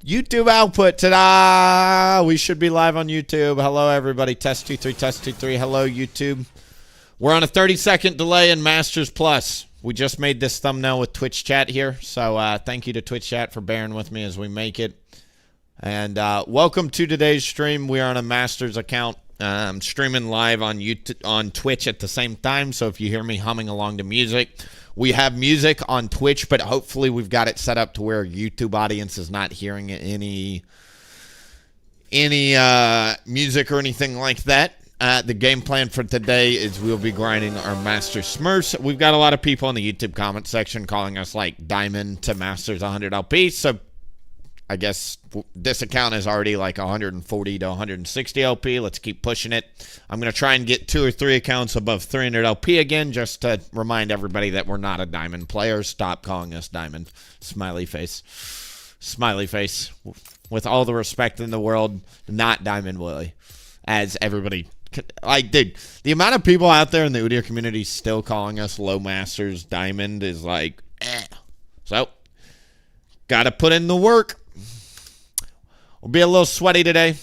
YouTube output. Ta-da! We should be live on YouTube. Hello, everybody. Test 2-3, test 2-3. Hello, YouTube. We're on a 30-second delay in Masters Plus. We just made this thumbnail with Twitch chat here. So thank you to Twitch chat for bearing with me as we make it. And welcome to today's stream. We are on a Masters account. I'm streaming live on YouTube, on Twitch at the same time. So if you hear me humming along to music, we have music on Twitch, but hopefully we've got it set up to where YouTube audience is not hearing any music or anything like that. The game plan for today is we'll be grinding our Master Smurfs. We've got a lot of people in the YouTube comment section calling us like Diamond to Masters 100 LP. So I guess this account is already like 140 to 160 LP. Let's keep pushing it. I'm going to try and get 2 or 3 accounts above 300 LP again, just to remind everybody that we're not a Diamond player. Stop calling us Diamond. Smiley face. Smiley face. With all the respect in the world, not Diamond Willie. As everybody... Like, dude, the amount of people out there in the Udyr community still calling us low Masters Diamond is like, eh. So, gotta put in the work. We'll be a little sweaty today.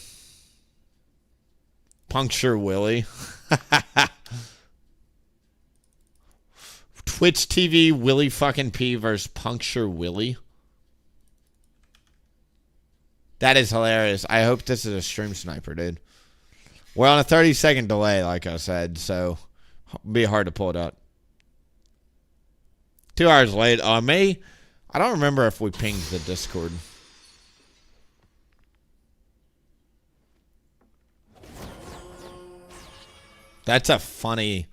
Puncture Willie. Twitch TV Willie fucking P versus Puncture Willie. That is hilarious. I hope this is a stream sniper, dude. We're on a 30-second delay, like I said, so it'll be hard to pull it out. 2 hours late. I don't remember if we pinged the Discord. That's a funny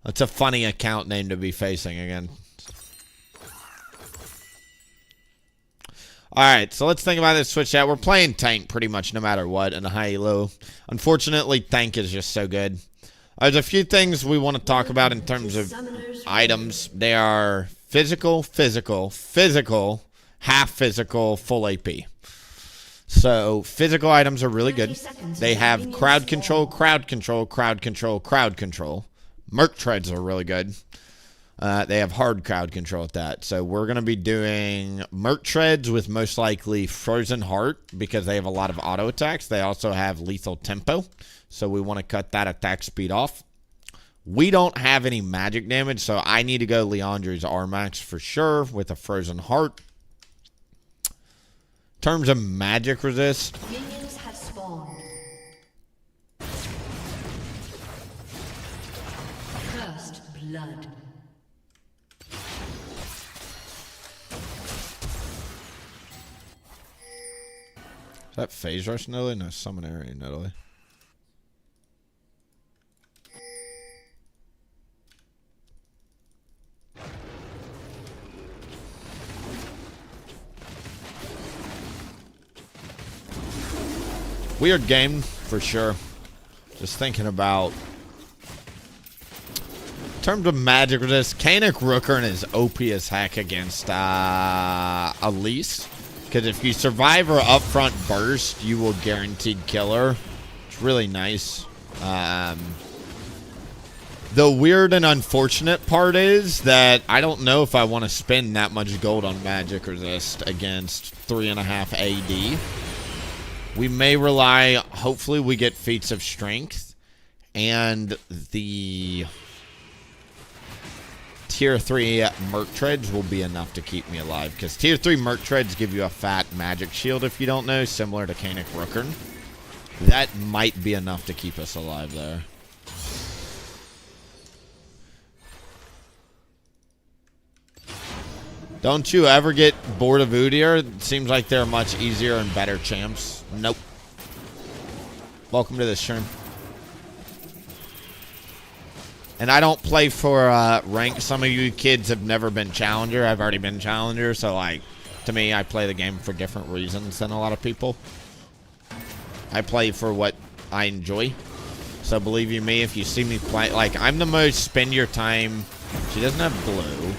account name to be facing again. Alright, so let's think about this Switch chat. We're playing tank pretty much no matter what in a high-low. Unfortunately, tank is just so good. There's a few things we want to talk about in terms of items. They are physical, half physical, full AP. So, physical items are really good. They have crowd control. Merc treads are really good. They have hard crowd control at that. So we're going to be doing Merc treads with most likely Frozen Heart because they have a lot of auto attacks. They also have lethal tempo. So we want to cut that attack speed off. We don't have any magic damage, so I need to go Leandre's R-Max for sure with a Frozen Heart. In terms of magic resist, Minions have spawned. Cursed blood. is that Phase Rush Natalie? No, Summon Area Natalie. Weird game, for sure. Just thinking about... In terms of magic resist, Kanik Rookern is OP as heck against Elise. Because if you survive her upfront burst, you will guaranteed kill her. It's really nice. The weird and unfortunate part is that I don't know if I want to spend that much gold on magic resist against 3.5 AD. We may rely, hopefully we get feats of strength, and the tier 3 Merc treads will be enough to keep me alive, because tier 3 Merc treads give you a fat magic shield, if you don't know, similar to Kanik Rookern. That might be enough to keep us alive there. Don't you ever get bored of Udyr? It seems like they're much easier and better champs. Nope. Welcome to the stream. And I don't play for rank. Some of you kids have never been Challenger. I've already been Challenger. So, like, to me, I play the game for different reasons than a lot of people. I play for what I enjoy. So, believe you me, if you see me play... Like, I'm the most spend your time... She doesn't have blue.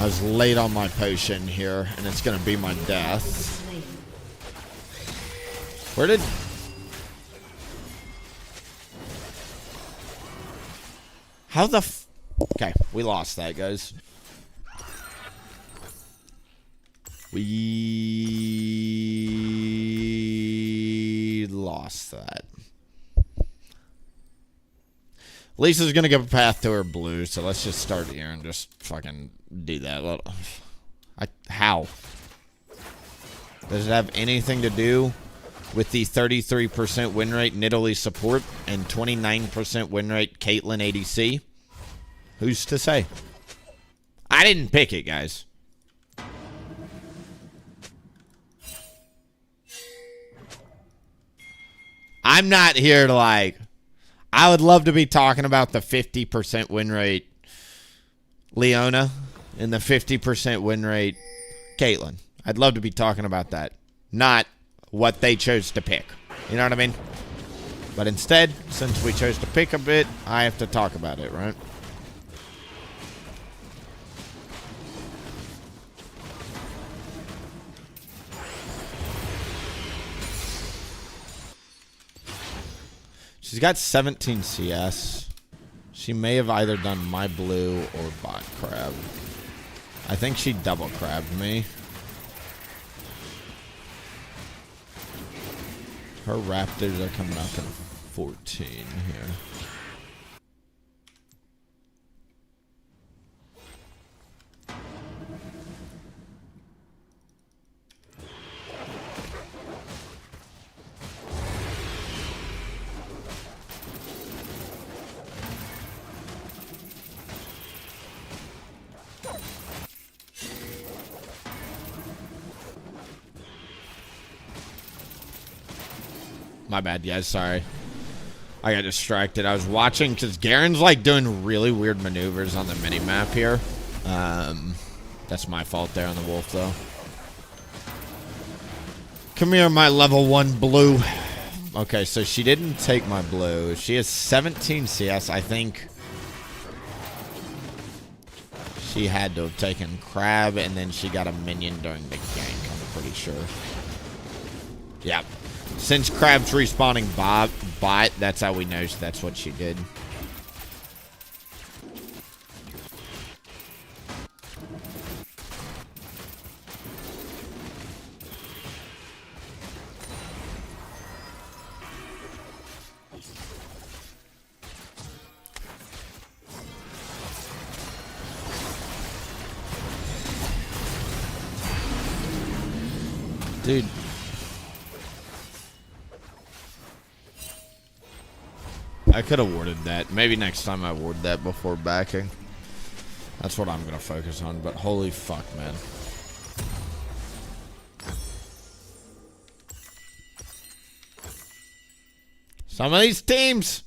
I was late on my potion here, and it's going to be my death. Where did... How the f... Okay, we lost that, guys. We lost that. Lisa's gonna give a path to her blue, so let's just start here and just fucking do that. How? Does it have anything to do with the 33% win rate Nidalee support and 29% win rate Caitlyn ADC? Who's to say? I didn't pick it, guys. I'm not here to like... I would love to be talking about the 50% win rate Leona and the 50% win rate Caitlyn. I'd love to be talking about that. Not what they chose to pick. You know what I mean? But instead, since we chose to pick a bit, I have to talk about it, right? She's got 17 CS. She may have either done my blue or bot crab. I think she double crabbed me. Her raptors are coming up in 14 here. My bad, guys. Sorry. I got distracted. I was watching because Garen's like doing really weird maneuvers on the mini-map here. That's my fault there on the wolf, though. Come here, my level 1 blue. Okay, so she didn't take my blue. She has 17 CS. I think she had to have taken crab, and then she got a minion during the gank, I'm pretty sure. Yep. Since Crab's respawning bot, that's how we know that's what she did. Dude. I could have warded that. Maybe next time I ward that before backing. That's what I'm going to focus on. But holy fuck, man. Some of these teams.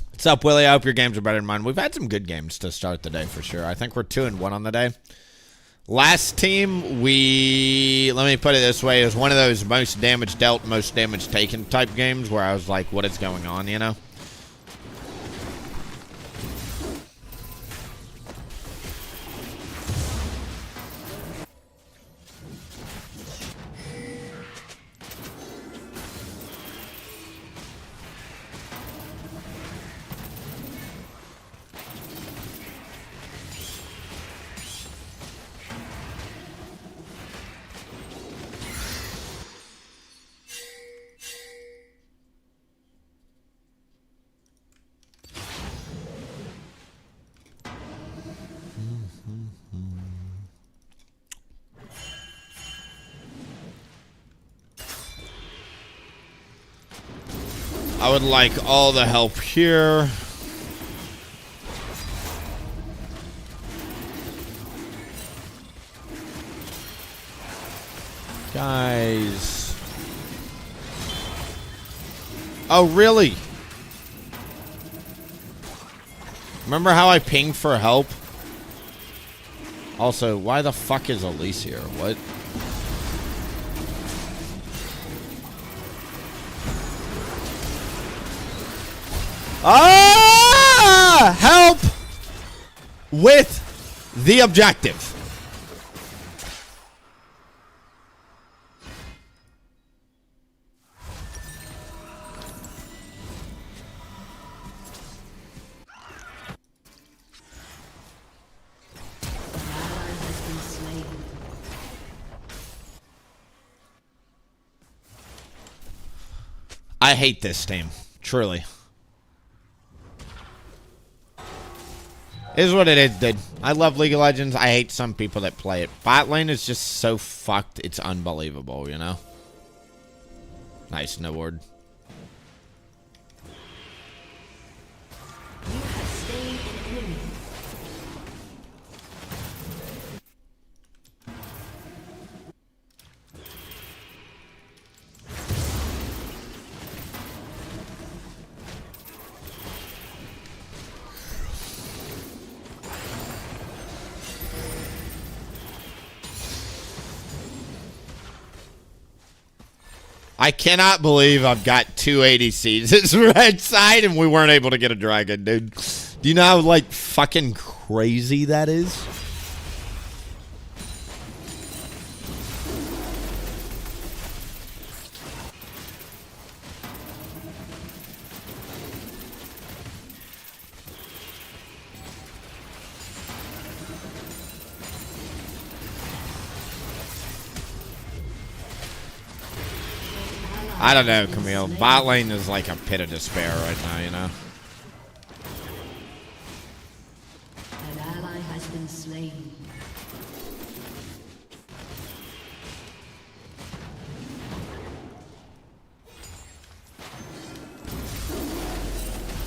What's up, Willie? I hope your games are better than mine. We've had some good games to start the day for sure. I think we're 2-1 on the day. Last team, let me put it this way, it was one of those most damage dealt, most damage taken type games where I was like, what is going on, you know? I would like all the help here. Guys. Oh, really? Remember how I pinged for help? Also, why the fuck is Elise here? What? Ah! Help with the objective. I hate this team. Truly. It is what it is, dude. I love League of Legends. I hate some people that play it. Bot lane is just so fucked. It's unbelievable, you know? Nice, no ward. You have slain an enemy. I cannot believe I've got 2 ADCs. It's red side and we weren't able to get a dragon, dude. Do you know how, like, fucking crazy that is? I don't know, Camille. Bot lane is like a pit of despair right now, you know? An ally has been slain.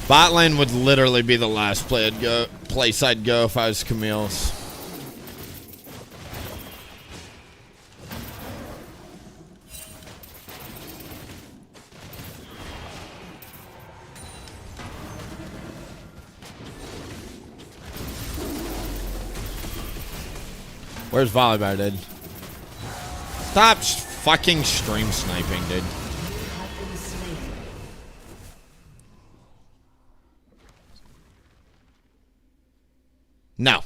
Bot lane would literally be the last place I'd go if I was Camille's. Where's Volibear, dude? Stop fucking stream sniping, dude. No.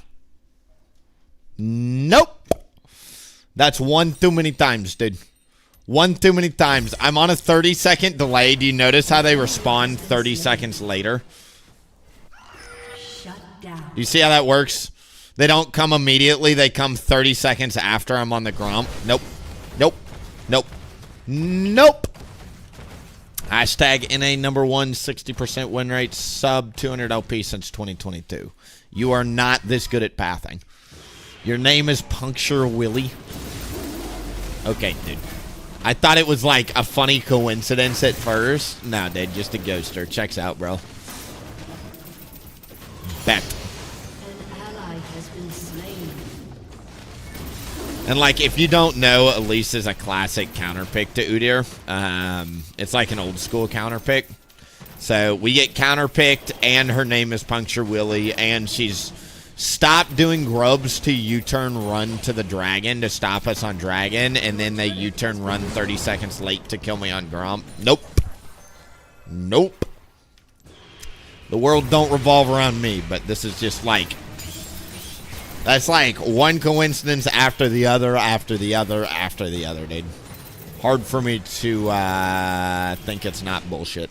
Nope. That's one too many times, dude. One too many times. I'm on a 30-second delay. Do you notice how they respond 30 seconds later? Shut down. You see how that works? They don't come immediately. They come 30 seconds after I'm on the gromp. Nope. Nope. Nope. Nope. Hashtag NA number 1, 60% win rate, sub 200 LP since 2022. You are not this good at pathing. Your name is Puncture Willie. Okay, dude. I thought it was like a funny coincidence at first. No, dude, just a ghoster. Checks out, bro. Bet. And, like, if you don't know, Elise is a classic counter pick to Udyr. It's like an old school counter pick. So we get counter picked, and her name is Puncture Willie, and she's stopped doing grubs to U-turn run to the dragon to stop us on dragon, and then they U-turn run 30 seconds late to kill me on Gromp. Nope. Nope. The world don't revolve around me, but this is just like... That's like one coincidence after the other, after the other, after the other, dude. Hard for me to think it's not bullshit.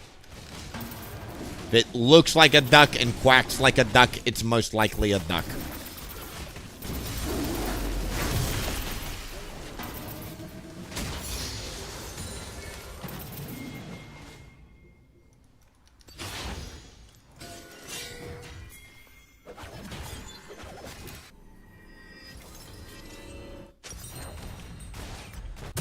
If it looks like a duck and quacks like a duck, it's most likely a duck.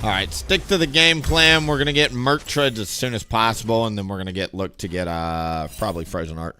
Alright, stick to the game plan. We're going to get Merc Treads as soon as possible, and then we're going to look to get probably Frozen Heart.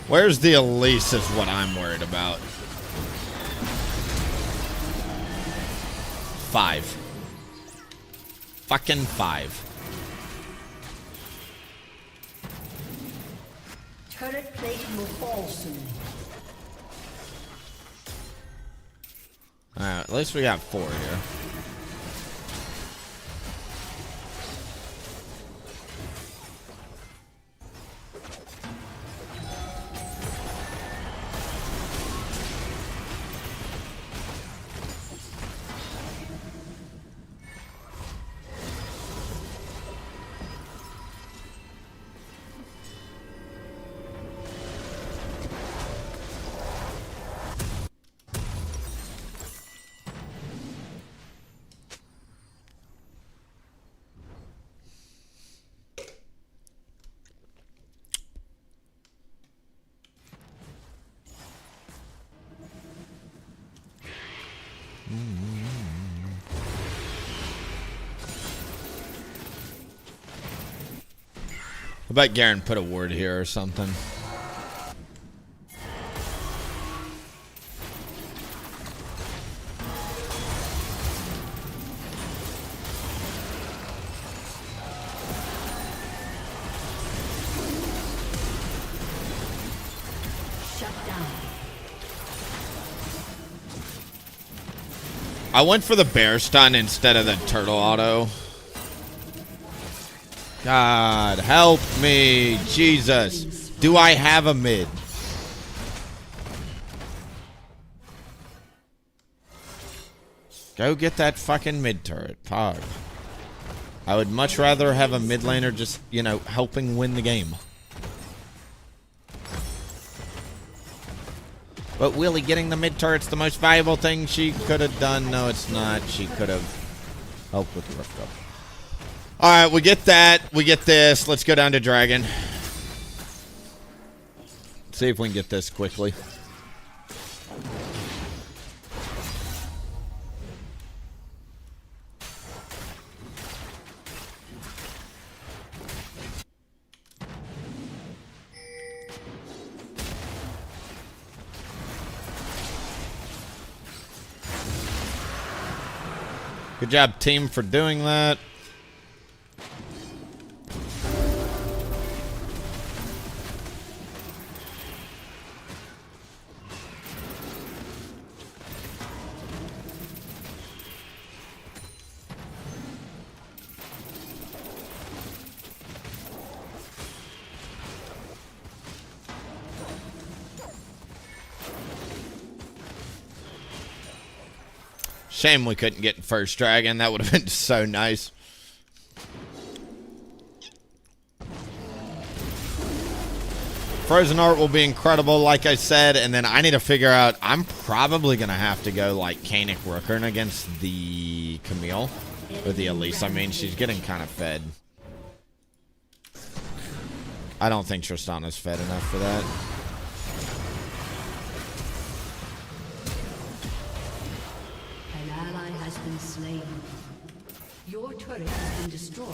Where's the Elise is what I'm worried about. 5. Fucking 5. Turret plating will fall soon. Alright, at least we got 4 here. I bet Garen put a ward here or something. I went for the bear stun instead of the turtle auto. God, help me. Jesus. Do I have a mid? Go get that fucking mid turret. Pog. I would much rather have a mid laner just, you know, helping win the game. But Willie, getting the mid turret's the most valuable thing she could have done. No, it's not. She could have helped with the Rift Up. Alright, we get that. We get this. Let's go down to Dragon. See if we can get this quickly. Good job, team, for doing that. Shame we couldn't get first dragon. That would have been so nice. Frozen Art will be incredible, like I said. And then I need to figure out... I'm probably going to have to go, like, Kanik Rookern against the Camille. Or the Elise. I mean, she's getting kind of fed. I don't think Tristana's fed enough for that. Slain. Your turret has been destroyed.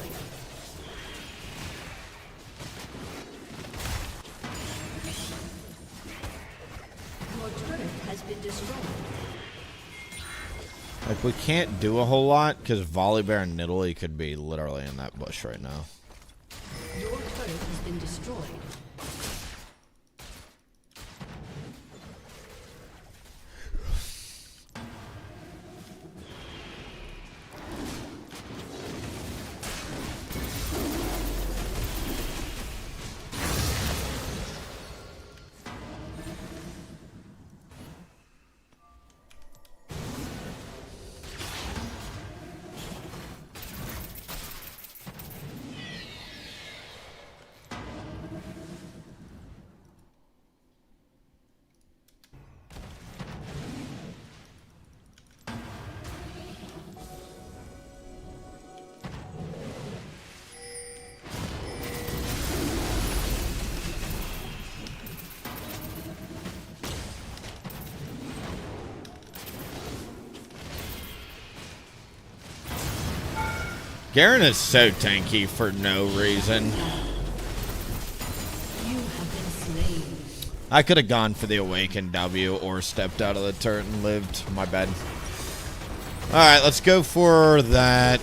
Your turret has been destroyed. Like, we can't do a whole lot because Volibear and Nidalee could be literally in that bush right now. Your turret has been destroyed. Garen is so tanky for no reason. I could have gone for the Awakened W or stepped out of the turret and lived. My bad. Alright, let's go for that.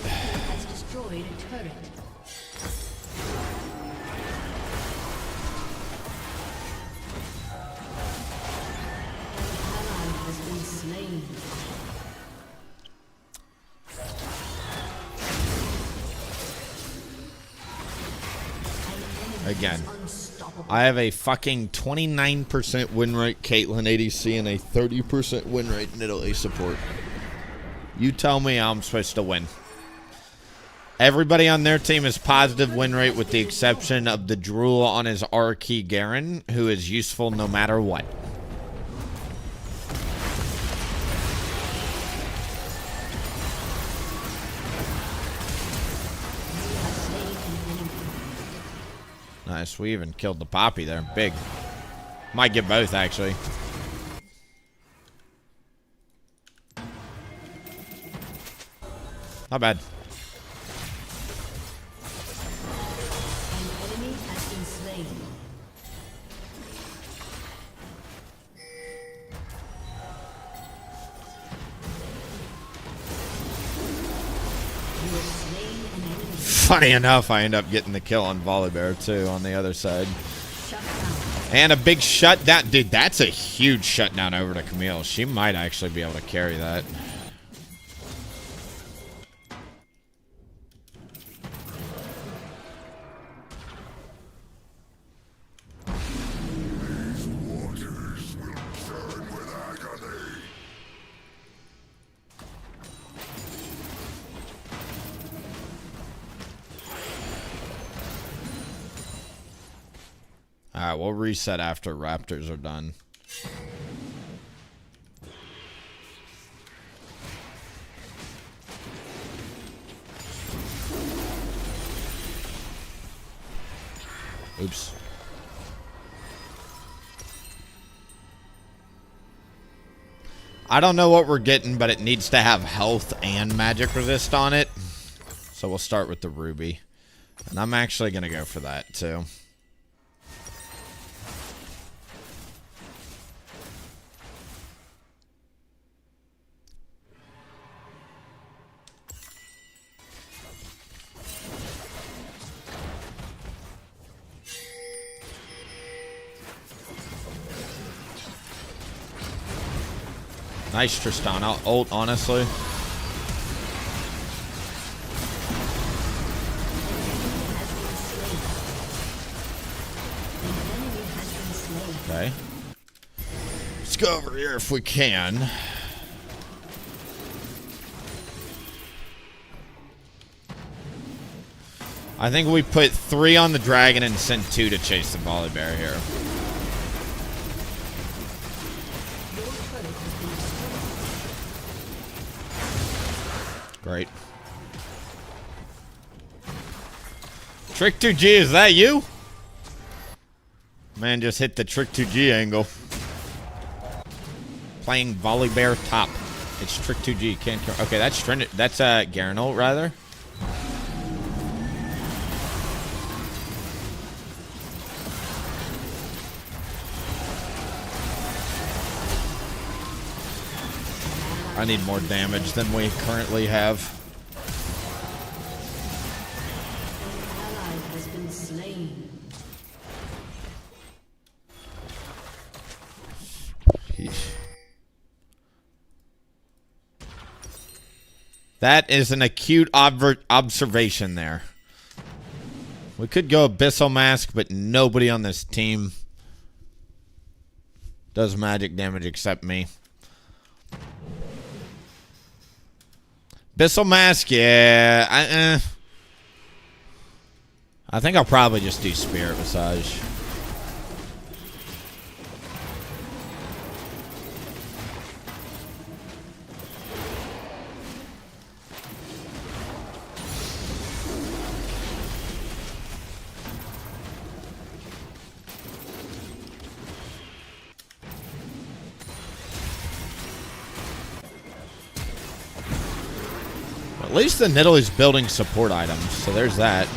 Again, I have a fucking 29% win rate Caitlyn ADC and a 30% win rate Nidalee support. You tell me how I'm supposed to win. Everybody on their team is positive win rate with the exception of the drool on his R key Garen, who is useful no matter what. Nice. We even killed the Poppy there. Big. Might get both, actually. Not bad. An enemy has been slain. You have slain an enemy. Funny enough, I end up getting the kill on Volibear too on the other side. Shut down. And a big shutdown. Dude, that's a huge shutdown over to Camille. She might actually be able to carry that. Alright, we'll reset after Raptors are done. Oops. I don't know what we're getting, but it needs to have health and magic resist on it. So we'll start with the Ruby. And I'm actually going to go for that too. Nice Tristan. I'll ult, honestly. Okay. Let's go over here if we can. I think we put 3 on the dragon and send 2 to chase the Volibear here. Great. Trick 2G, is that you? Man just hit the Trick 2G angle. Playing Volibear top. It's Trick 2G. Can't. Okay, that's Garanol rather. I need more damage than we currently have. An ally has been slain. Yeesh. That is an acute observation there. We could go Abyssal Mask, but nobody on this team does magic damage except me. Abyssal Mask, yeah. I think I'll probably just do Spirit Massage. At least the Niddle is building support items, so there's that.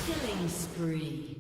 Killing spree.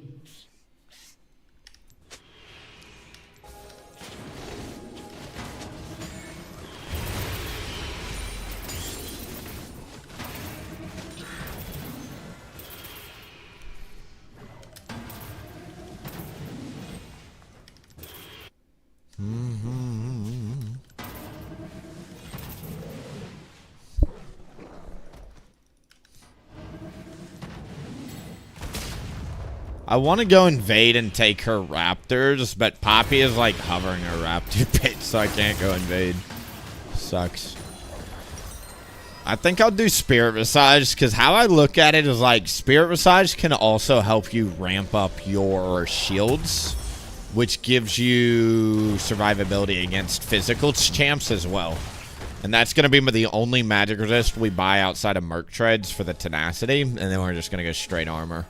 I want to go invade and take her raptors, but Poppy is like hovering her raptor pit, so I can't go invade. Sucks. I think I'll do Spirit Massage, because how I look at it is like Spirit Massage can also help you ramp up your shields, which gives you survivability against physical champs as well. And that's going to be the only magic resist we buy outside of Merc Treads for the Tenacity, and then we're just going to go straight armor.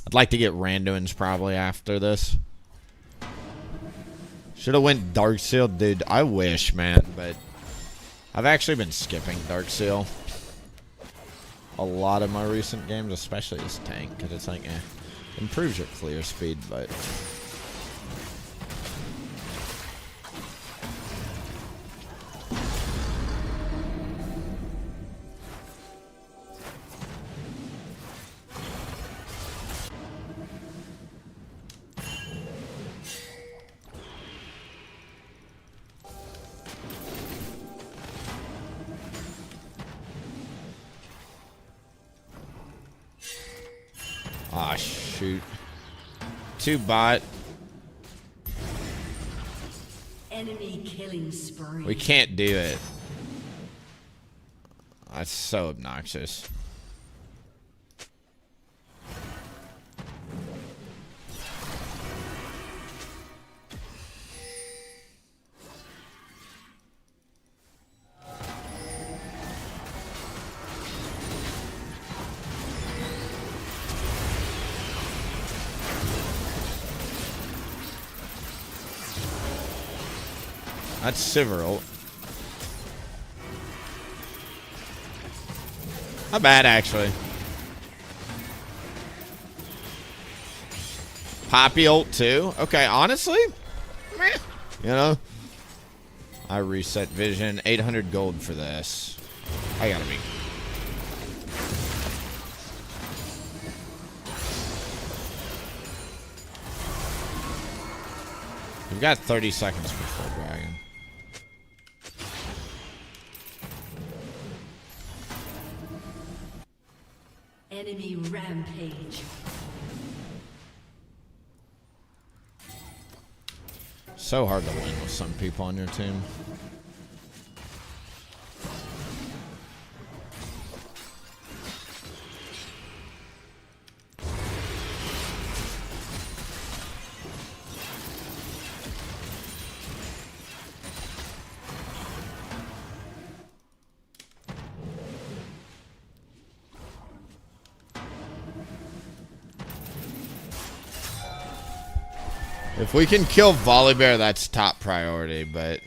I'd like to get Randuin's probably after this. Should have went Dark Seal, dude. I wish, man, but I've actually been skipping Dark Seal a lot of my recent games, especially as tank, because it's like, improves your clear speed, but... Ah, shoot. 2 bot. Enemy killing spree. We can't do it. That's so obnoxious. That's Sivir. Not bad, actually. Poppy ult, too? Okay, honestly, meh. You know? I reset vision. 800 gold for this. I gotta be... We've got 30 seconds before dragon. Enemy rampage. So hard to win with some people on your team. If we can kill Volibear, that's top priority, but...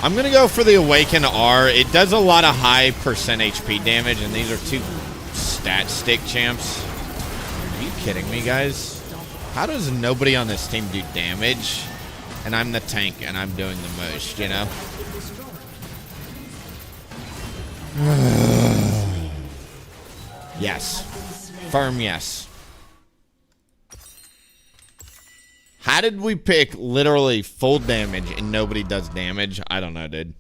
I'm gonna go for the Awaken R. It does a lot of high percent HP damage, and these are 2 stat stick champs. Are you kidding me, guys? How does nobody on this team do damage? And I'm the tank, and I'm doing the most, you know? Yes. Firm yes. How did we pick literally full damage and nobody does damage? I don't know, dude.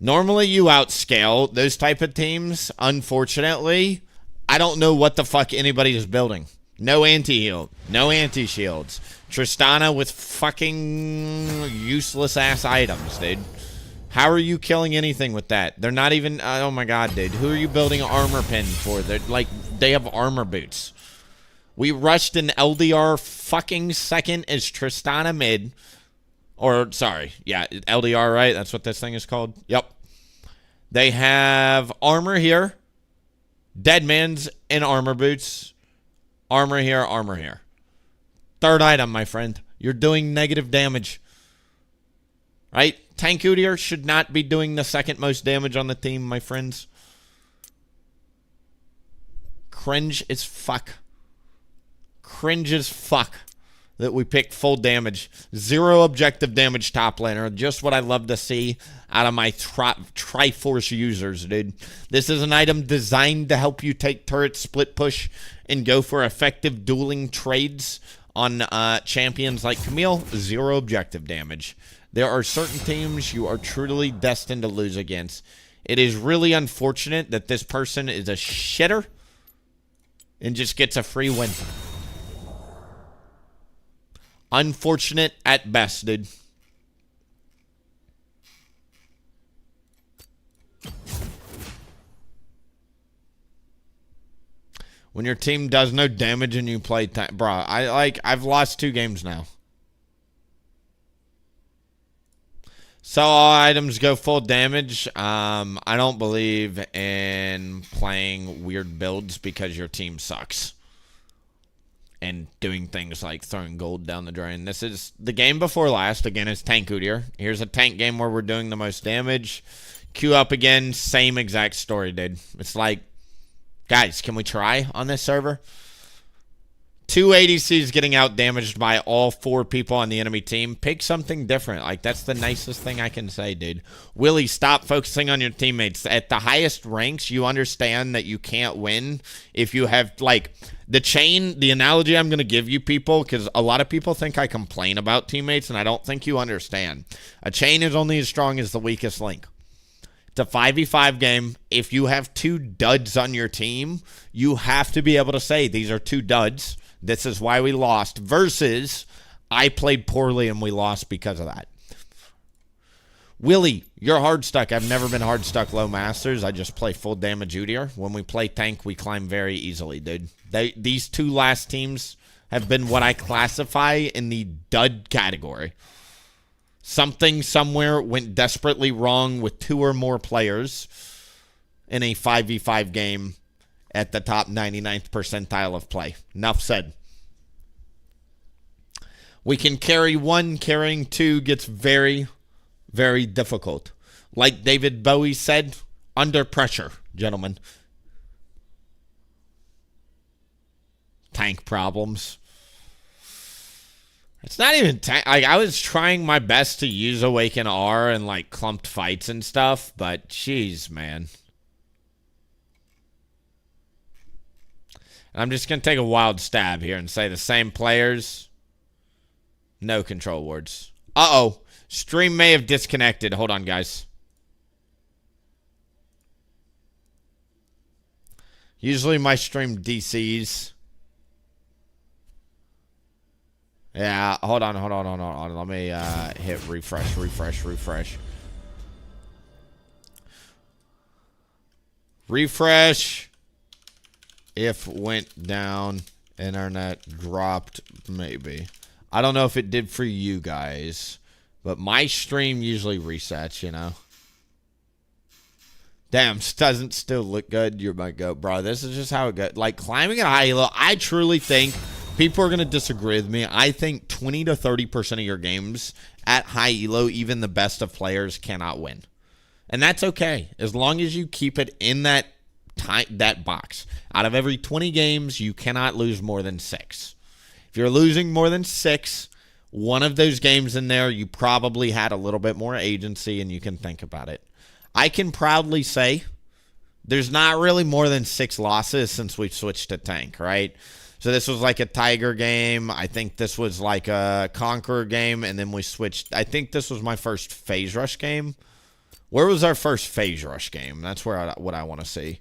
Normally you outscale those type of teams. Unfortunately, I don't know what the fuck anybody is building. No anti-heal. No anti-shields. Tristana with fucking useless ass items, dude. How are you killing anything with that? They're not even... oh my god, dude. Who are you building armor pin for? They're like... They have armor boots. We rushed an LDR fucking second as Tristana mid. Or, sorry. Yeah, LDR, right? That's what this thing is called? Yep. They have armor here. Deadman's in armor boots. Armor here, armor here. Third item, my friend. You're doing negative damage. Right? Tank Udyr should not be doing the second most damage on the team, my friends. Cringe as fuck. Cringe as fuck that we picked full damage. 0 objective damage top laner. Just what I love to see out of my Triforce users, dude. This is an item designed to help you take turret split push and go for effective dueling trades on champions like Camille. 0 objective damage. There are certain teams you are truly destined to lose against. It is really unfortunate that this person is a shitter and just gets a free win. Unfortunate at best, dude. When your team does no damage and you play... Bro, I've lost 2 games now. So all items go full damage. I don't believe in playing weird builds because your team sucks. And doing things like throwing gold down the drain. This is the game before last. Again, it's Tank Udyr. Here's a tank game where we're doing the most damage. Queue up again. Same exact story, dude. It's like, guys, can we try on this server? 2 ADCs getting out damaged by all 4 people on the enemy team. Pick something different. Like, that's the nicest thing I can say, dude. Willie, stop focusing on your teammates. At the highest ranks, you understand that you can't win if you have, like, the chain, the analogy I'm going to give you people, because a lot of people think I complain about teammates, and I don't think you understand. A chain is only as strong as the weakest link. It's a 5v5 game. If you have 2 duds on your team, you have to be able to say, these are 2 duds. This is why we lost, versus I played poorly and we lost because of that. Willie, you're hard stuck. I've never been hard stuck low masters. I just play full damage Udyr. When we play tank, we climb very easily, dude. These 2 last teams have been what I classify in the dud category. Something somewhere went desperately wrong with 2 or more players in a 5v5 game at the top 99th percentile of play. Enough said. We can carry 1. Carrying 2 gets very, very difficult. Like David Bowie said, under pressure, gentlemen. Tank problems. It's not even tank. Like, I was trying my best to use Awaken R and like clumped fights and stuff, but jeez, man. I'm just going to take a wild stab here and say the same players, no control wards. Uh-oh. Stream may have disconnected. Hold on, guys. Usually my stream DCs. Yeah, hold on. Let me hit refresh. Refresh. If went down, internet dropped, maybe. I don't know if it did for you guys, but my stream usually resets, you know. Damn, doesn't still look good. You're my goat, bro. This is just how it goes. Like, climbing at high elo, I truly think people are going to disagree with me. I think 20 to 30% of your games at high elo, even the best of players cannot win. And that's okay, as long as you keep it in that box. Out of every 20 games, you cannot lose more than 6. If you're losing more than 6, one of those games in there, you probably had a little bit more agency and you can think about it. I can proudly say there's not really more than 6 losses since we've switched to tank, right? So this was like a Tiger game. I think this was like a Conqueror game, and then we switched. I think this was my first Phase Rush game. Where was our first Phase Rush game? That's where what I want to see.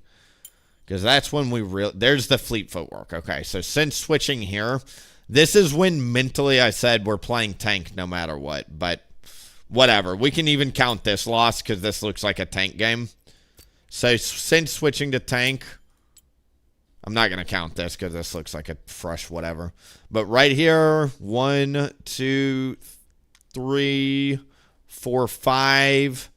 Because that's when we there's the fleet footwork. Okay, so since switching here, this is when mentally I said we're playing tank no matter what. But whatever. We can even count this loss because this looks like a tank game. So since switching to tank, I'm not going to count this because this looks like a fresh whatever. But right here, 1, 2, 3, 4, 5.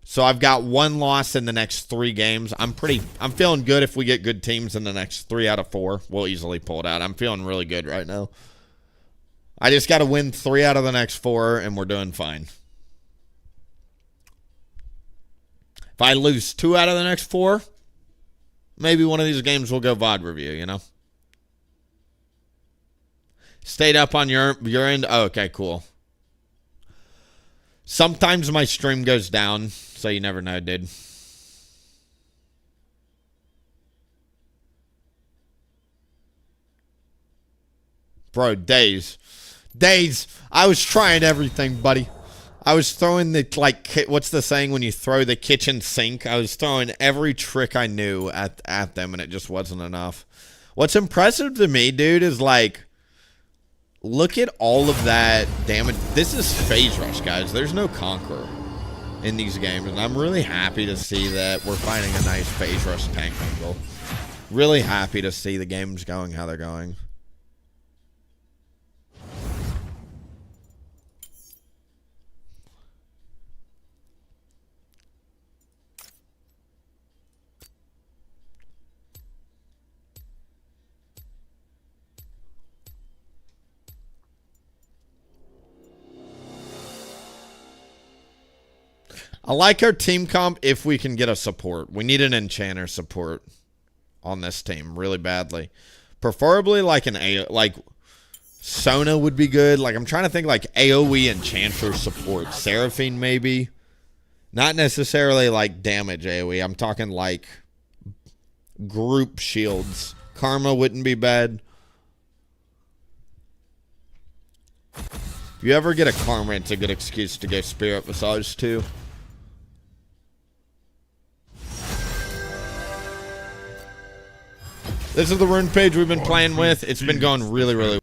So I've got 1 loss in the next 3 games. I'm feeling good. If we get good teams in the next 3 out of 4, we'll easily pull it out. I'm feeling really good right now. I just got to win 3 out of the next 4, and we're doing fine. If I lose 2 out of the next 4, maybe one of these games will go VOD review, you know? Stayed up on your end? Oh, okay, cool. Sometimes my stream goes down, so you never know, dude. Bro, days. I was trying everything, buddy. I was throwing the, like, what's the saying when you throw the kitchen sink? I was throwing every trick I knew at them, and it just wasn't enough. What's impressive to me, dude, is, like, look at all of that damage. This is Phase Rush, guys. There's no Conqueror in these games, and I'm really happy to see that we're finding a nice Phase Rush tank angle. Really happy to see the games going how they're going. I like our team comp if we can get a support. We need an enchanter support on this team really badly. Preferably like like Sona would be good. Like I'm trying to think like AoE enchanter support. Seraphine maybe. Not necessarily like damage AoE. I'm talking like group shields. Karma wouldn't be bad. If you ever get a Karma, it's a good excuse to go Spirit Massage too. This is the rune page we've been playing with. It's been going really, really well.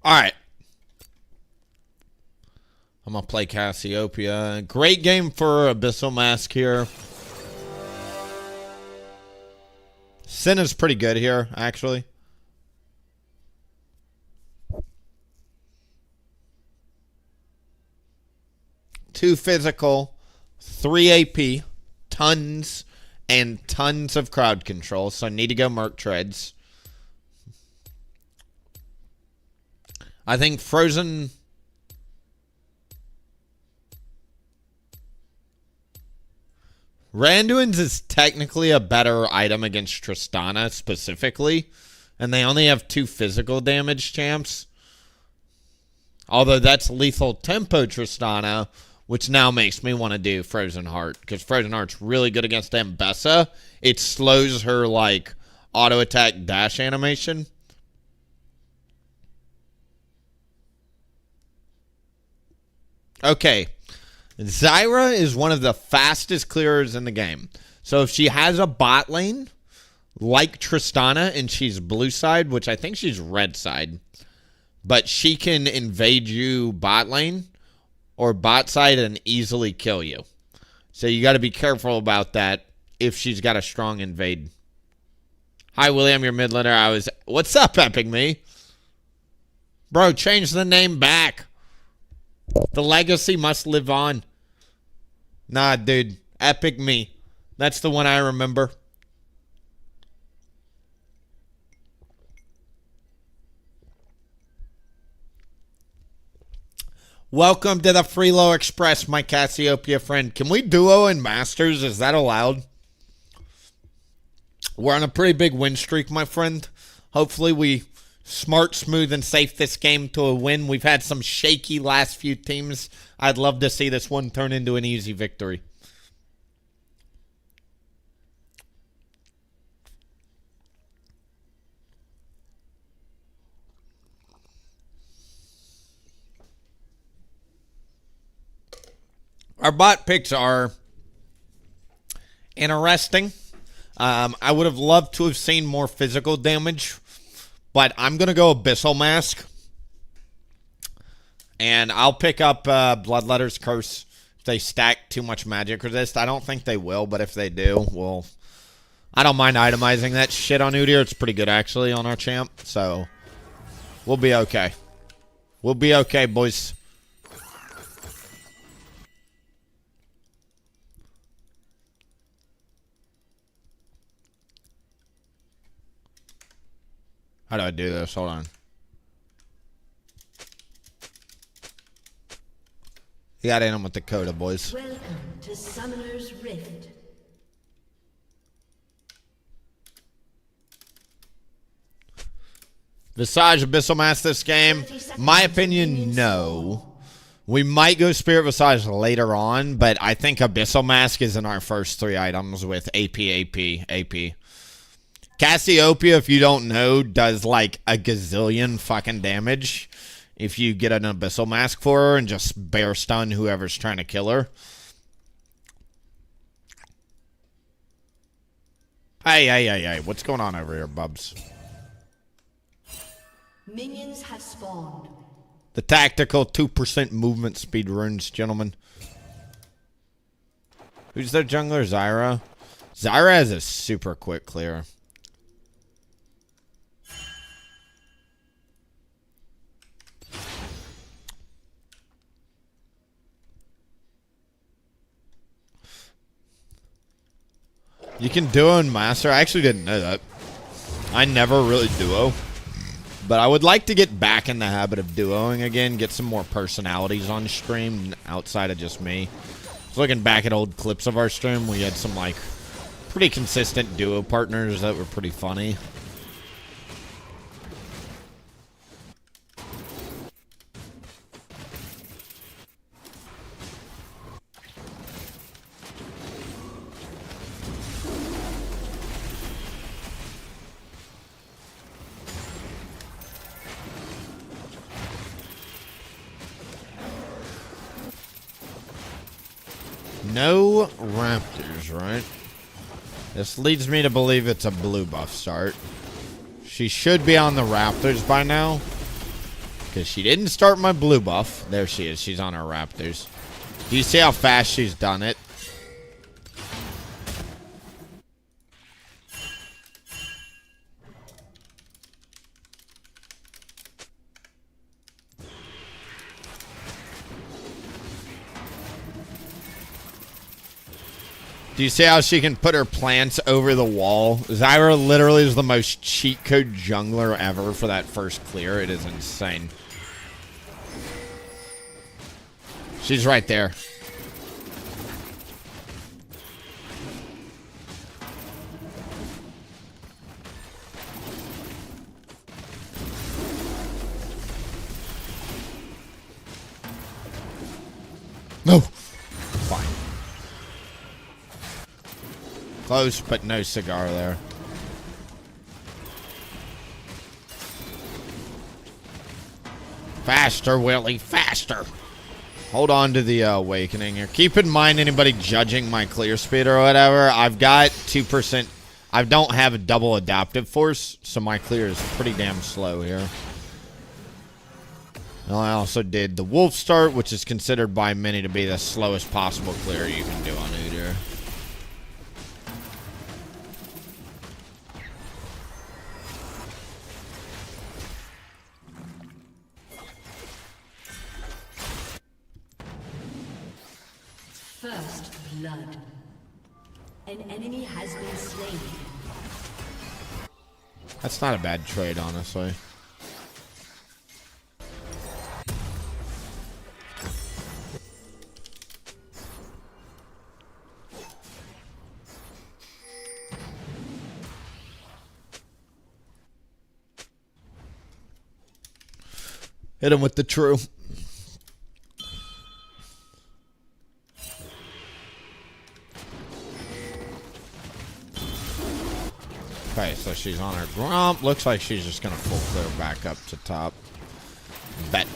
All right. I'm going to play Cassiopeia. Great game for Abyssal Mask here. Senna's pretty good here, actually. Two physical, 3 AP, tons and tons of crowd control. So need to go Merc Treads. I think Frozen... Randuin's is technically a better item against Tristana specifically. And they only have 2 physical damage champs. Although that's lethal tempo Tristana, which now makes me want to do Frozen Heart. Because Frozen Heart's really good against Ambessa. It slows her, like, auto-attack dash animation. Okay, Zyra is one of the fastest clearers in the game. So if she has a bot lane, like Tristana, and she's blue side, which I think she's red side, but she can invade you bot lane or bot side and easily kill you. So you got to be careful about that if she's got a strong invade. Hi, William, your mid laner. What's up, Epic Me? Bro, change the name back. The legacy must live on. Nah, dude. Epic Me. That's the one I remember. Welcome to the Freelo Express, my Cassiopeia friend. Can we duo in Masters? Is that allowed? We're on a pretty big win streak, my friend. Hopefully we smart, smooth, and safe this game to a win. We've had some shaky last few teams. I'd love to see this one turn into an easy victory. Our bot picks are interesting. I would have loved to have seen more physical damage. But I'm going to go Abyssal Mask. And I'll pick up Bloodletter's Curse if they stack too much magic resist. I don't think they will, but if they do, well, I don't mind itemizing that shit on Udyr. It's pretty good, actually, on our champ. So, we'll be okay. We'll be okay, boys. How do I do this? Hold on. You got in him with the Coda, boys. Welcome to Summoner's Rift. Visage Abyssal Mask this game? My opinion, no. We might go Spirit Visage later on, but I think Abyssal Mask is in our first 3 items with AP. Cassiopeia, if you don't know, does like a gazillion fucking damage if you get an Abyssal Mask for her and just bear stun whoever's trying to kill her. Hey, what's going on over here, bubs? Minions have spawned. The tactical 2% movement speed runes, gentlemen. Who's their jungler? Zyra? Zyra has a super quick clear. You can duo and master. I actually didn't know that. I never really duo. But I would like to get back in the habit of duoing again. Get some more personalities on stream outside of just me. I was looking back at old clips of our stream. We had some like pretty consistent duo partners that were pretty funny. No Raptors, right? This leads me to believe it's a blue buff start. She should be on the Raptors by now. Because she didn't start my blue buff. There she is. She's on her Raptors. Do you see how fast she's done it? Do you see how she can put her plants over the wall? Zyra literally is the most cheat code jungler ever for that first clear. It is insane. She's right there. No. Fine. Close, but no cigar there. Faster, Willie, faster. Hold on to the awakening here. Keep in mind, anybody judging my clear speed or whatever, I've got 2%. I don't have a double adaptive force, so my clear is pretty damn slow here. And I also did the wolf start, which is considered by many to be the slowest possible clear you can do on Udyr. First blood. An enemy has been slain. That's not a bad trade, honestly. Hit him with the true. Okay, so she's on her grump. Looks like she's just gonna full clear back up to top. Bet.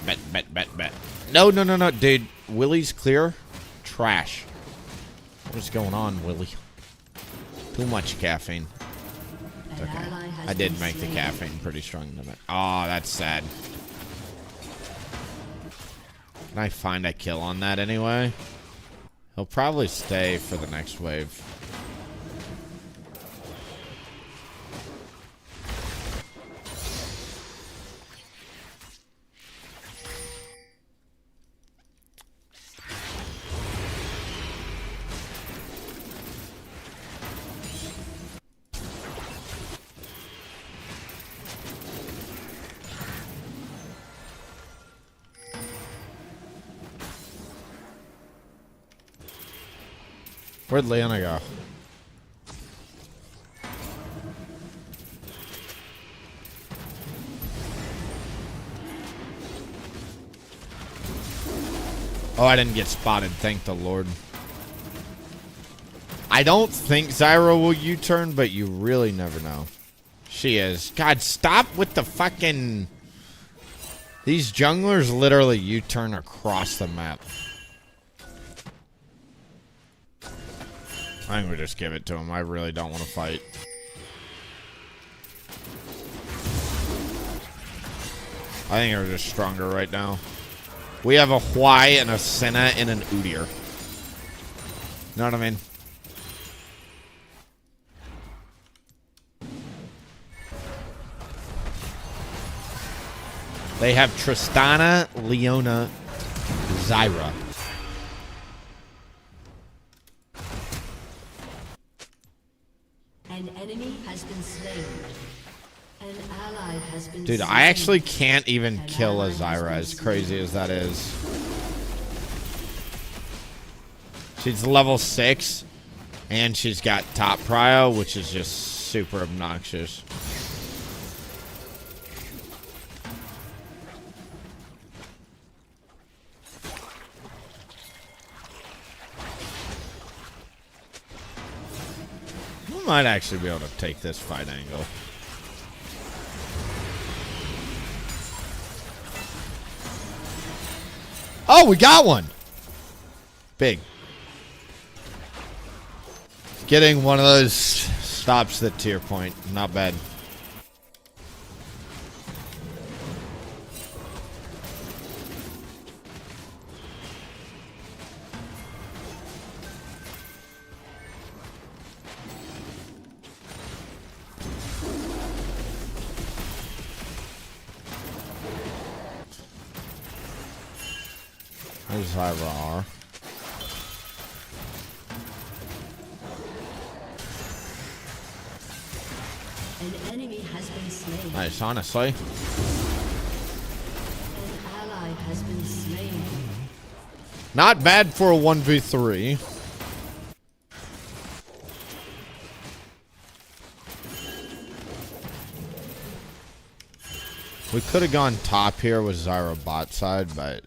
No, dude. Willie's clear. Trash. What's going on, Willie? Too much caffeine. It's okay. I did make the caffeine pretty strong tonight. Oh, that's sad. Can I find a kill on that anyway? He'll probably stay for the next wave. Where'd Leona go? Oh, I didn't get spotted. Thank the Lord. I don't think Zyra will U-turn, but you really never know. She is. God, stop with the fucking... These junglers literally U-turn across the map. I think we just give it to him. I really don't want to fight. I think we're just stronger right now. We have a Hwai and a Senna and an Udyr. Know what I mean? They have Tristana, Leona, Zyra. An enemy has been slain. An ally has been Dude, slain. I actually can't even kill a Zyra, as crazy as that is. She's level 6, and she's got top prio, which is just super obnoxious. Might actually be able to take this fight angle. Oh, we got one. Big. Getting one of those stops the tier point. Not bad. There's Zyra. An enemy has been slain. Nice, honestly. An ally has been slain. Not bad for a 1v3. We could have gone top here with Zyra bot side, but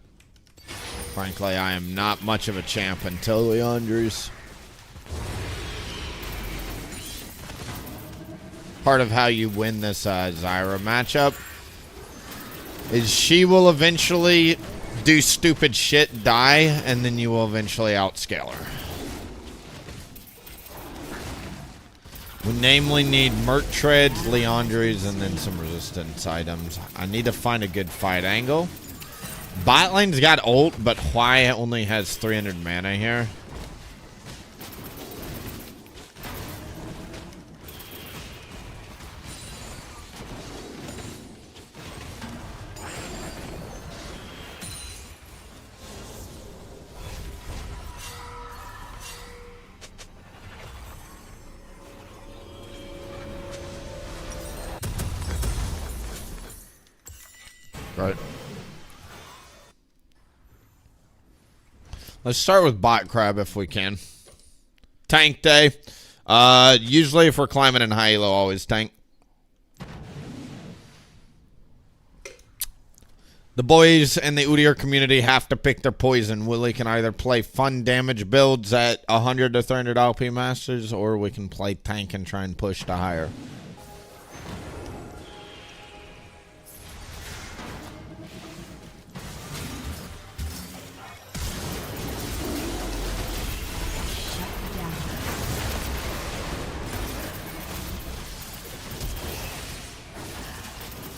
frankly, I am not much of a champ until lolWillie's. Part of how you win this Zyra matchup is she will eventually do stupid shit, die, and then you will eventually outscale her. We namely need Merc Treads, lolWillie's, and then some resistance items. I need to find a good fight angle. Bot lane's got ult, but Hwai only has 300 mana here. Right. Let's start with bot crab if we can. Tank day. Usually if we're climbing in high elo, always tank. The boys in the Udyr community have to pick their poison. Willie can either play fun damage builds at 100 to 300 LP masters, or we can play tank and try and push to higher.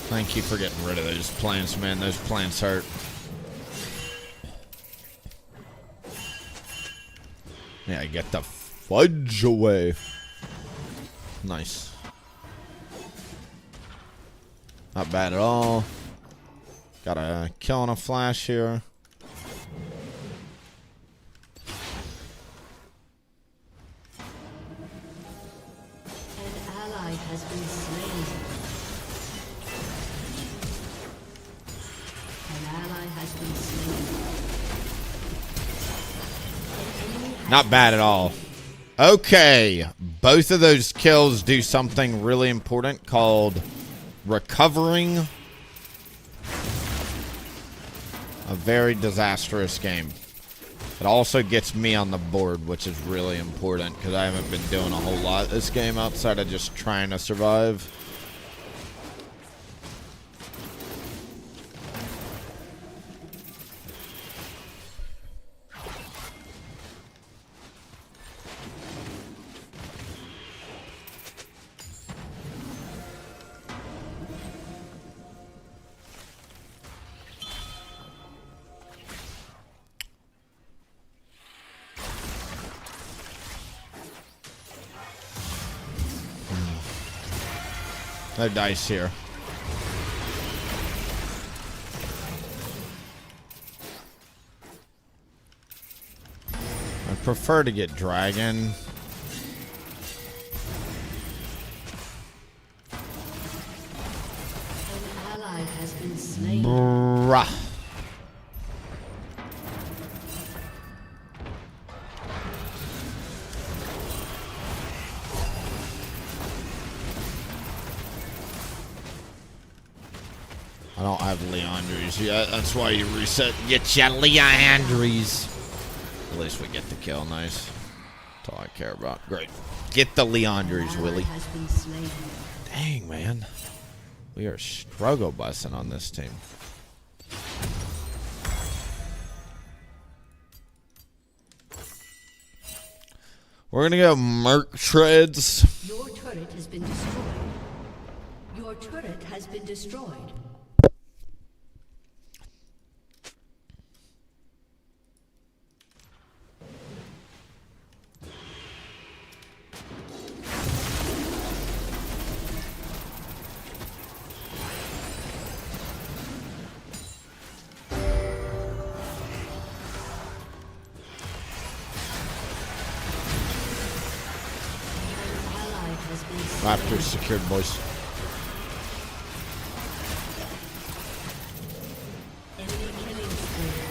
Thank you for getting rid of those plants, man. Those plants hurt. Yeah, get the fudge away. Nice. Not bad at all. Got a kill on a flash here. An ally has been slain. Not bad at all. Okay. Both of those kills do something really important called recovering a very disastrous game. It also gets me on the board, which is really important because I haven't been doing a whole lot this game outside of just trying to survive. No dice here. I prefer to get dragon. An ally has been slain. Bruh. I don't have Leandries yet. That's why you reset. Get ya Leandries. At least we get the kill. Nice. That's all I care about. Great. Get the Leandries, Willie. Has been slain. Dang, man. We are struggle busing on this team. We're going to go Merc Treads. Your turret has been destroyed. Your turret has been destroyed. Raptors secured, boys. Enemy killing spree.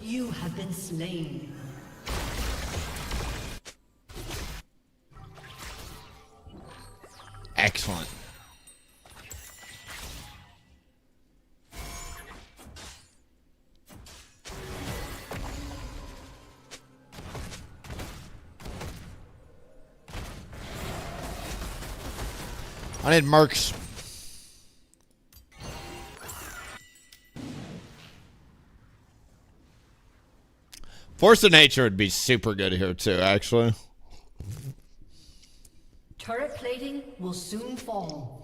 You have been slain. Excellent. I need mercs. Force of Nature would be super good here too, actually. Turret plating will soon fall.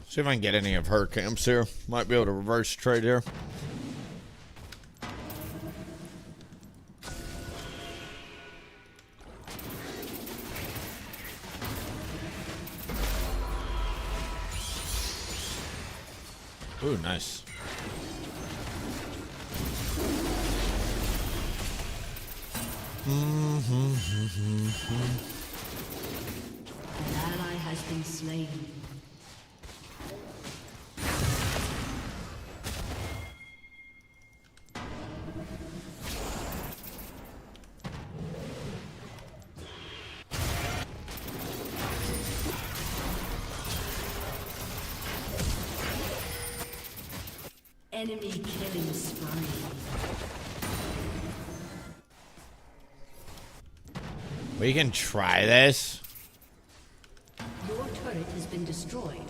See if I can get any of her camps here. Might be able to reverse trade here. Ooh, nice. An ally has been slain. Enemy killing spree. We can try this. Your turret has been destroyed.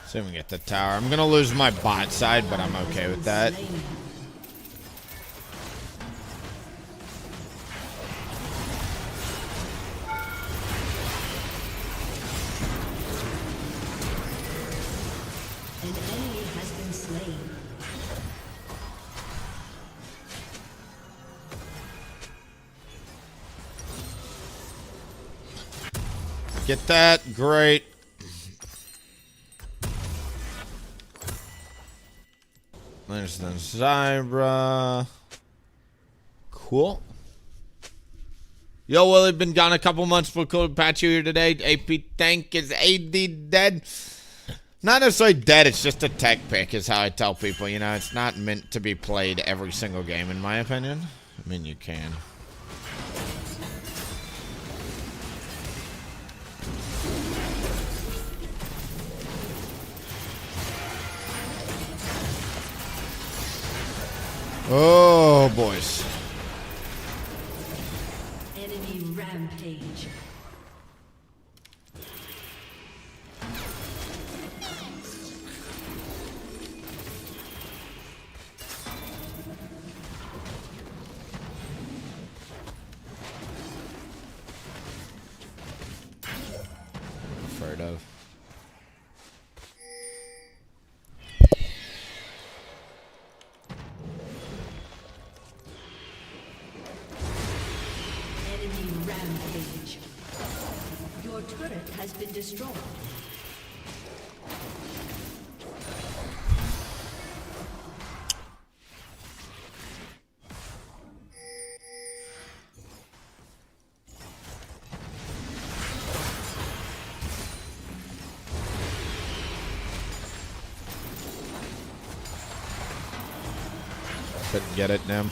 See if we can get the tower. I'm gonna lose my bot side, but I'm okay with that. An enemy has been slain. Get that. Great. There's the Zyra. Cool. Yo, Willie, been gone a couple months, but cool to patch you here today. AP tank is AD dead. Not necessarily dead, it's just a tech pick is how I tell people. You know, it's not meant to be played every single game, in my opinion. I mean, you can. Oh, boys. Enemy rampage. Afraid of. Rampage. Your turret has been destroyed. Couldn't get it, Nim.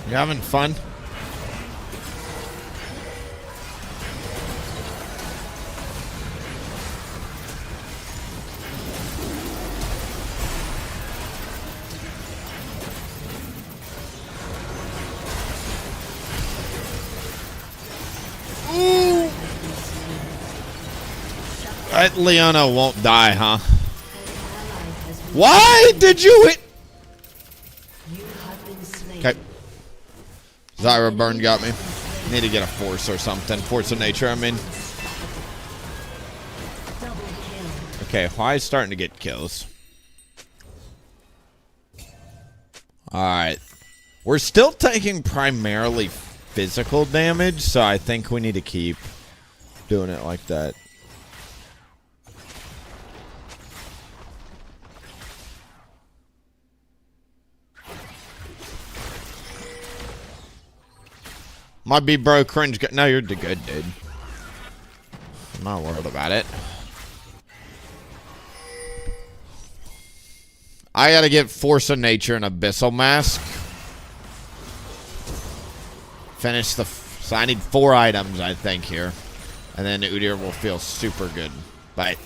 You having fun? Ooh. That Leona won't die, huh? Why did you hit? Okay. Zyra burn got me. Need to get a force or something. Force of nature, I mean. Okay, why is starting to get kills? Alright. We're still taking primarily physical damage, so I think we need to keep doing it like that. Might be bro cringe. No, you're the good dude. I'm not worried about it. I gotta get Force of Nature and Abyssal Mask. Finish the... So I need 4 items, I think, here. And then Udyr will feel super good. Bye.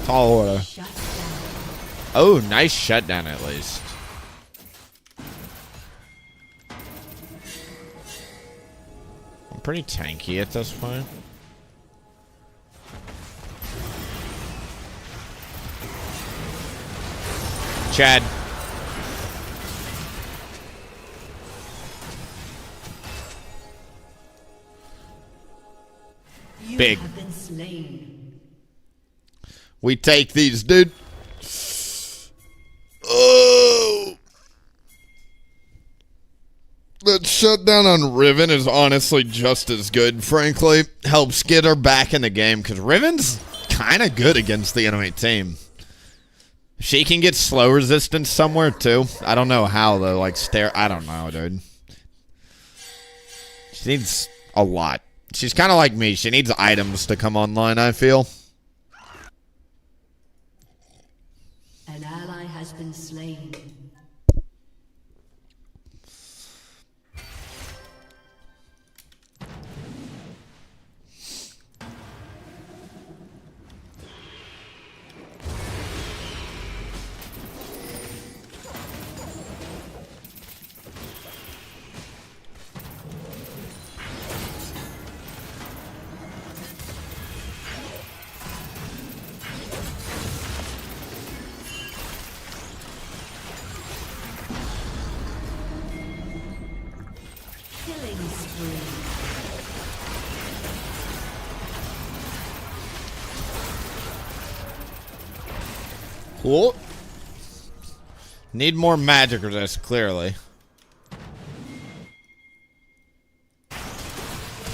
Tall order. Oh, nice shutdown at least. I'm pretty tanky at this point. Chad. Big. Have been slain. We take these, dude. Oh. That shutdown on Riven is honestly just as good, frankly. Helps get her back in the game, because Riven's kind of good against the enemy team. She can get slow resistance somewhere, too. I don't know how, though. Like, I don't know, dude. She needs a lot. She's kind of like me. She needs items to come online, I feel. An ally has been slain. Cool. Need more magic resist, clearly.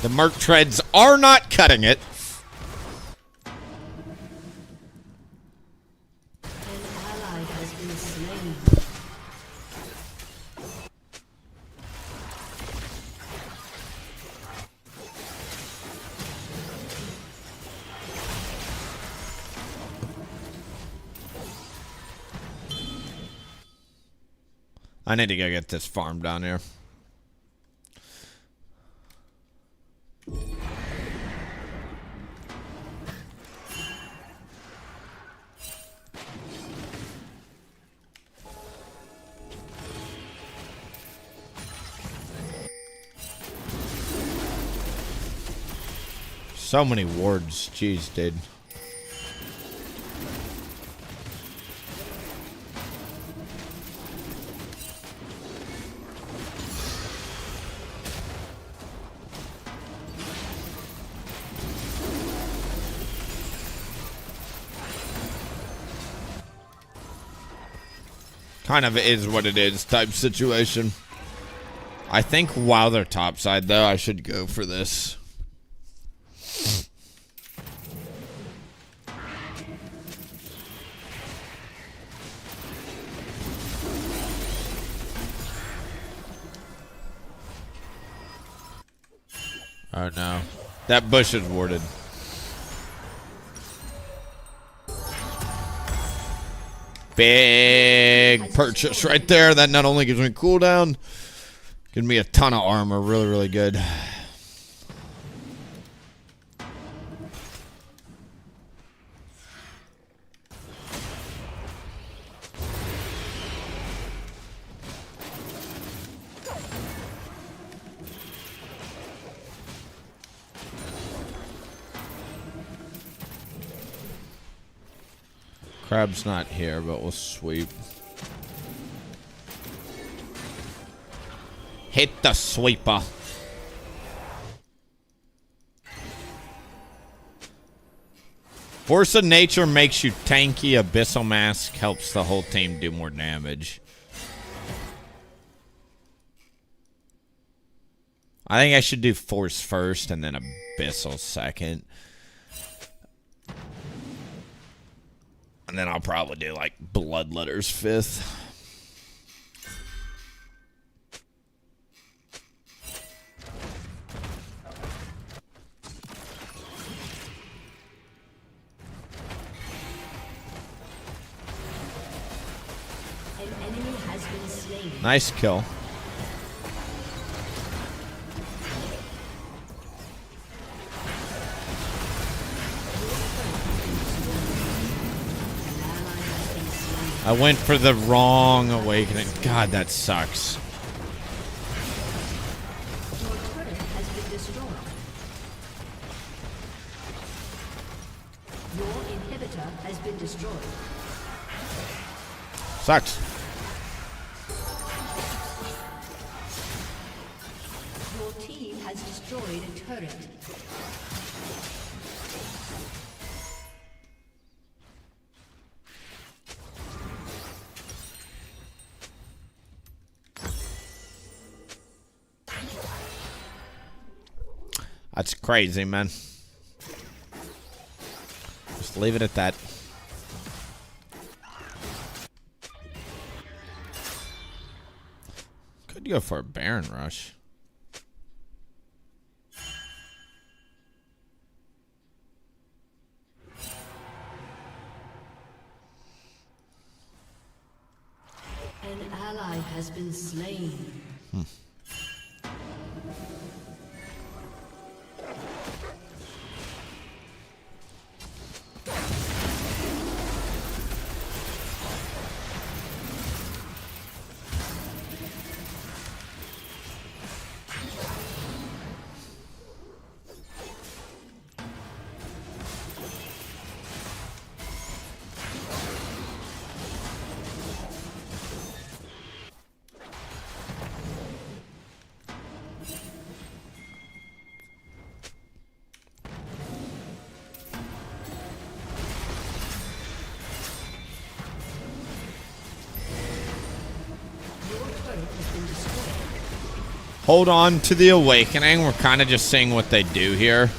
The Merc Treads are not cutting it. An ally has been slain. I need to go get this farm down here. So many wards. Jeez, dude. Kind of is what it is type situation. I think while they're topside, though, I should go for this. Oh no. That bush is warded. Big purchase right there. That not only gives me cooldown, gives me a ton of armor. Really, really good. Crab's not here, but we'll sweep. Hit the sweeper. Force of Nature makes you tanky. Abyssal Mask helps the whole team do more damage. I think I should do Force first and then Abyssal second. And then I'll probably do, like, Bloodletters fifth. An enemy has been slain. Nice kill. I went for the wrong awakening. God, that sucks. Your turret has been destroyed. Your inhibitor has been destroyed. Sucks. Your team has destroyed a turret. That's crazy, man. Just leave it at that. Could go for a Baron Rush. An ally has been slain. Hold on to the awakening. We're kind of just seeing what they do here.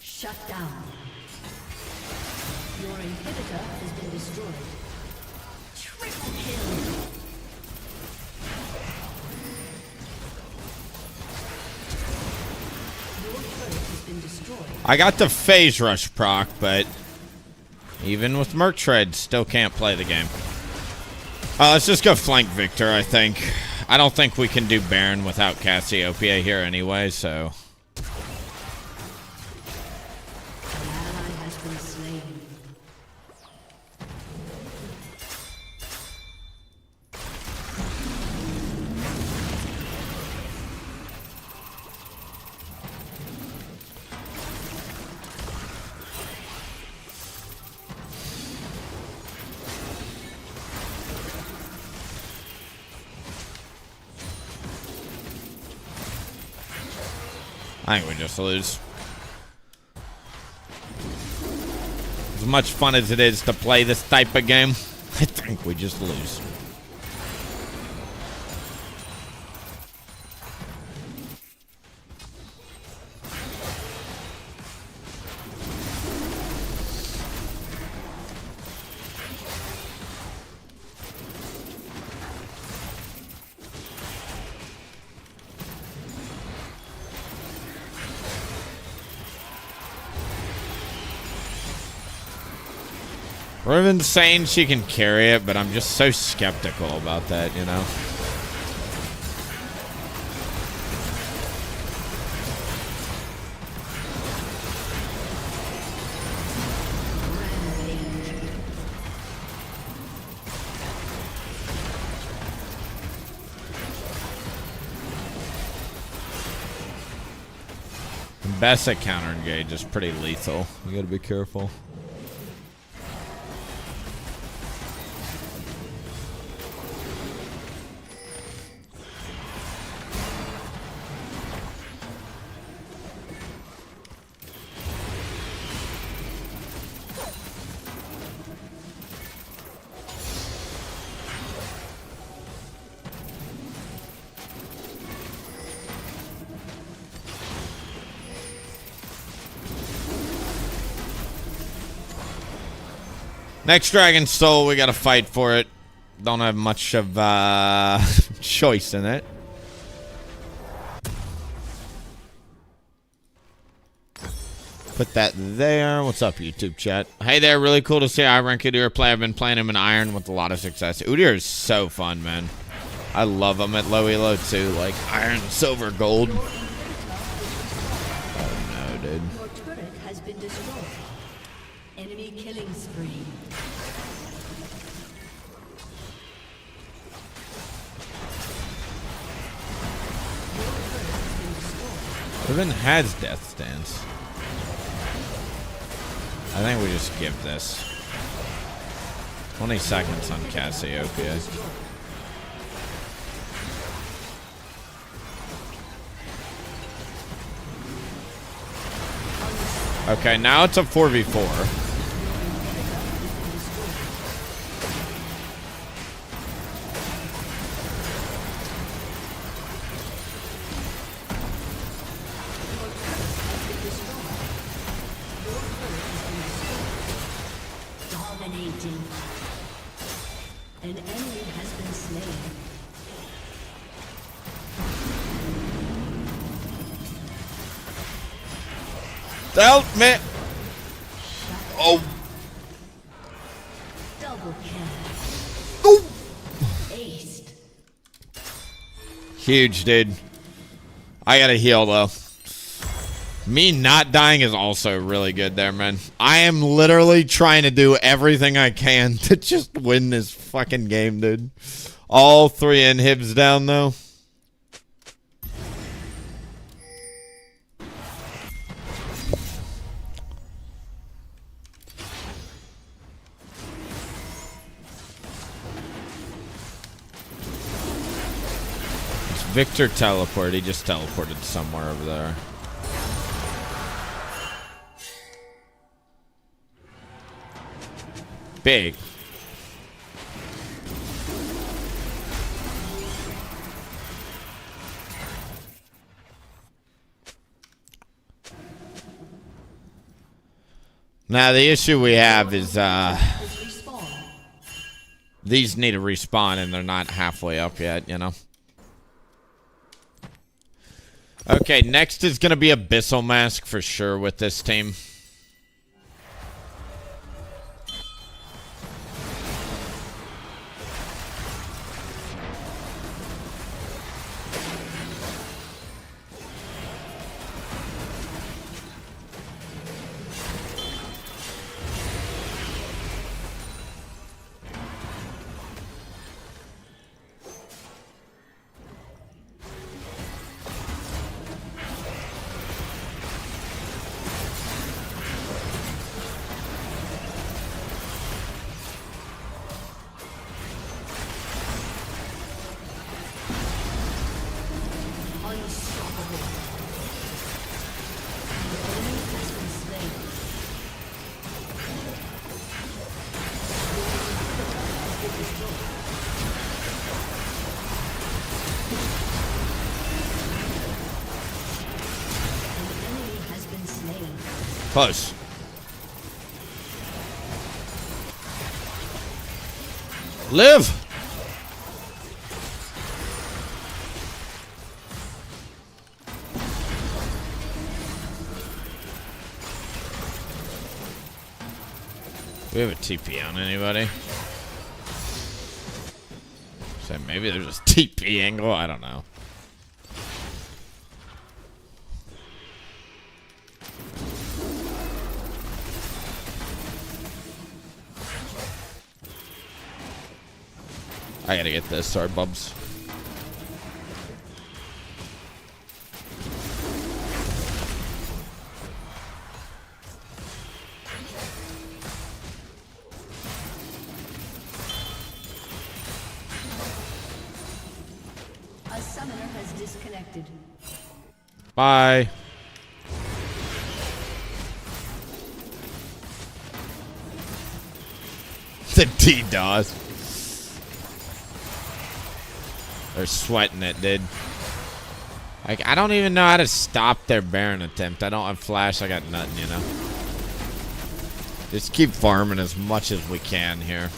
Shut down. Your inhibitor has been destroyed. Triple kill. Your turret has been destroyed. I got the phase rush proc, but even with Merc Tread, still can't play the game. Let's just go flank Victor, I think. I don't think we can do Baron without Cassiopeia here anyway, so... I think we just lose. As much fun as it is to play this type of game, I think we just lose. Riven's saying she can carry it, but I'm just so skeptical about that, you know? Bessa counter engage is pretty lethal. You gotta be careful. Next Dragon Soul, we gotta fight for it. Don't have much of choice in it. Put that there. What's up, YouTube chat? Hey there, really cool to see I-rank Udyr play. I've been playing him in Iron with a lot of success. Udyr is so fun, man. I love him at low elo too, like Iron, Silver, Gold. Oh no, dude. Your turret has been destroyed. Enemy killing spree. Riven has Death Stance. I think we just give this. 20 seconds on Cassiopeia. Okay, now it's a 4v4. An enemy has been slain. Help me! Oh! Double kill. Oh! Aced. Huge, dude. I gotta heal, though. Me not dying is also really good there, man. I am literally trying to do everything I can to just win this fucking game, dude. All 3 inhibs down, though. Victor teleport. He just teleported somewhere over there. Big. Now the issue we have is these need to respawn and they're not halfway up yet, you know. Okay, next is gonna be Abyssal Mask for sure with this team. Close. Live! We have a TP on anybody? So maybe there's a TP angle, I don't know. I gotta get this, sorry bubs. A summoner has disconnected. Bye. The DDoS. They're sweating it, dude. Like, I don't even know how to stop their Baron attempt. I don't have flash. I got nothing, you know. Just keep farming as much as we can here.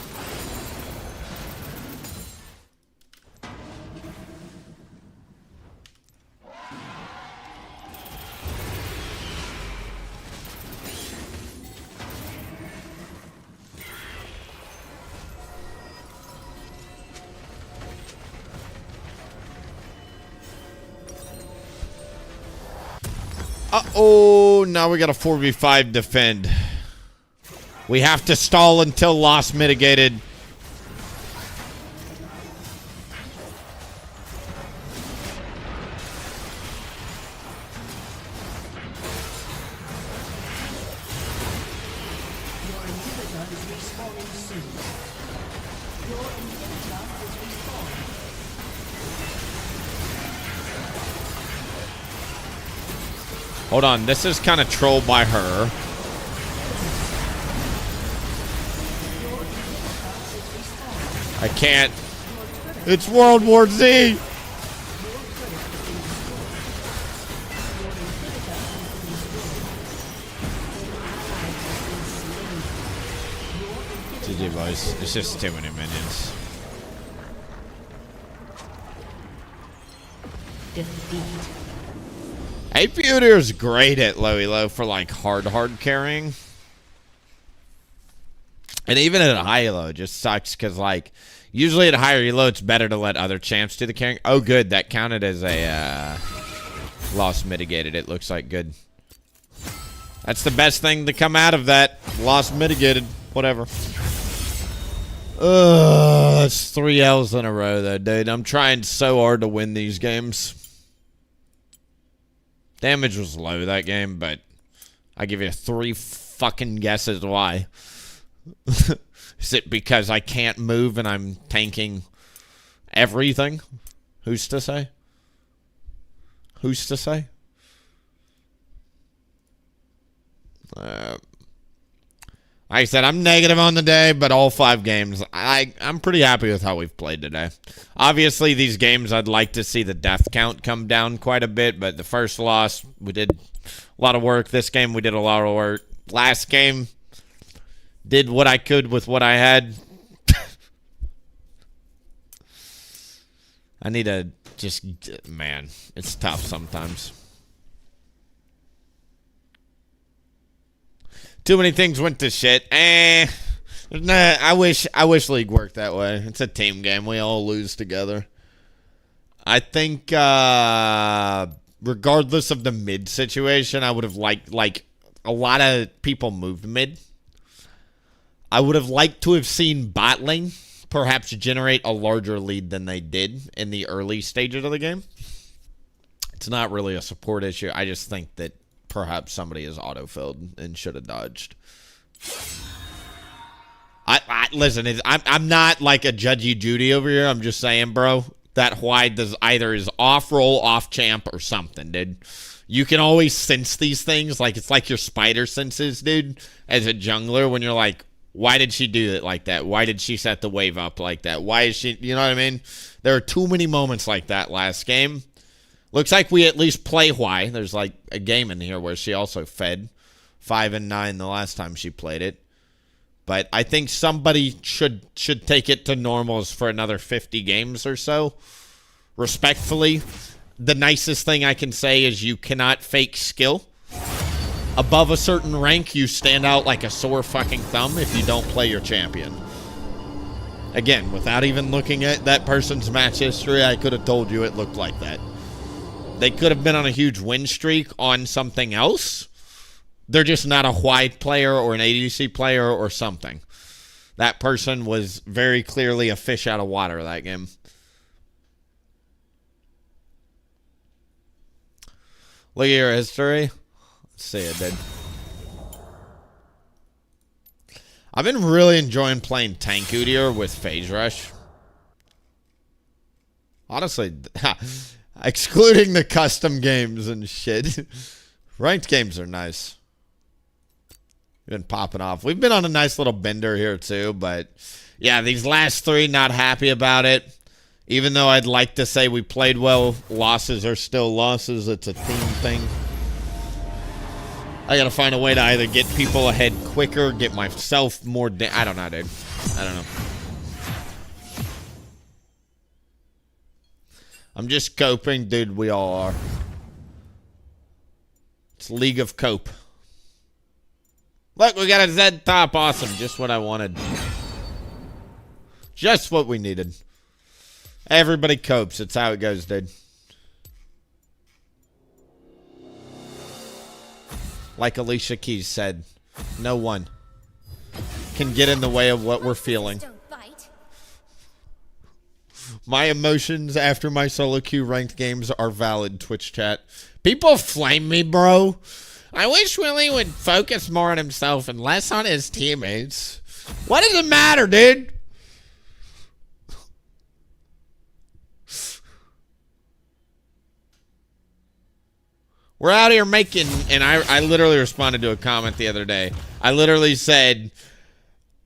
Uh-oh, now we got a 4v5 defend. We have to stall until loss mitigated. Hold on, this is kind of troll by her. I can't. It's World War Z. GG boys, it's just too many minions. AP Udyr is great at low elo for like hard carrying. And even at a high elo, it just sucks because like usually at a higher elo it's better to let other champs do the carrying. Oh good, that counted as a loss mitigated, it looks like. Good. That's the best thing to come out of that. Loss mitigated. Whatever. That's 3 L's in a row though, dude. I'm trying so hard to win these games. Damage was low that game, but I give you 3 fucking guesses why. Is it because I can't move and I'm tanking everything? Who's to say? Who's to say? Like I said, I'm negative on the day, but all 5 games, I'm pretty happy with how we've played today. Obviously, these games, I'd like to see the death count come down quite a bit, but the first loss, we did a lot of work. This game, we did a lot of work. Last game, did what I could with what I had. I need to just, man, it's tough sometimes. Too many things went to shit. Nah, I wish League worked that way. It's a team game. We all lose together. I think regardless of the mid situation, I would have liked, like, a lot of people moved mid. I would have liked to have seen bot lane perhaps generate a larger lead than they did in the early stages of the game. It's not really a support issue. I just think that perhaps somebody is autofilled and should have dodged. Listen, I'm not like a judgy Judy over here. I'm just saying, bro, that White does either is off roll, off champ, or something, dude. You can always sense these things. Like, it's like your spider senses, dude, as a jungler, when you're like, why did she do it like that? Why did she set the wave up like that? Why is she, you know what I mean? There are too many moments like that last game. Looks like we at least play why. There's like a game in here where she also fed 5 and 9 the last time she played it. But I think somebody should take it to normals for another 50 games or so. Respectfully, the nicest thing I can say is you cannot fake skill. Above a certain rank, you stand out like a sore fucking thumb if you don't play your champion. Again, without even looking at that person's match history, I could have told you it looked like that. They could have been on a huge win streak on something else. They're just not a white player or an ADC player or something. That person was very clearly a fish out of water that game. Look at your history. Let's see it, dude. I've been really enjoying playing Tank Udyr with Phase Rush. Honestly, excluding the custom games and shit, ranked games are nice. Been popping off. We've been on a nice little bender here too, but yeah, these last 3, not happy about it. Even though I'd like to say we played well, losses are still losses. It's a team thing. I gotta find a way to either get people ahead quicker, get myself more... I don't know, dude. I don't know. I'm just coping, dude. We all are. It's League of Cope. Look, we got a Z top. Awesome. Just what I wanted. Just what we needed. Everybody copes. It's how it goes, dude. Like Alicia Keys said, no one can get in the way of what we're feeling. My emotions after my solo queue ranked games are valid, Twitch chat. People flame me, bro. I wish Willie would focus more on himself and less on his teammates. What does it matter, dude? We're out here making, and I literally responded to a comment the other day. I literally said,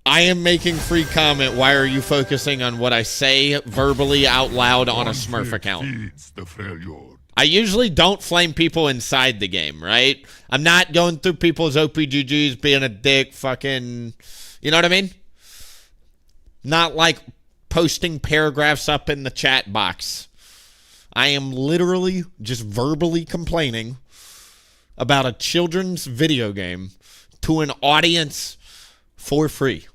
I am making free comment. Why are you focusing on what I say verbally out loud on a Smurf account? I usually don't flame people inside the game, right? I'm not going through people's OPGGs being a dick fucking, you know what I mean? Not like posting paragraphs up in the chat box. I am literally just verbally complaining about a children's video game to an audience for free.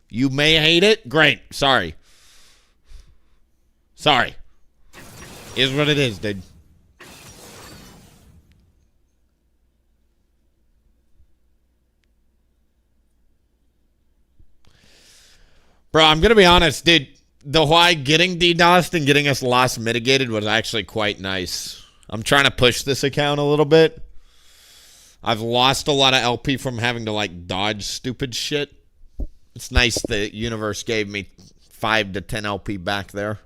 You may hate it. Great. Sorry. Sorry. Is what it is, dude. Bro, I'm going to be honest, dude. The why getting DDoSed and getting us loss mitigated was actually quite nice. I'm trying to push this account a little bit. I've lost a lot of LP from having to, like, dodge stupid shit. It's nice the universe gave me 5 to 10 LP back there.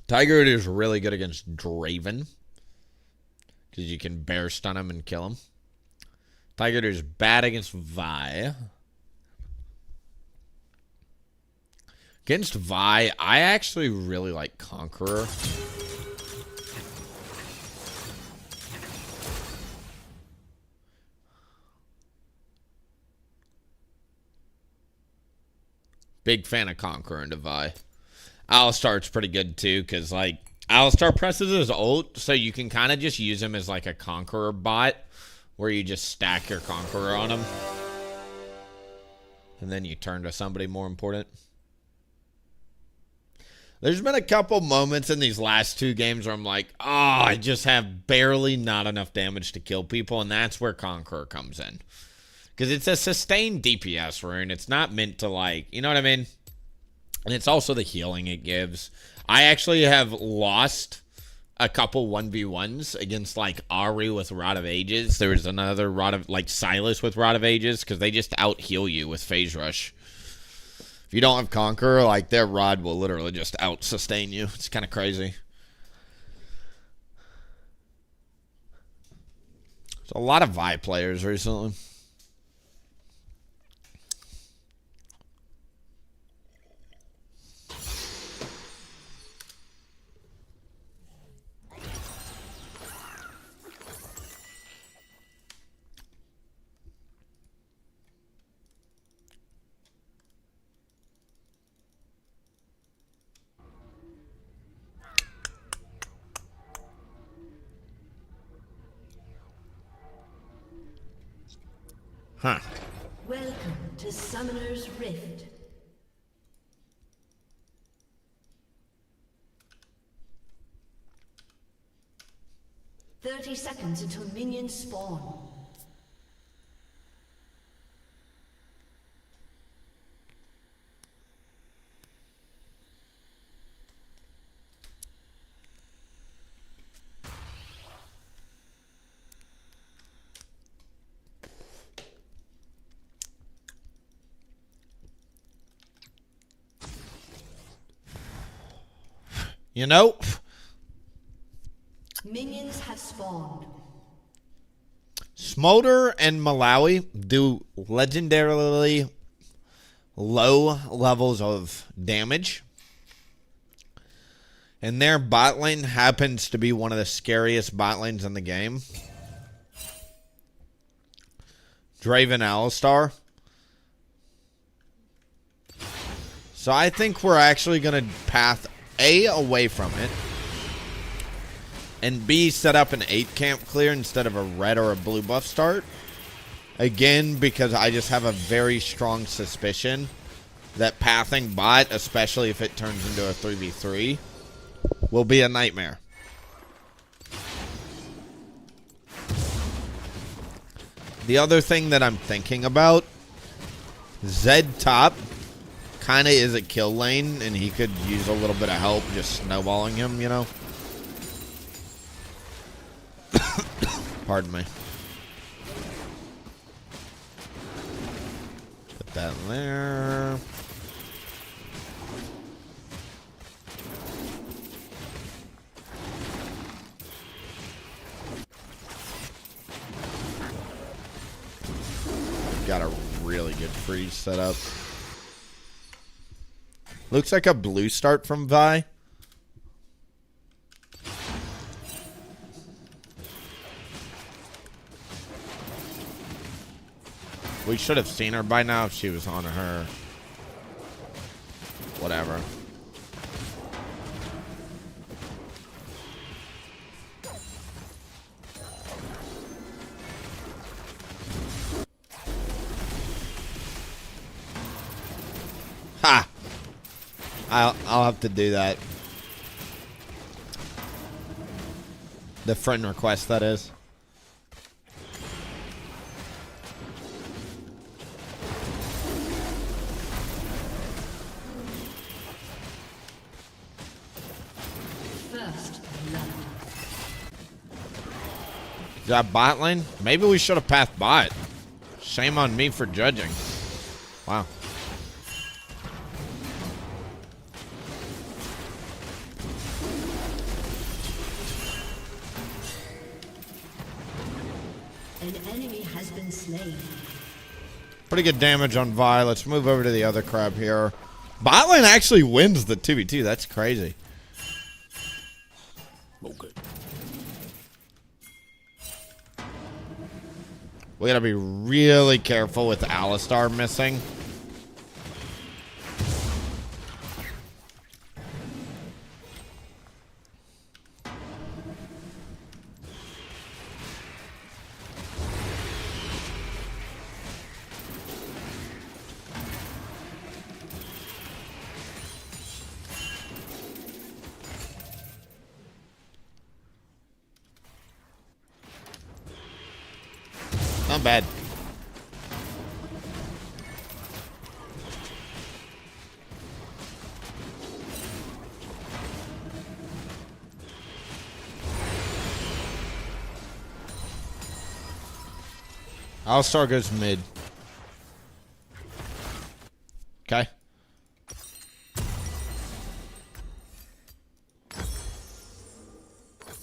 Tiger is really good against Draven, because you can bear stun him and kill him. Tiger is bad against Vi. Against Vi, I actually really like Conqueror. Big fan of Conqueror into Vi. Alistar's pretty good too, because like Alistar presses his ult, so you can kind of just use him as like a Conqueror bot, where you just stack your Conqueror on him, and then you turn to somebody more important. There's been a couple moments in these last 2 games where I'm like, oh, I just have barely not enough damage to kill people, and that's where Conqueror comes in. Because it's a sustained DPS rune. It's not meant to, like, you know what I mean? And it's also the healing it gives. I actually have lost a couple 1v1s against, like, Ahri with Rod of Ages. There was another Rod of, like, Silas with Rod of Ages, because they just out-heal you with Phase Rush. If you don't have Conqueror, like, their Rod will literally just out-sustain you. It's kind of crazy. There's a lot of Vi players recently. Huh. Welcome to Summoner's Rift. "30 seconds until minions spawn." You know, Minions have spawned. Smolder and Malawi do legendarily low levels of damage. And their bot lane happens to be one of the scariest bot lanes in the game. Draven Alistar. So I think we're actually going to path A, away from it, and B, set up an 8 camp clear instead of a red or a blue buff start. Again, because I just have a very strong suspicion that pathing bot, especially if it turns into a 3v3, will be a nightmare. The other thing that I'm thinking about, Zed top kind of is a kill lane, and he could use a little bit of help just snowballing him, you know? Pardon me. Put that in there. Got a really good freeze set up. Looks like a blue start from Vi. We should have seen her by now if she was on her. Whatever. Ha! I'll have to do that. The friend request, that is. First love. Is that bot lane? Maybe we should have pathed bot. Shame on me for judging. Wow. has been slain. Pretty good damage on Vi. Let's move over to the other crab here. Bot lane actually wins the 2v2. That's crazy. Okay. We gotta be really careful with Alistar missing. Not bad. Alistar goes mid. Okay.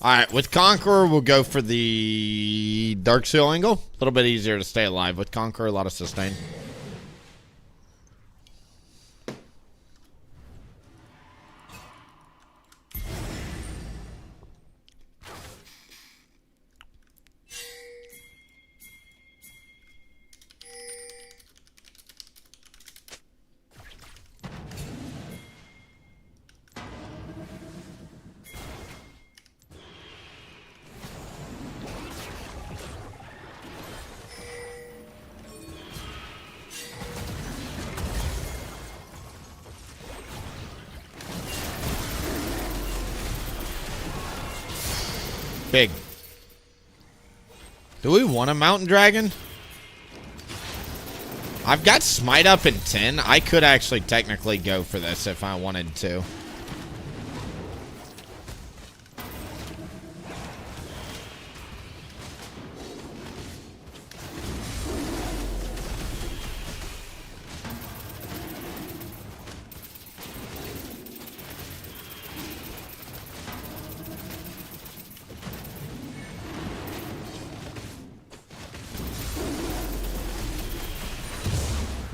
Alright, with Conqueror, we'll go for the Dark Seal angle. A little bit easier to stay alive with Conqueror, a lot of sustain. Big. Do we want a mountain dragon? I've got smite up in 10. I could actually technically go for this if I wanted to.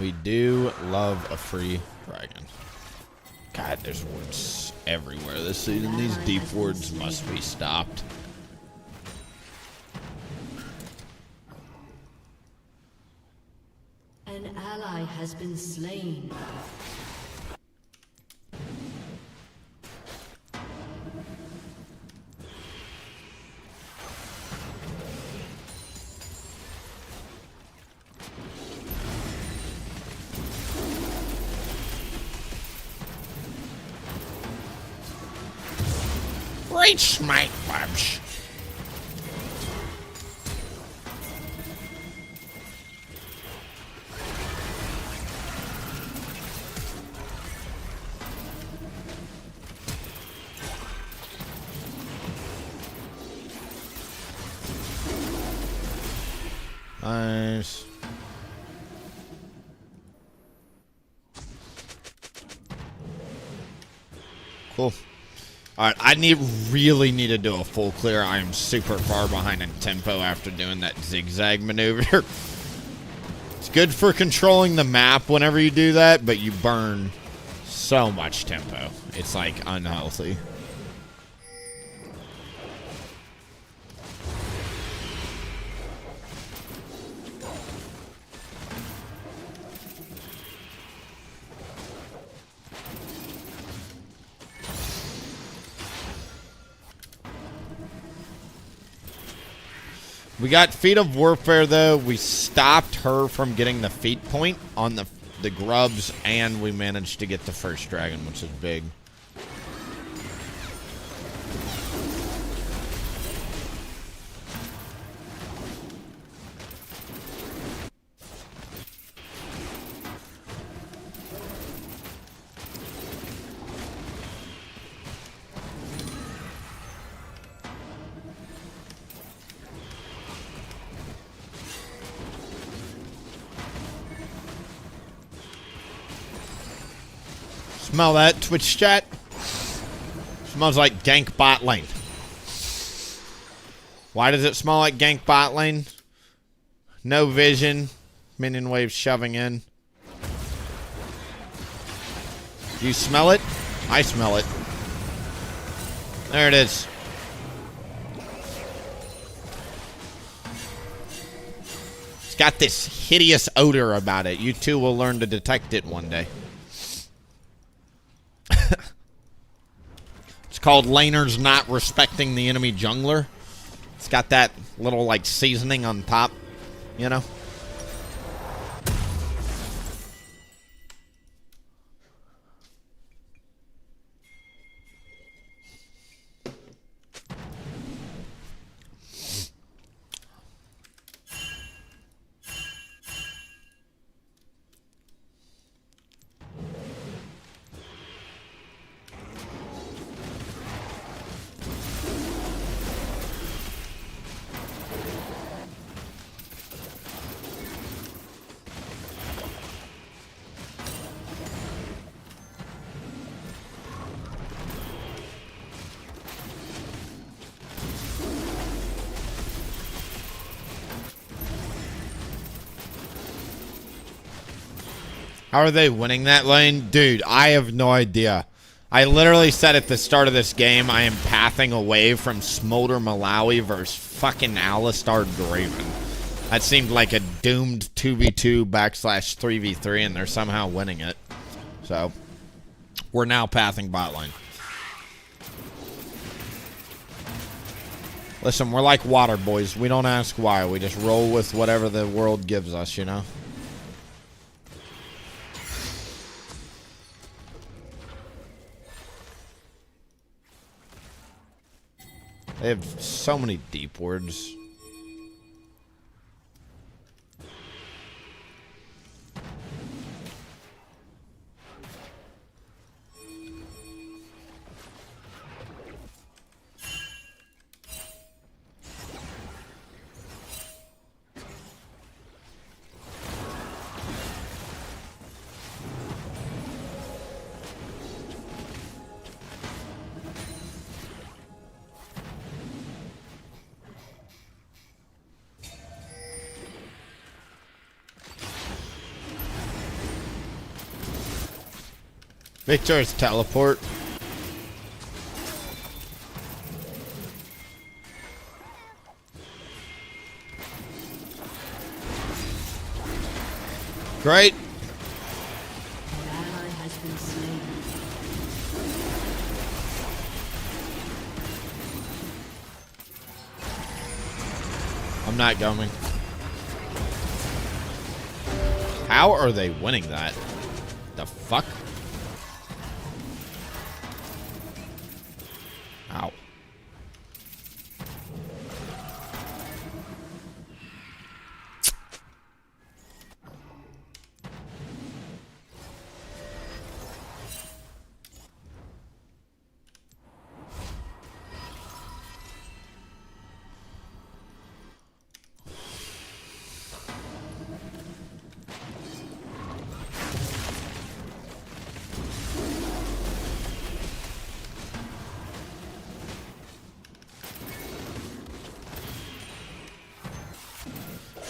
We do love a free dragon. God, there's wards everywhere this season. These deep wards must be stopped. An ally has been slain. Great smite, Bubs. Nice. Cool. Alright, I really need to do a full clear. I am super far behind in tempo after doing that zigzag maneuver. It's good for controlling the map whenever you do that, but you burn so much tempo. It's like unhealthy. We got Feet of Warfare, though. We stopped her from getting the feat point on the grubs, and we managed to get the first dragon, which is big. Smell that, Twitch chat? Smells like gank bot lane. Why does it smell like gank bot lane? No vision. Minion wave shoving in. Do you smell it? I smell it. There it is. It's got this hideous odor about it. You two will learn to detect it one day. It's called laners not respecting the enemy jungler. It's got that little, like, seasoning on top, you know? How are they winning that lane? Dude, I have no idea. I literally said at the start of this game, I am pathing away from Smolder Malawi versus fucking Alistar Draven. That seemed like a doomed 2v2 / 3v3, and they're somehow winning it. So, we're now pathing bot lane. Listen, we're like water boys. We don't ask why. We just roll with whatever the world gives us, you know? They have so many deep words. Victor's teleport. Great. An ally has been slain. I'm not going. How are they winning that? The fuck? Ow.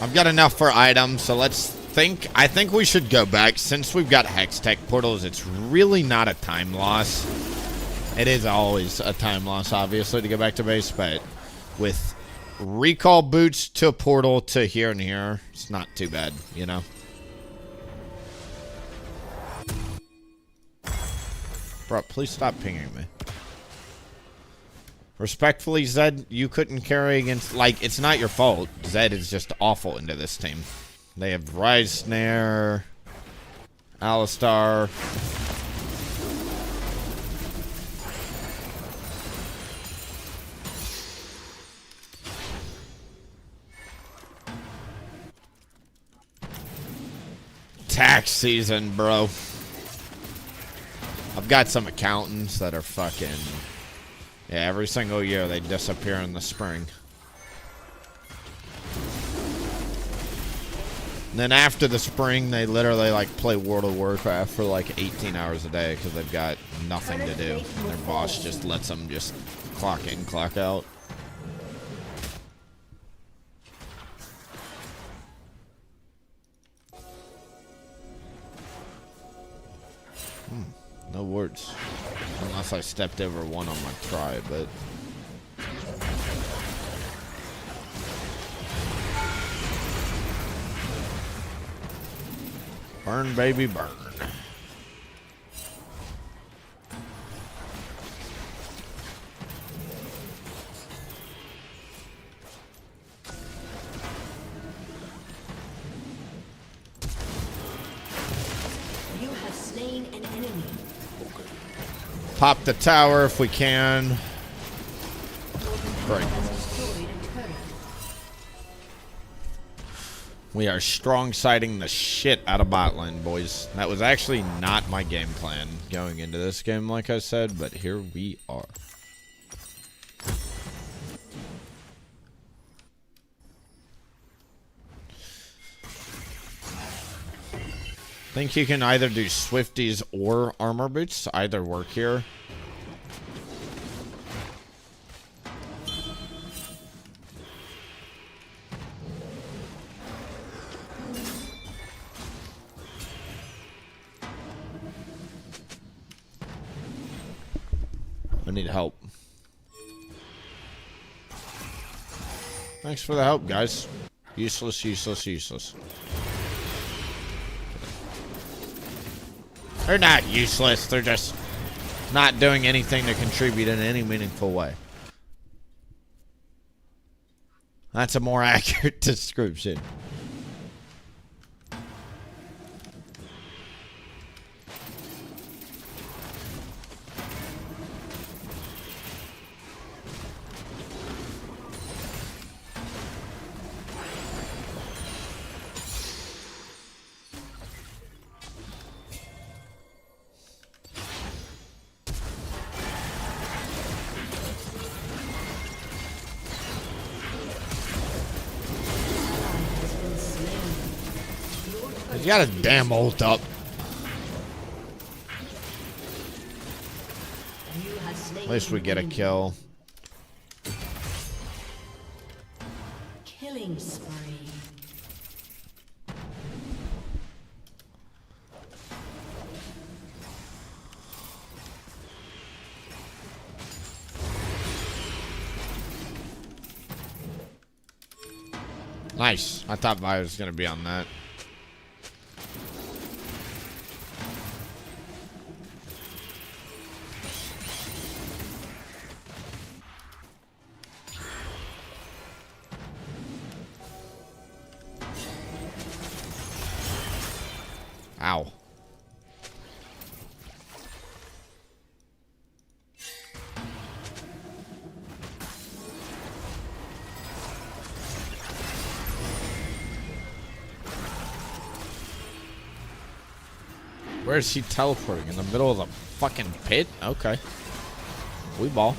I've got enough for items, so let's think. I think we should go back. Since we've got Hextech portals, it's really not a time loss. It is always a time loss, obviously, to go back to base, but with recall boots to a portal to here and here, it's not too bad, you know? Bro, please stop pinging me. Respectfully, Zed, you couldn't carry against... Like, it's not your fault. Zed is just awful into this team. They have Rise Snare, Alistar. Tax season, bro. I've got some accountants that are fucking... Yeah, every single year they disappear in the spring. And then after the spring, they literally like play World of Warcraft for like 18 hours a day because they've got nothing to do. And their boss just lets them just clock in, clock out. No words. Unless I stepped over one on my try, but... Burn, baby, burn. You have slain an enemy. Pop the tower if we can. Great. We are strong siding the shit out of bot lane, boys. That was actually not my game plan going into this game, like I said, but here we are. Think you can either do Swifties or armor boots. Either work here. I need help. Thanks for the help, guys. Useless, useless, useless. They're not useless. They're just not doing anything to contribute in any meaningful way. That's a more accurate description. He's got his damn ult up. At least we get a kill. Killing spree. Nice. I thought Vi was gonna be on that. Ow. Where is he teleporting? In the middle of the fucking pit? Okay. We ball.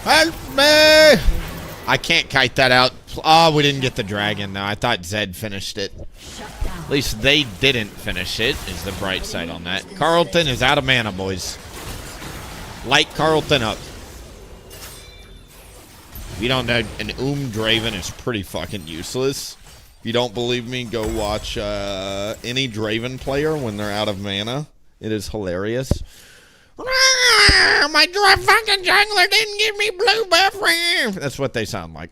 Help me! I can't kite that out. Oh, we didn't get the dragon, though. I thought Zed finished it. At least they didn't finish it, is the bright side on that. Carlton is out of mana, boys. Light Carlton up. If you don't know, an Draven is pretty fucking useless. If you don't believe me, go watch any Draven player when they're out of mana. It is hilarious. My fucking jungler didn't give me blue buff. That's what they sound like.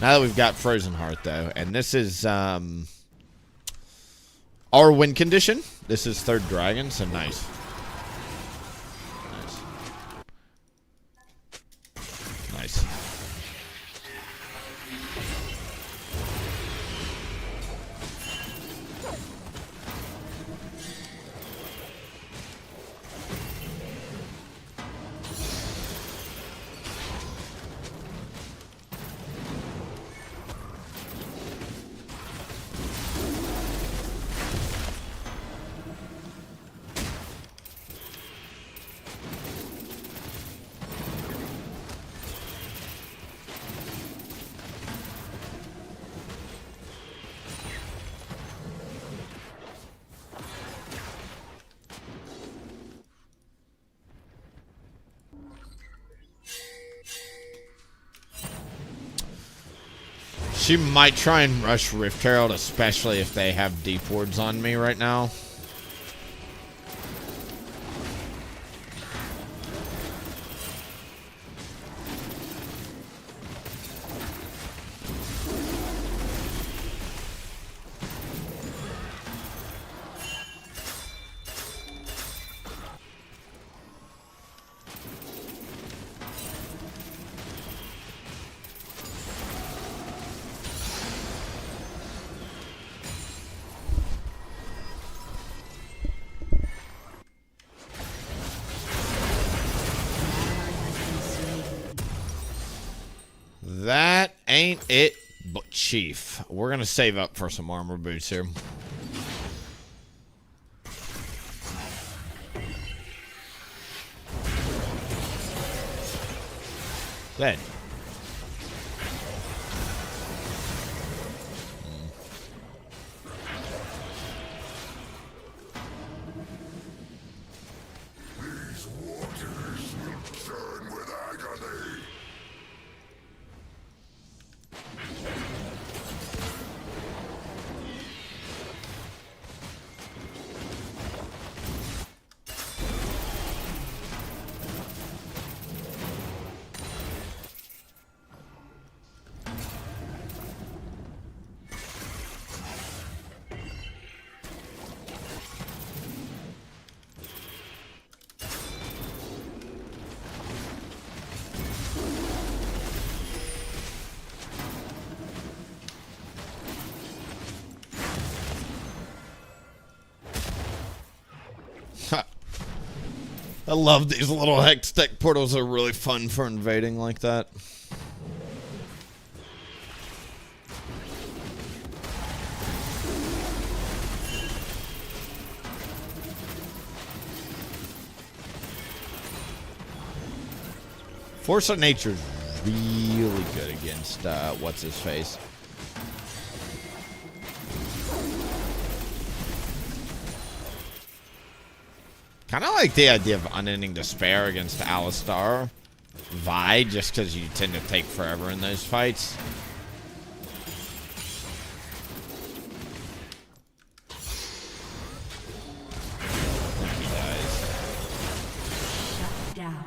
Now that we've got Frozen Heart, though, and this is our win condition. This is third dragon, so nice. Nice. Nice. She might try and rush Rift Herald, especially if they have deep wards on me right now. That ain't it, but Chief. We're gonna save up for some armor boots here. Dead. These waters will churn with agony. I love these little Hextech portals. Are really fun for invading like that. Force of Nature's really good against what's his face. Kind of like the idea of unending despair against Alistar Vi, just because you tend to take forever in those fights. He dies. Shut down.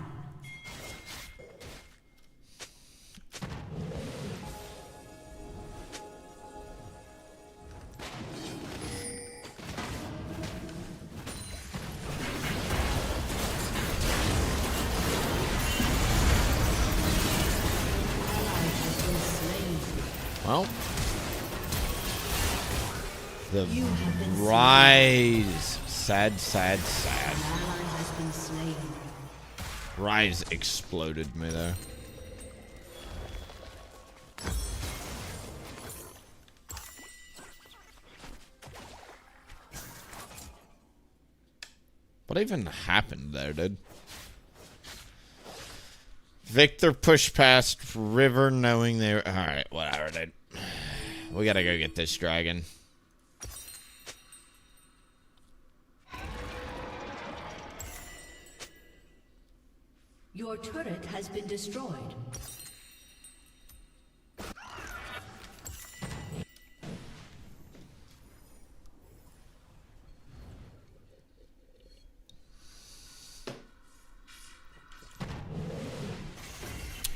Well, the Rise. Sad, sad, sad. Rise exploded me there. What even happened there, dude? Victor pushed past River knowing they were... Alright, whatever, dude. We gotta go get this dragon. Your turret has been destroyed.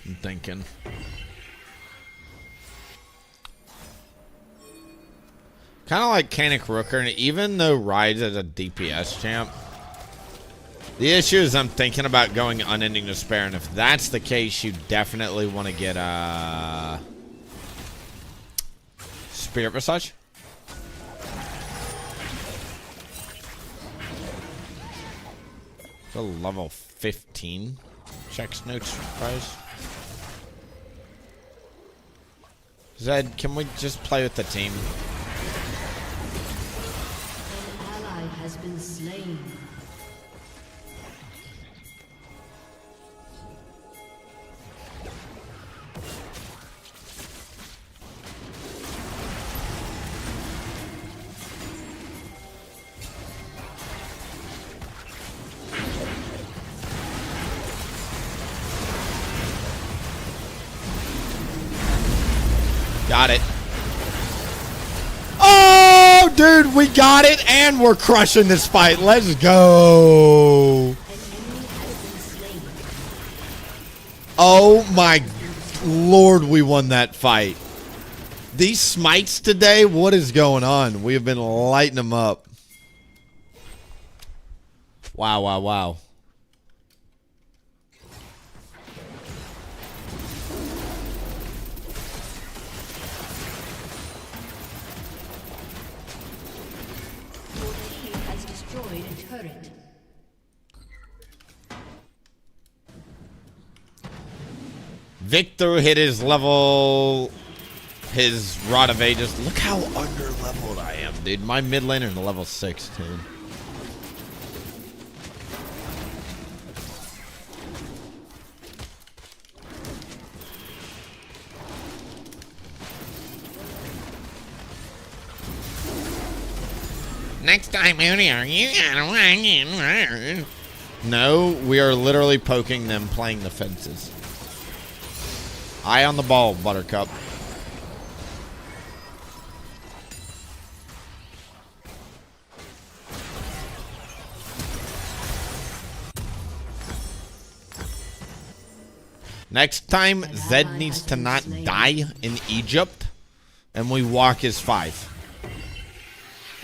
I'm thinking. Kind of like Canic Rooker, and even though Rise is a DPS champ, the issue is I'm thinking about going Unending Despair, and if that's the case, you definitely want to get Spirit Massage. The level 15 checks notes prize. Zed, can we just play with the team? An ally has been slain. Got it. Dude, we got it, and we're crushing this fight. Let's go. Oh my lord, we won that fight. These smites today, what is going on? We have been lighting them up. Wow, wow, wow. Your team has destroyed a turret. Victor hit his level, his Rod of Ages. Look how under leveled I am, dude. My mid laner is level 16. Next time, Udyr, you gotta run in. No, we are literally poking them, playing the fences. Eye on the ball, Buttercup. Next time, Zed needs to not die in Egypt, and we walk his 5.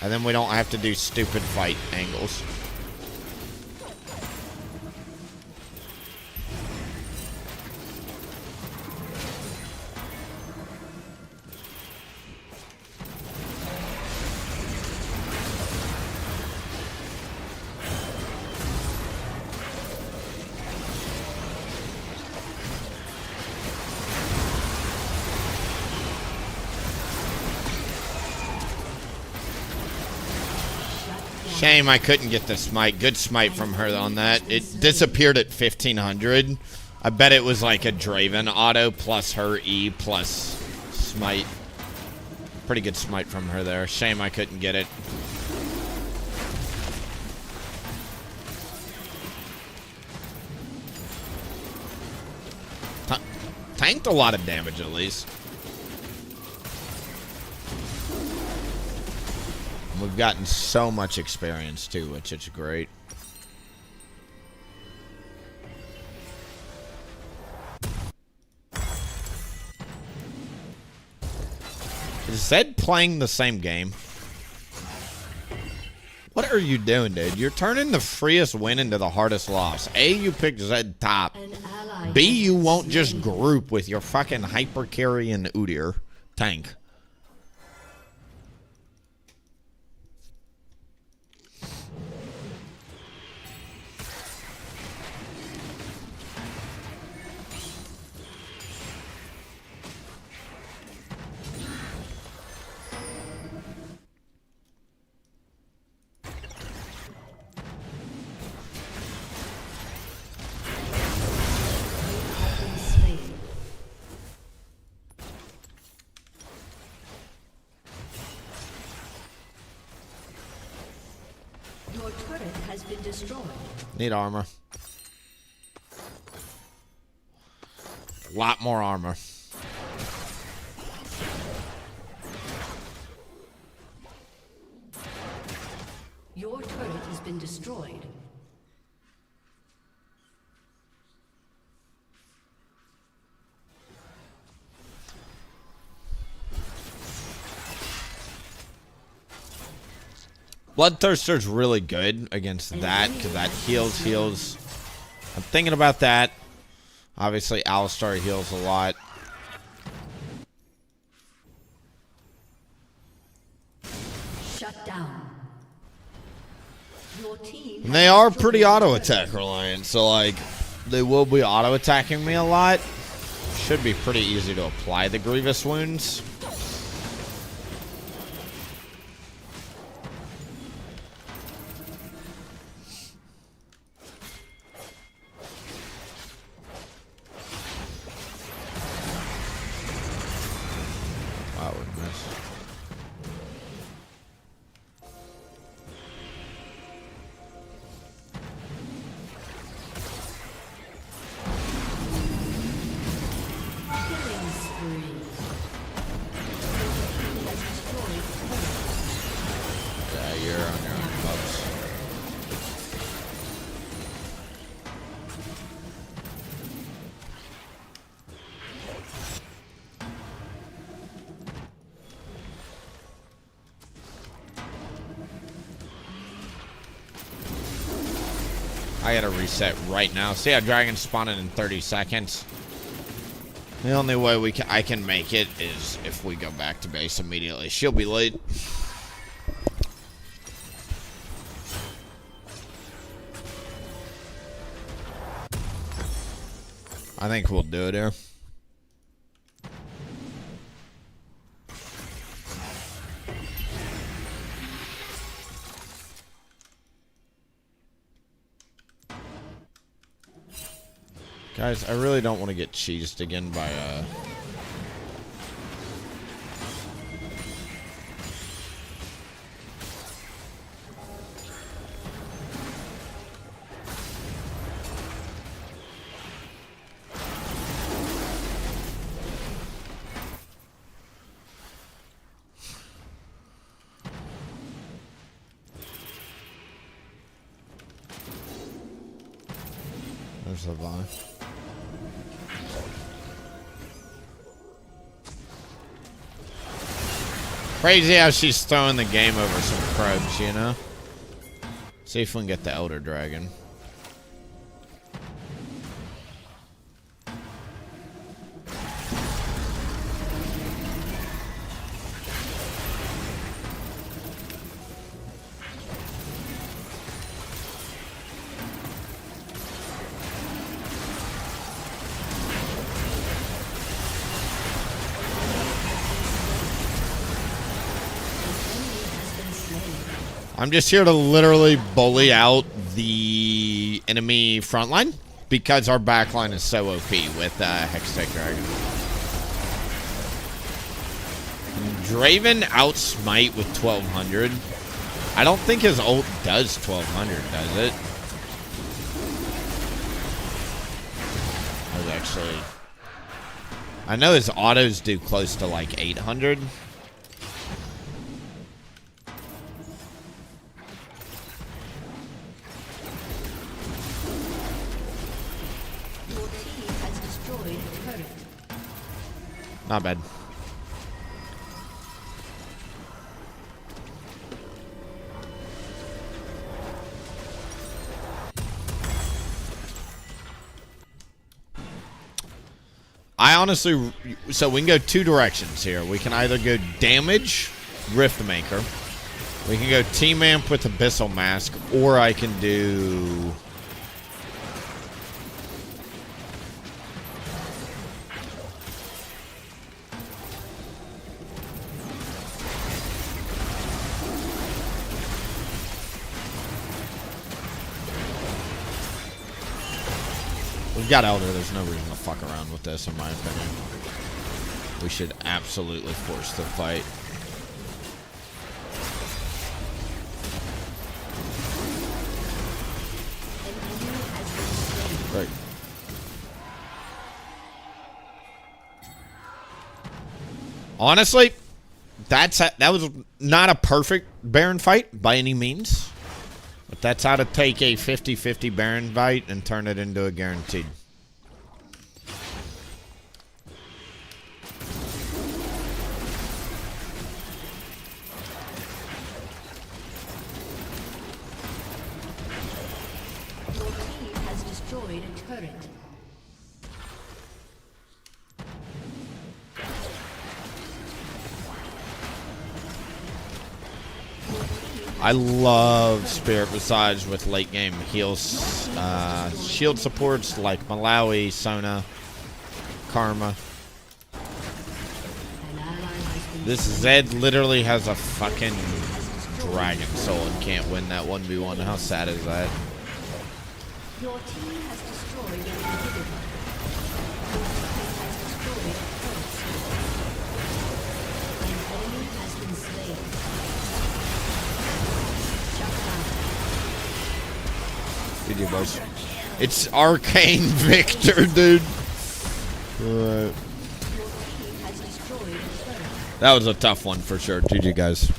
And then we don't have to do stupid fight angles. Shame I couldn't get the smite. Good smite from her on that. It disappeared at 1500. I bet it was like a Draven auto plus her E plus smite. Pretty good smite from her there. Shame I couldn't get it. Tanked a lot of damage at least. We've gotten so much experience too, which is great. Is Zed playing the same game? What are you doing, dude? You're turning the freest win into the hardest loss. A, you picked Zed top. B, you won't just group with your fucking hyper carry and Udyr tank. Your turret has been destroyed. Need armor. A lot more armor. Your turret has been destroyed. Bloodthirster's really good against that because that heals. I'm thinking about that. Obviously, Alistar heals a lot. Shut down. Your team. And they are pretty auto attack reliant, so like they will be auto attacking me a lot. Should be pretty easy to apply the grievous wounds. Wow, we missed. Killing spree. I gotta reset right now. See how dragon spawning in 30 seconds? The only way I can make it is if we go back to base immediately. She'll be late. I think we'll do it here. Guys, I really don't want to get cheesed again by There's the Vi. Crazy how she's throwing the game over some probes, you know? See if we can get the Elder Dragon. I'm just here to literally bully out the enemy front line because our back line is so OP with Hextech Dragon. Draven outsmite with 1200. I don't think his ult does 1200, does it? Oh, actually, I know his autos do close to like 800. Not bad. I honestly, so we can go two directions here. We can either go damage, Riftmaker. We can go Team Amp with Abyssal Mask, or I can do... We've got Elder. There's no reason to fuck around with this, in my opinion. We should absolutely force the fight. Great. Honestly, that was not a perfect Baron fight by any means. But that's how to take a 50-50 Baron fight and turn it into a guaranteed. Your team has destroyed a turret. I love Spirit Visage with late game heals, shield supports like Malawi, Sona, Karma. This Zed literally has a fucking dragon soul and can't win that 1v1. How sad is that? Your team has destroyed an inhibitor. Your team has destroyed a turret. An enemy has been slain. GG, boys. It's Arcane Victor, dude. Alright. That was a tough one for sure. GG, guys.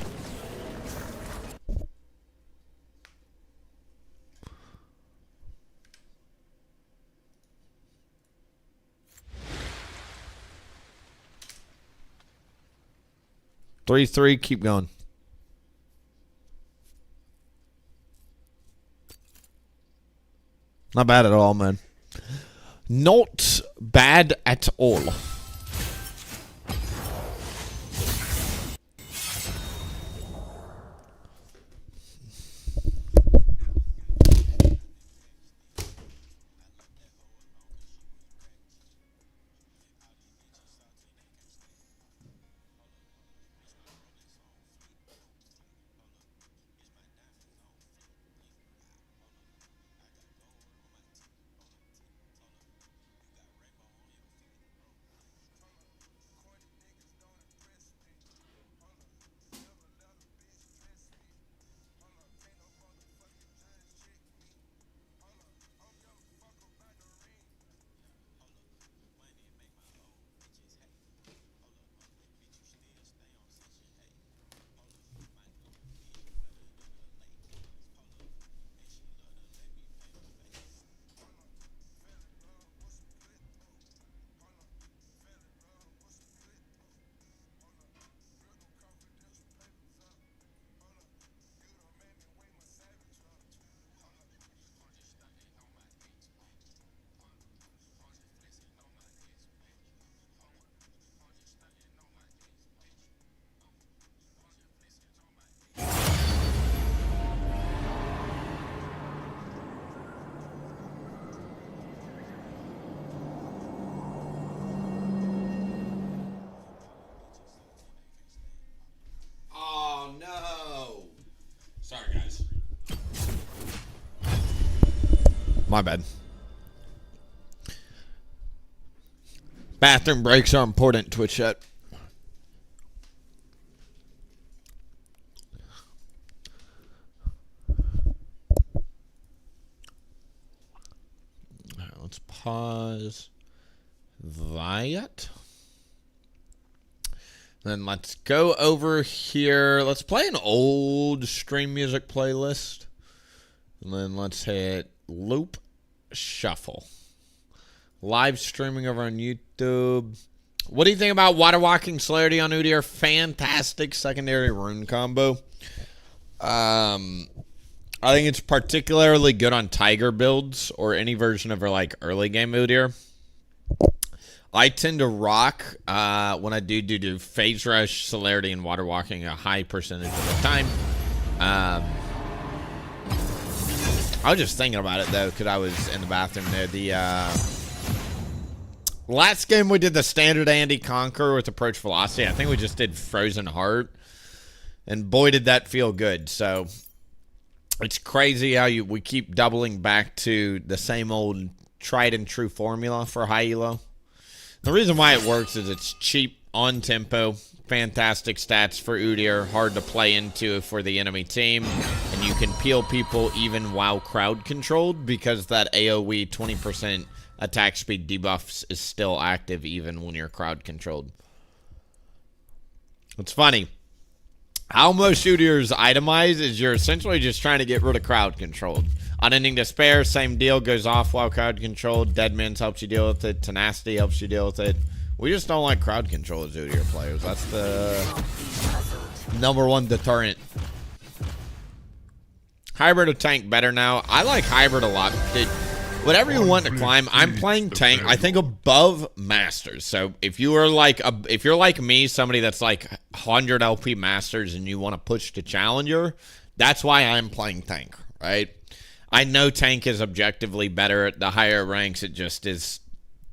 Three, keep going. Not bad at all, man. Not bad at all. Sorry, guys. My bad. Bathroom breaks are important, Twitch chat. All right, let's pause that. Then let's go over here. Let's play an old stream music playlist. And then let's hit loop shuffle. Live streaming over on YouTube. What do you think about water walking celerity on Udyr? Fantastic secondary rune combo. I think it's particularly good on Tiger builds or any version of our like early game Udyr. I tend to rock when I do phase rush, celerity, and water walking a high percentage of the time. I was just thinking about it though because I was in the bathroom there. The last game we did the standard Andy Conquer with approach velocity. I think we just did Frozen Heart, and boy did that feel good. So it's crazy how we keep doubling back to the same old tried and true formula for high elo. The reason why it works is it's cheap, on tempo, fantastic stats for Udyr, hard to play into for the enemy team, and you can peel people even while crowd controlled because that AoE 20% attack speed debuffs is still active even when you're crowd controlled. It's funny. How most Udyr's itemize is you're essentially just trying to get rid of crowd controlled. Unending Despair, same deal, goes off while crowd controlled. Deadman's helps you deal with it. Tenacity helps you deal with it. We just don't like crowd control as Udyr players. That's the #1 deterrent. Hybrid or tank better now. I like hybrid a lot. Dude, whatever you want to climb, I'm playing tank, I think, above Masters. So if you are like if you're like me, somebody that's like 100 LP Masters and you want to push to Challenger, that's why I'm playing tank, right? I know tank is objectively better at the higher ranks. It just is,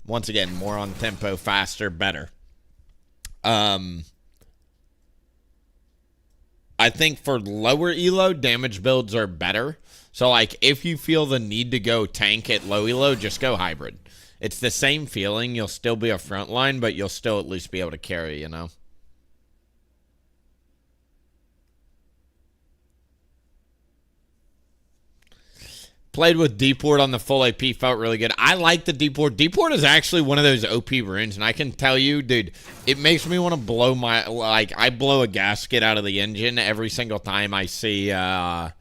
once again, more on tempo, faster, better. I think for lower elo, damage builds are better. So, like, if you feel the need to go tank at low elo, just go hybrid. It's the same feeling. You'll still be a frontline, but you'll still at least be able to carry, you know? Played with Deep Ward on the full AP, felt really good. I like the Deep Ward. Deep Ward is actually one of those OP runes, and I can tell you, dude, it makes me want to blow my, like, I blow a gasket out of the engine every single time I see, a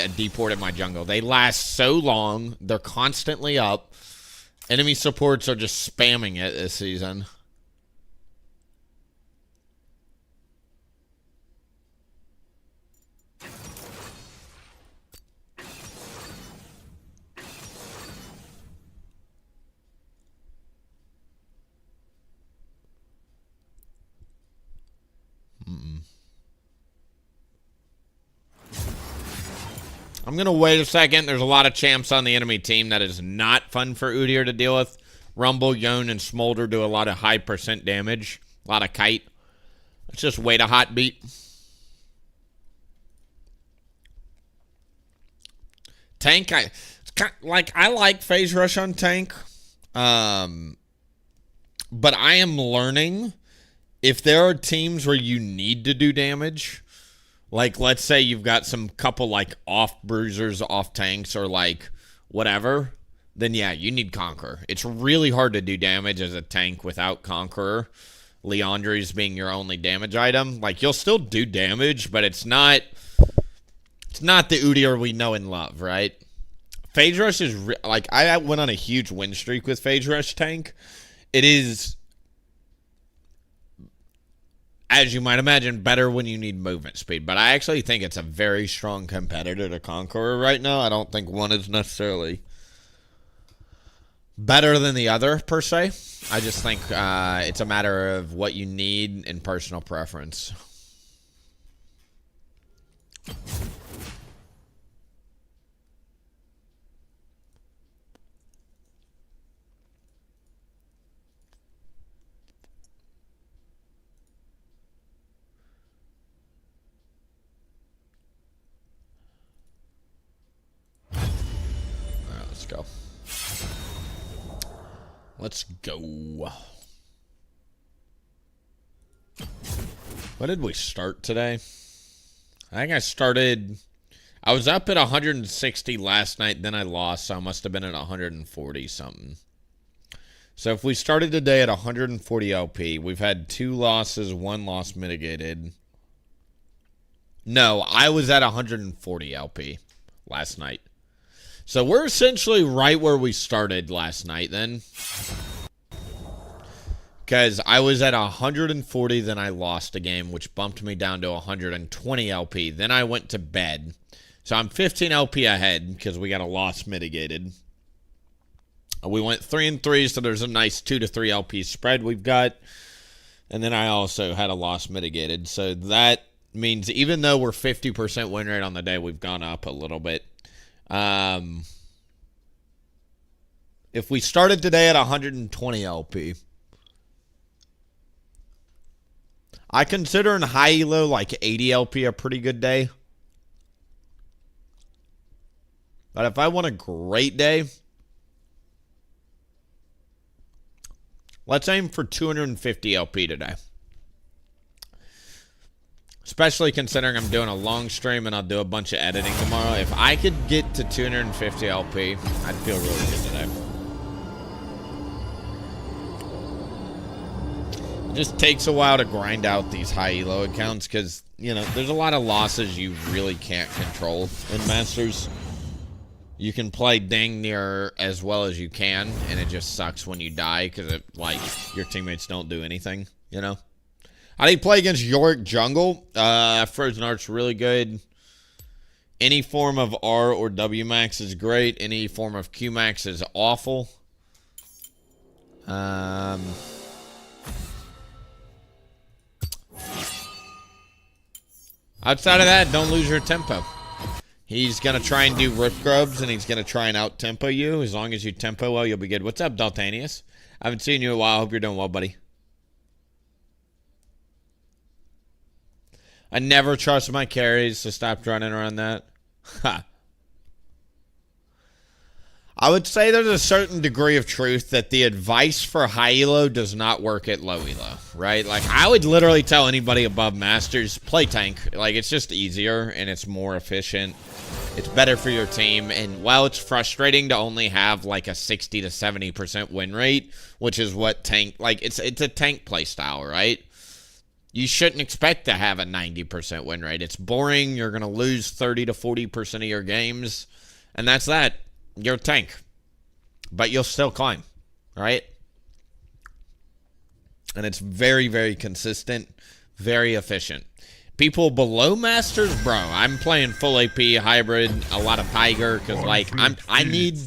Deep Ward in my jungle. They last so long. They're constantly up. Enemy supports are just spamming it this season. I'm going to wait a second. There's a lot of champs on the enemy team that is not fun for Udyr to deal with. Rumble, Yone, and Smolder do a lot of high percent damage. A lot of kite. Let's just wait a hot beat. Tank, I like phase rush on tank. But I am learning if there are teams where you need to do damage, like let's say you've got some couple like off bruisers, off tanks, or like whatever, then yeah, you need Conqueror. It's really hard to do damage as a tank without Conqueror. Leandre's being your only damage item. Like, you'll still do damage, but it's not the Udyr we know and love, right? Phase Rush is, like, I went on a huge win streak with Phase Rush tank. It is, as you might imagine, better when you need movement speed. But I actually think it's a very strong competitor to Conqueror right now. I don't think one is necessarily better than the other, per se. I just think it's a matter of what you need and personal preference. All right, let's go. Let's go. What did we start today? I think I was up at 160 last night, then I lost, so I must have been at 140 something. So if we started today at 140 LP, we've had 2 losses, 1 loss mitigated. No, I was at 140 LP last night. So we're essentially right where we started last night then. Because I was at 140, then I lost a game, which bumped me down to 120 LP. Then I went to bed. So I'm 15 LP ahead because we got a loss mitigated. We went 3-3, so there's a nice 2 to 3 LP spread we've got. And then I also had a loss mitigated. So that means even though we're 50% win rate on the day, we've gone up a little bit. If we started today at 120 LP, I consider in high elo like 80 LP a pretty good day. But if I want a great day, let's aim for 250 LP today. Especially considering I'm doing a long stream and I'll do a bunch of editing tomorrow. If I could get to 250 LP, I'd feel really good today. It just takes a while to grind out these high elo accounts because, you know, there's a lot of losses you really can't control in Masters. You can play dang near as well as you can, and it just sucks when you die because, like, your teammates don't do anything, you know? How do you play against Yorick Jungle? Frozen Art's really good. Any form of R or W max is great. Any form of Q max is awful. Outside of that, don't lose your tempo. He's going to try and do rip grubs, and he's going to try and out-tempo you. As long as you tempo well, you'll be good. What's up, Daltanius? I haven't seen you in a while. Hope you're doing well, buddy. I never trust my carries, so stop running around that. Ha. I would say there's a certain degree of truth that the advice for high elo does not work at low elo, right? Like, I would literally tell anybody above Masters, play tank. Like, it's just easier, and it's more efficient. It's better for your team, and while it's frustrating to only have, like, a 60 to 70% win rate, which is what tank, like, it's a tank play style, right? You shouldn't expect to have a 90% win rate. It's boring. You're going to lose 30 to 40% of your games, and that's that. You're a tank, but you'll still climb, right? And it's very, very consistent, very efficient. People below Masters, bro, I'm playing full AP, hybrid, a lot of Tiger, because, like, I need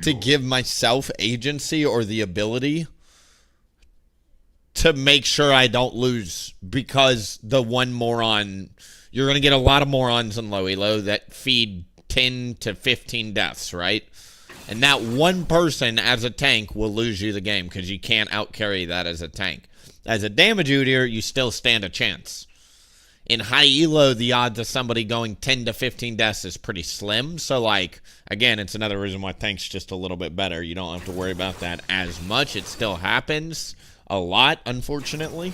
to give myself agency or the ability to make sure I don't lose, because the one moron, you're going to get a lot of morons in low elo that feed 10 to 15 deaths, right? And that one person as a tank will lose you the game because you can't outcarry that as a tank. As a damage Udyr, you still stand a chance. In high elo, the odds of somebody going 10 to 15 deaths is pretty slim. So, like, again, it's another reason why tank's just a little bit better. You don't have to worry about that as much. It still happens a lot, unfortunately.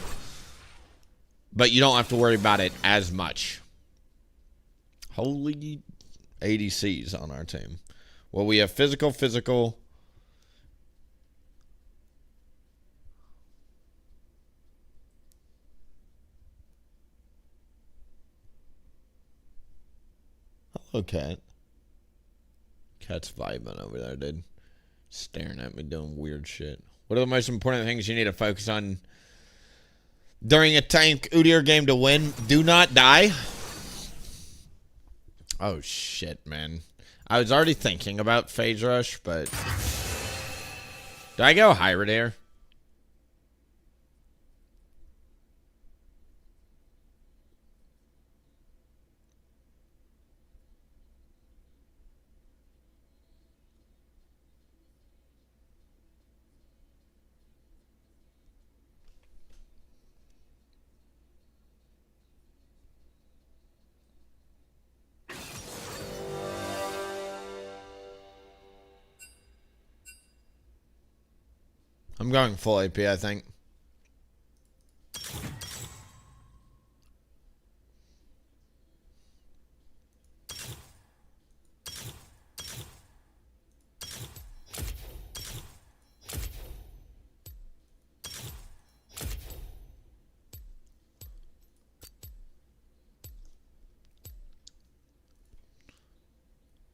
But you don't have to worry about it as much. Holy ADCs on our team. Well, we have physical. Hello, cat. Cat's vibing over there, dude. Staring at me, doing weird shit. What are the most important things you need to focus on during a tank Udyr game to win? Do not die. Oh, shit, man. I was already thinking about Phase Rush, but... Do I go Hybridair? I'm going full AP, I think.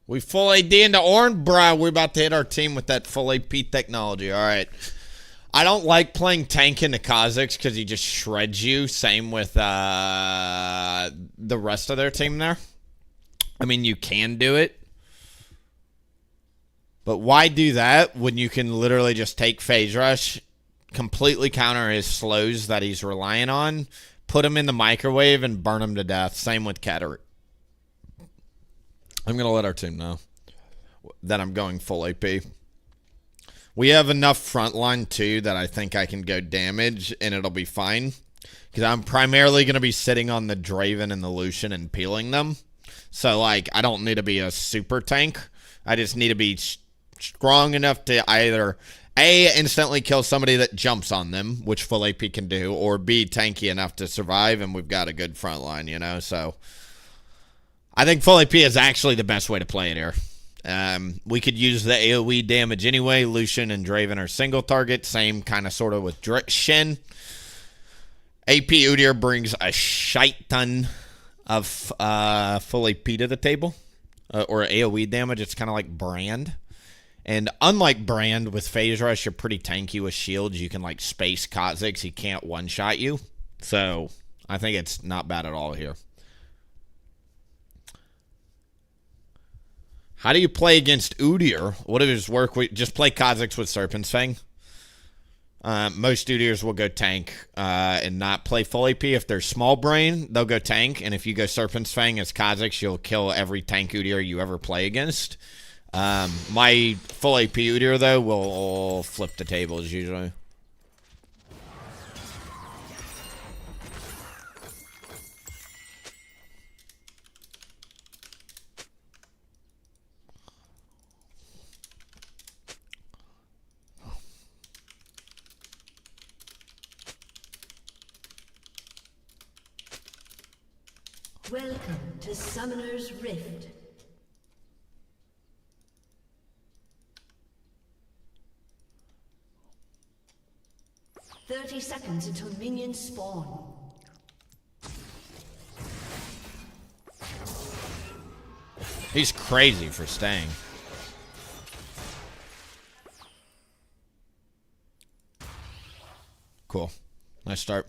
We full AD into Ornn? Bruh, we're about to hit our team with that full AP technology. All right. I don't like playing tank into Kha'Zix because he just shreds you. Same with the rest of their team there. I mean, you can do it. But why do that when you can literally just take Phase Rush, completely counter his slows that he's relying on, put him in the microwave, and burn him to death? Same with Katarina. I'm going to let our team know that I'm going full AP. We have enough frontline, too, that I think I can go damage, and it'll be fine. Because I'm primarily going to be sitting on the Draven and the Lucian and peeling them. So, like, I don't need to be a super tank. I just need to be strong enough to either, A, instantly kill somebody that jumps on them, which full AP can do, or B, tanky enough to survive, and we've got a good frontline, you know? So, I think full AP is actually the best way to play it here. We could use the AoE damage anyway. Lucian and Draven are single target. Same kind of sort of with Shen. AP Udyr brings a shite ton of full AP to the table. Or AoE damage. It's kind of like Brand. And unlike Brand, with Phase Rush, you're pretty tanky with shields. You can like space Kha'Zix. He can't one-shot you. So, I think it's not bad at all here. How do you play against Udyr? What does his work with? Just play Kha'Zix with Serpent's Fang. Most Udyrs will go tank and not play full AP. If they're small brain, they'll go tank. And if you go Serpent's Fang as Kha'Zix, you'll kill every tank Udyr you ever play against. My full AP Udyr, though, will flip the tables usually. Welcome to Summoner's Rift. "30 seconds until minions spawn." He's crazy for staying. Cool. Nice start.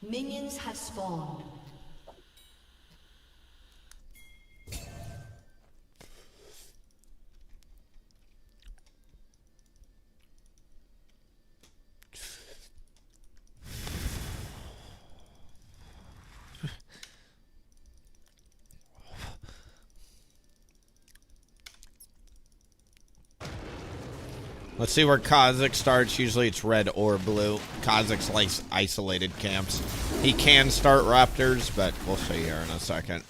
Minions have spawned. Let's see where Kha'Zix starts. Usually it's red or blue. Kha'Zix likes isolated camps. He can start Raptors, but we'll see here in a second.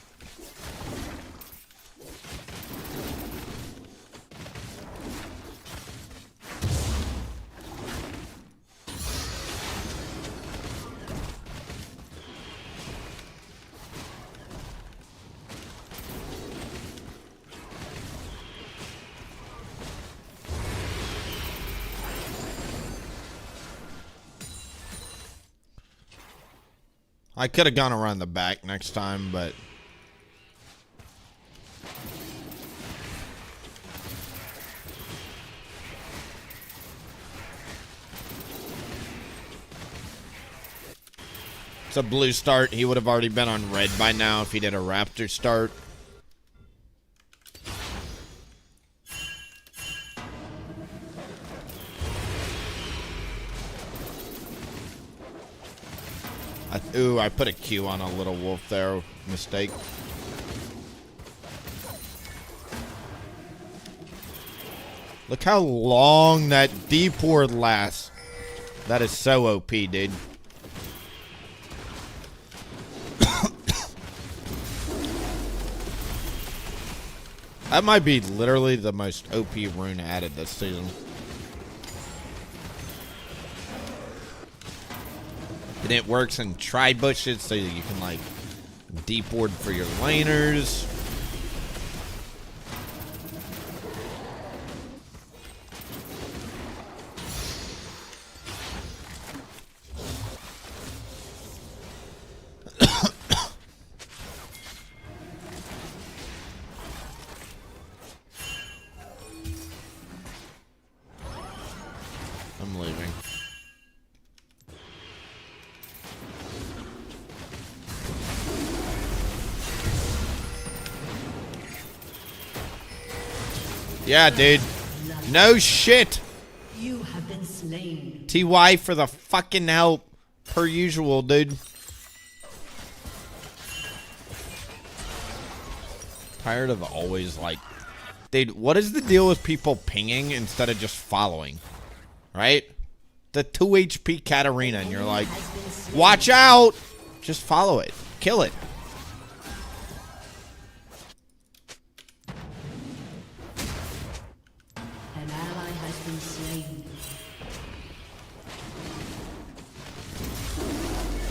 I could have gone around the back next time, but... It's a blue start. He would have already been on red by now if he did a Raptor start. Ooh, I put a Q on a little wolf there. Mistake. Look how long that deep ward lasts. That is so OP, dude. That might be literally the most OP rune added this season. And it works in tri-bushes, so you can, like, deep ward for your laners. I'm leaving. Yeah, dude. No shit. You have been slain. TY for the fucking help. Per usual, dude. Tired of always, like... Dude, what is the deal with people pinging instead of just following? Right? The 2 HP Katarina, and you're like, watch out! Just follow it. Kill it. An ally has been slain.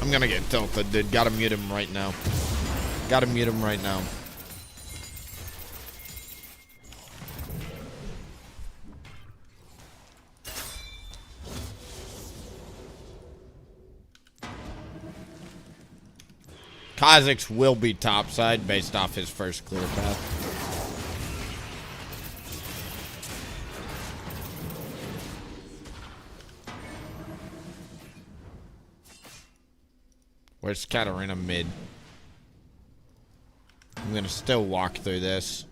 I'm gonna get tilted, dude. Gotta mute him right now. Gotta mute him right now. Kha'Zix will be topside based off his first clear path. Where's Katarina mid? I'm gonna still walk through this.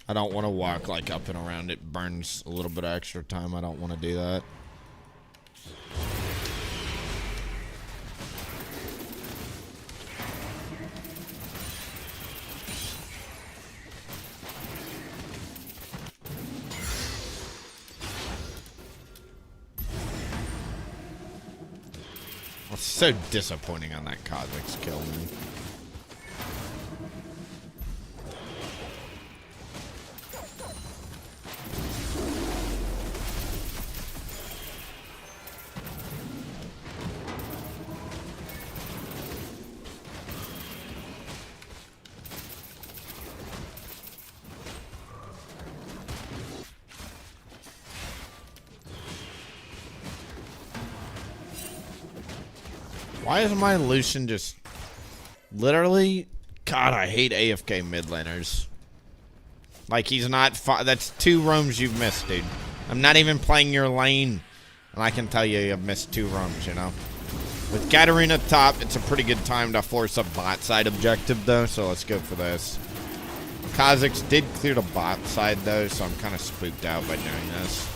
I don't want to walk like up and around. It burns a little bit of extra time. I don't want to do that. It's so disappointing on that Kha'Zix kill, man. Why is my Lucian just literally? God, I hate AFK mid laners. Like, he's not. That's 2 roams you've missed, dude. I'm not even playing your lane, and I can tell you you've missed 2 roams, you know? With Katarina top, it's a pretty good time to force a bot side objective, though, so let's go for this. Kha'Zix did clear the bot side, though, so I'm kind of spooked out by doing this.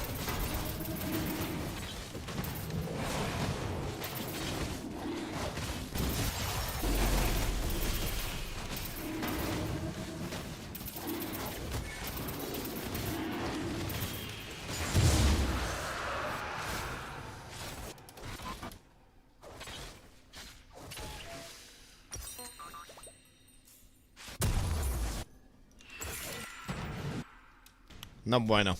No bueno.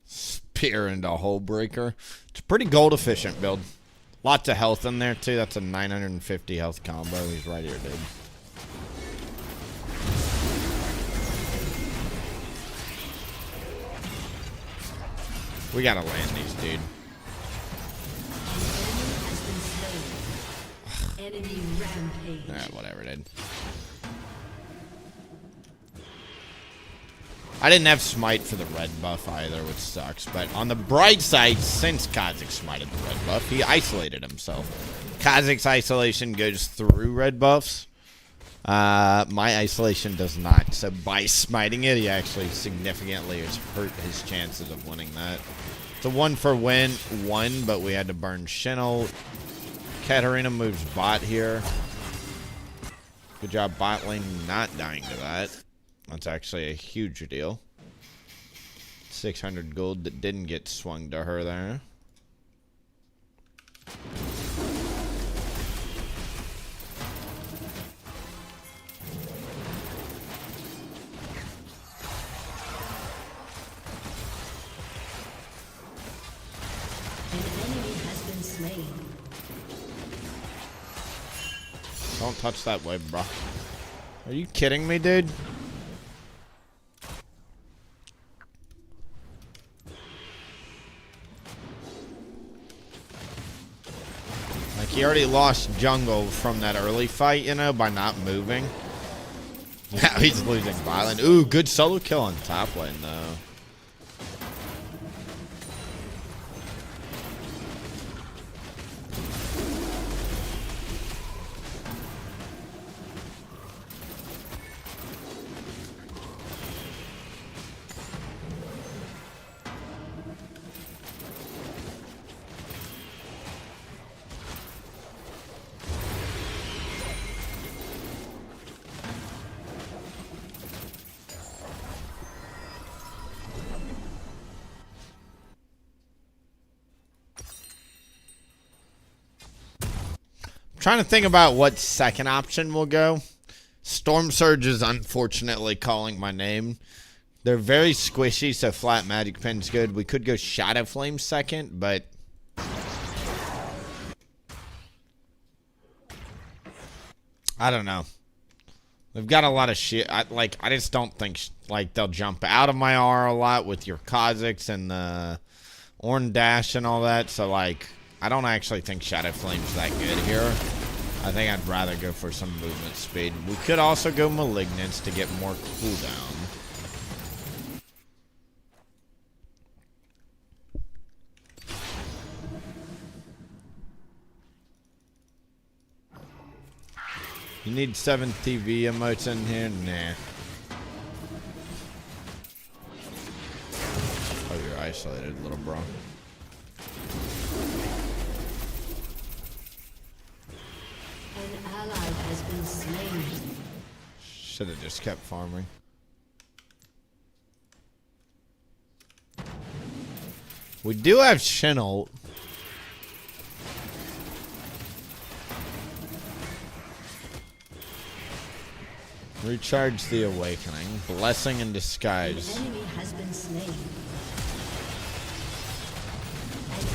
Spear into Hole Breaker. It's a pretty gold efficient build. Lots of health in there too. That's a 950 health combo. He's right here, dude. We gotta land these, dude. Enemy rampage. Alright, whatever, dude. I didn't have smite for the red buff either, which sucks. But on the bright side, since Kha'Zix smited the red buff, he isolated himself. Kha'Zix isolation goes through red buffs. My isolation does not. So by smiting it, he actually significantly has hurt his chances of winning that. It's a 1-for-1, but we had to burn Shinnel. Katarina moves bot here. Good job bot lane not dying to that. That's actually a huge deal. 600 gold that didn't get swung to her there. Don't touch that wave, bro. Are you kidding me, dude? Like, he already lost jungle from that early fight, you know, by not moving. Now he's losing violent. Ooh, good solo kill on top lane, though. Trying to think about what second option will go. Storm Surge is unfortunately calling my name. They're very squishy, so flat magic pin's good. We could go Shadow Flame second, but I don't know. They've got a lot of shit. I just don't think like they'll jump out of my R a lot with your Kha'Zix and the Ornn Dash and all that. So like, I don't actually think Shadow Flame's that good here. I think I'd rather go for some movement speed. We could also go Malignance to get more cooldown. You need 7 TV emotes in here? Nah. Oh, you're isolated, little bro. An ally has been slain. Should have just kept farming. We do have Shinnel. Recharge the Awakening. Blessing in Disguise. An enemy has been slain. An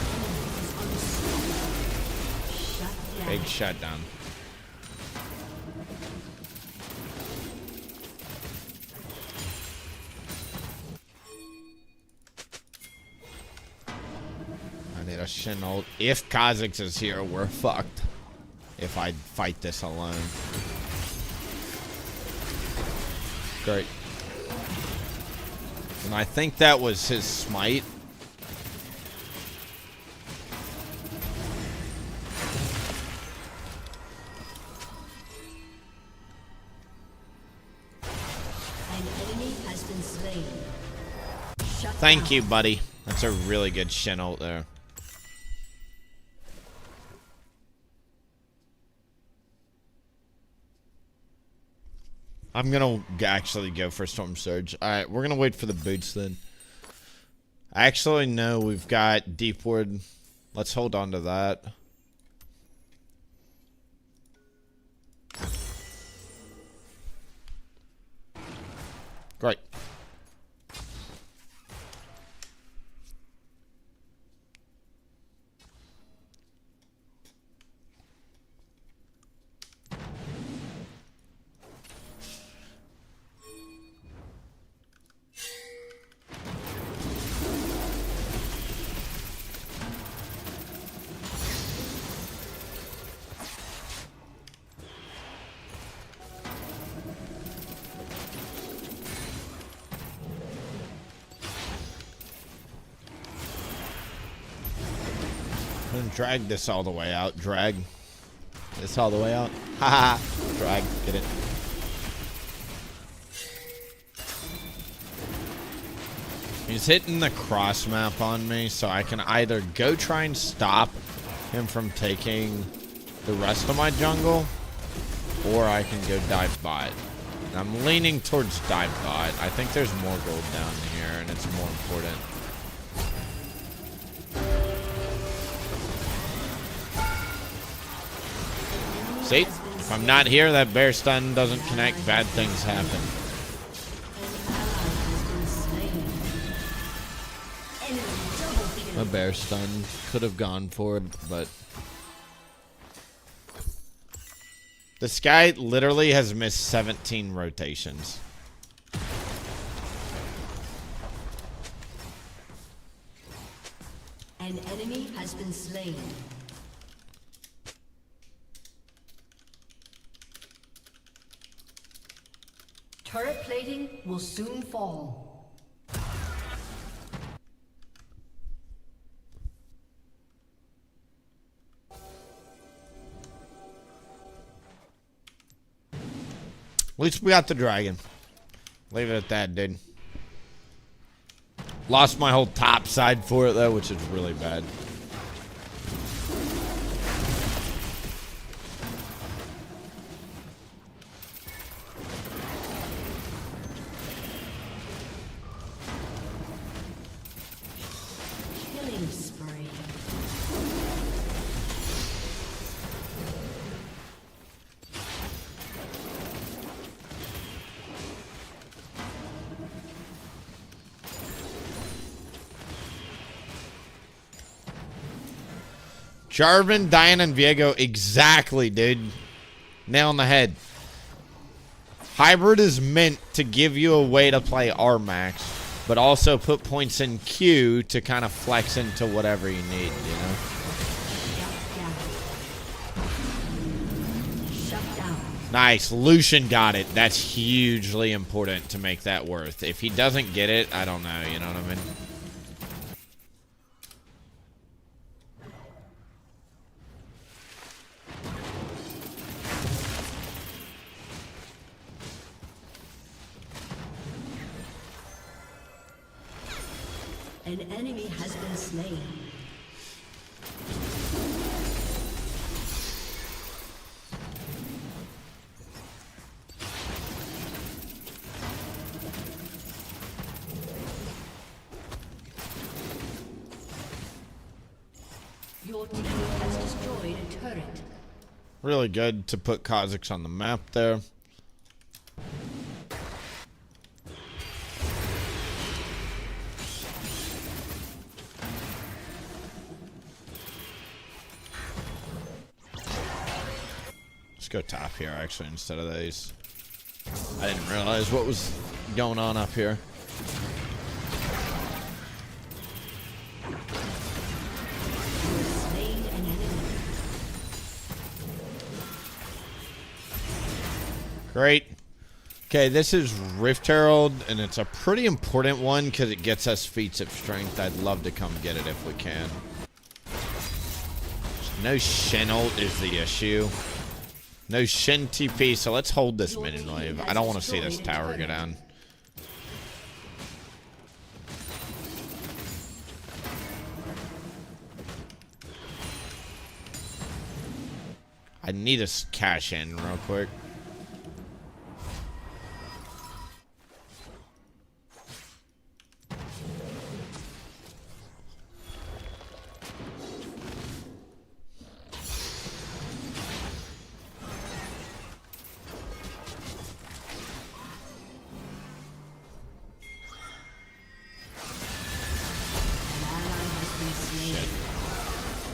enemy is unstoppable. Shut down. Big shutdown. I need a Shinnel. If Kha'Zix is here, we're fucked. If I fight this alone. Great. And I think that was his smite. An enemy has been slain. Shut Thank down. you, buddy. That's a really good Shin ult there. I'm gonna actually go for Storm Surge. Alright, we're gonna wait for the boots then. Actually, no, we've got Deepwood. Let's hold on to that. And drag this all the way out. Drag this all the way out. Haha. Drag. Get it. He's hitting the cross map on me, so I can either go try and stop him from taking the rest of my jungle, or I can go dive bot. And I'm leaning towards dive bot. I think there's more gold down here, and it's more important. See? If I'm not here, that bear stun doesn't connect, bad things happen. A bear stun could have gone for it, but this guy literally has missed 17 rotations. An enemy has been slain. Turret plating will soon fall. At least we got the dragon. Leave it at that, dude. Lost my whole top side for it, though, which is really bad. Killing spree. Jarvan, Diana, and Viego, exactly, dude. Nail on the head. Hybrid is meant to give you a way to play R-Max, but also put points in Q to kind of flex into whatever you need, you know? Shut down. Nice. Lucian got it. That's hugely important to make that worth. If he doesn't get it, I don't know, you know what I mean? An enemy has been slain. Your team has destroyed a turret. Really good to put Kha'Zix on the map there. Let's go top here, actually, instead of these. I didn't realize what was going on up here. Slain an enemy. Great. Okay, this is Rift Herald, and it's a pretty important one because it gets us feats of strength. I'd love to come get it if we can. No Shen ult is the issue. No Shen TP, so let's hold this minion wave. I don't want to see this tower go down. I need to cash in real quick.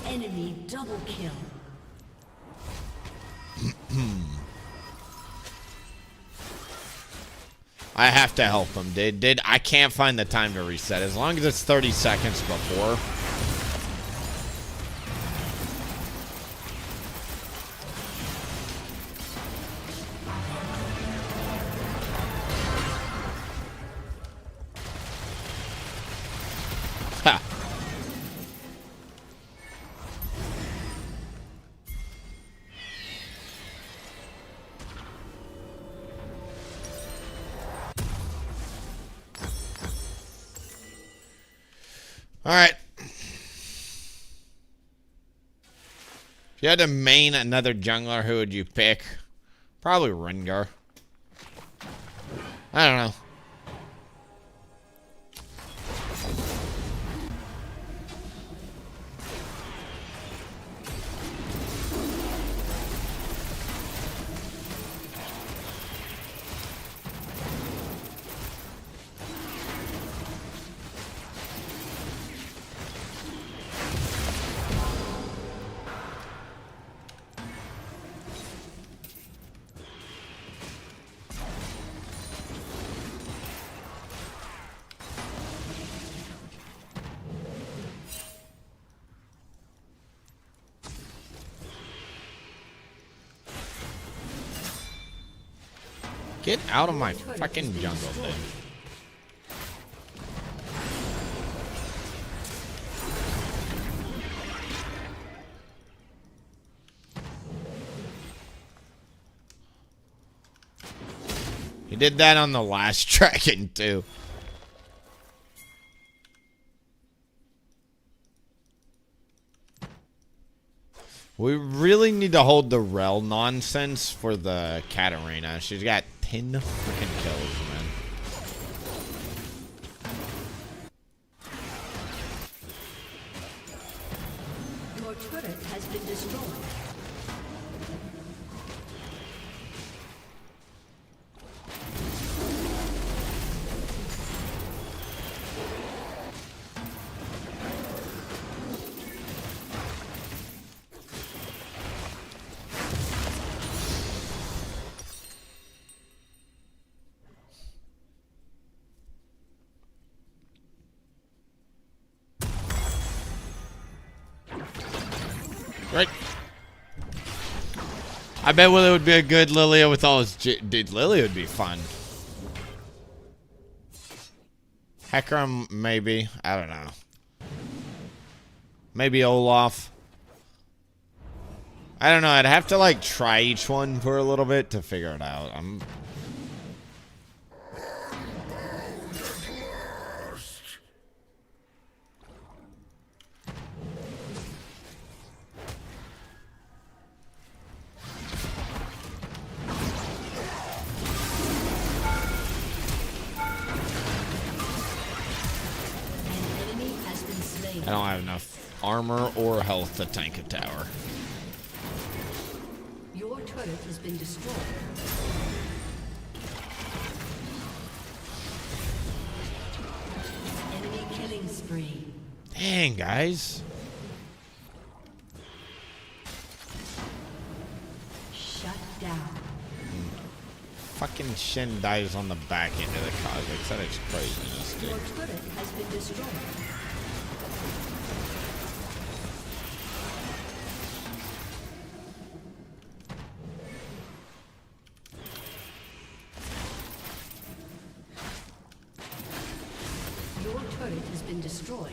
Enemy double kill. I have to help him, dude. I can't find the time to reset. As long as it's 30 seconds before. Ha. Alright. If you had to main another jungler, who would you pick? Probably Rengar. I don't know. Get out of my fucking jungle, dude. He did that on the last dragon, too. We really need to hold the rel nonsense for the Katarina. She's got 10 freaking kills, man. Your turret has been destroyed. Right. I bet Willie would be a good Lilia with all his... Dude, Lilia would be fun. Hecarim, maybe. I don't know. Maybe Olaf. I don't know. I'd have to, like, try each one for a little bit to figure it out. I don't have enough armor or health to tank a tower. Your turret has been destroyed. Enemy killing spree. Dang, guys. Shut down. Fucking Shen dies on the back end of the Kha'Zix. That is craziness, Your dude. turret has been destroyed. Your turret has been destroyed.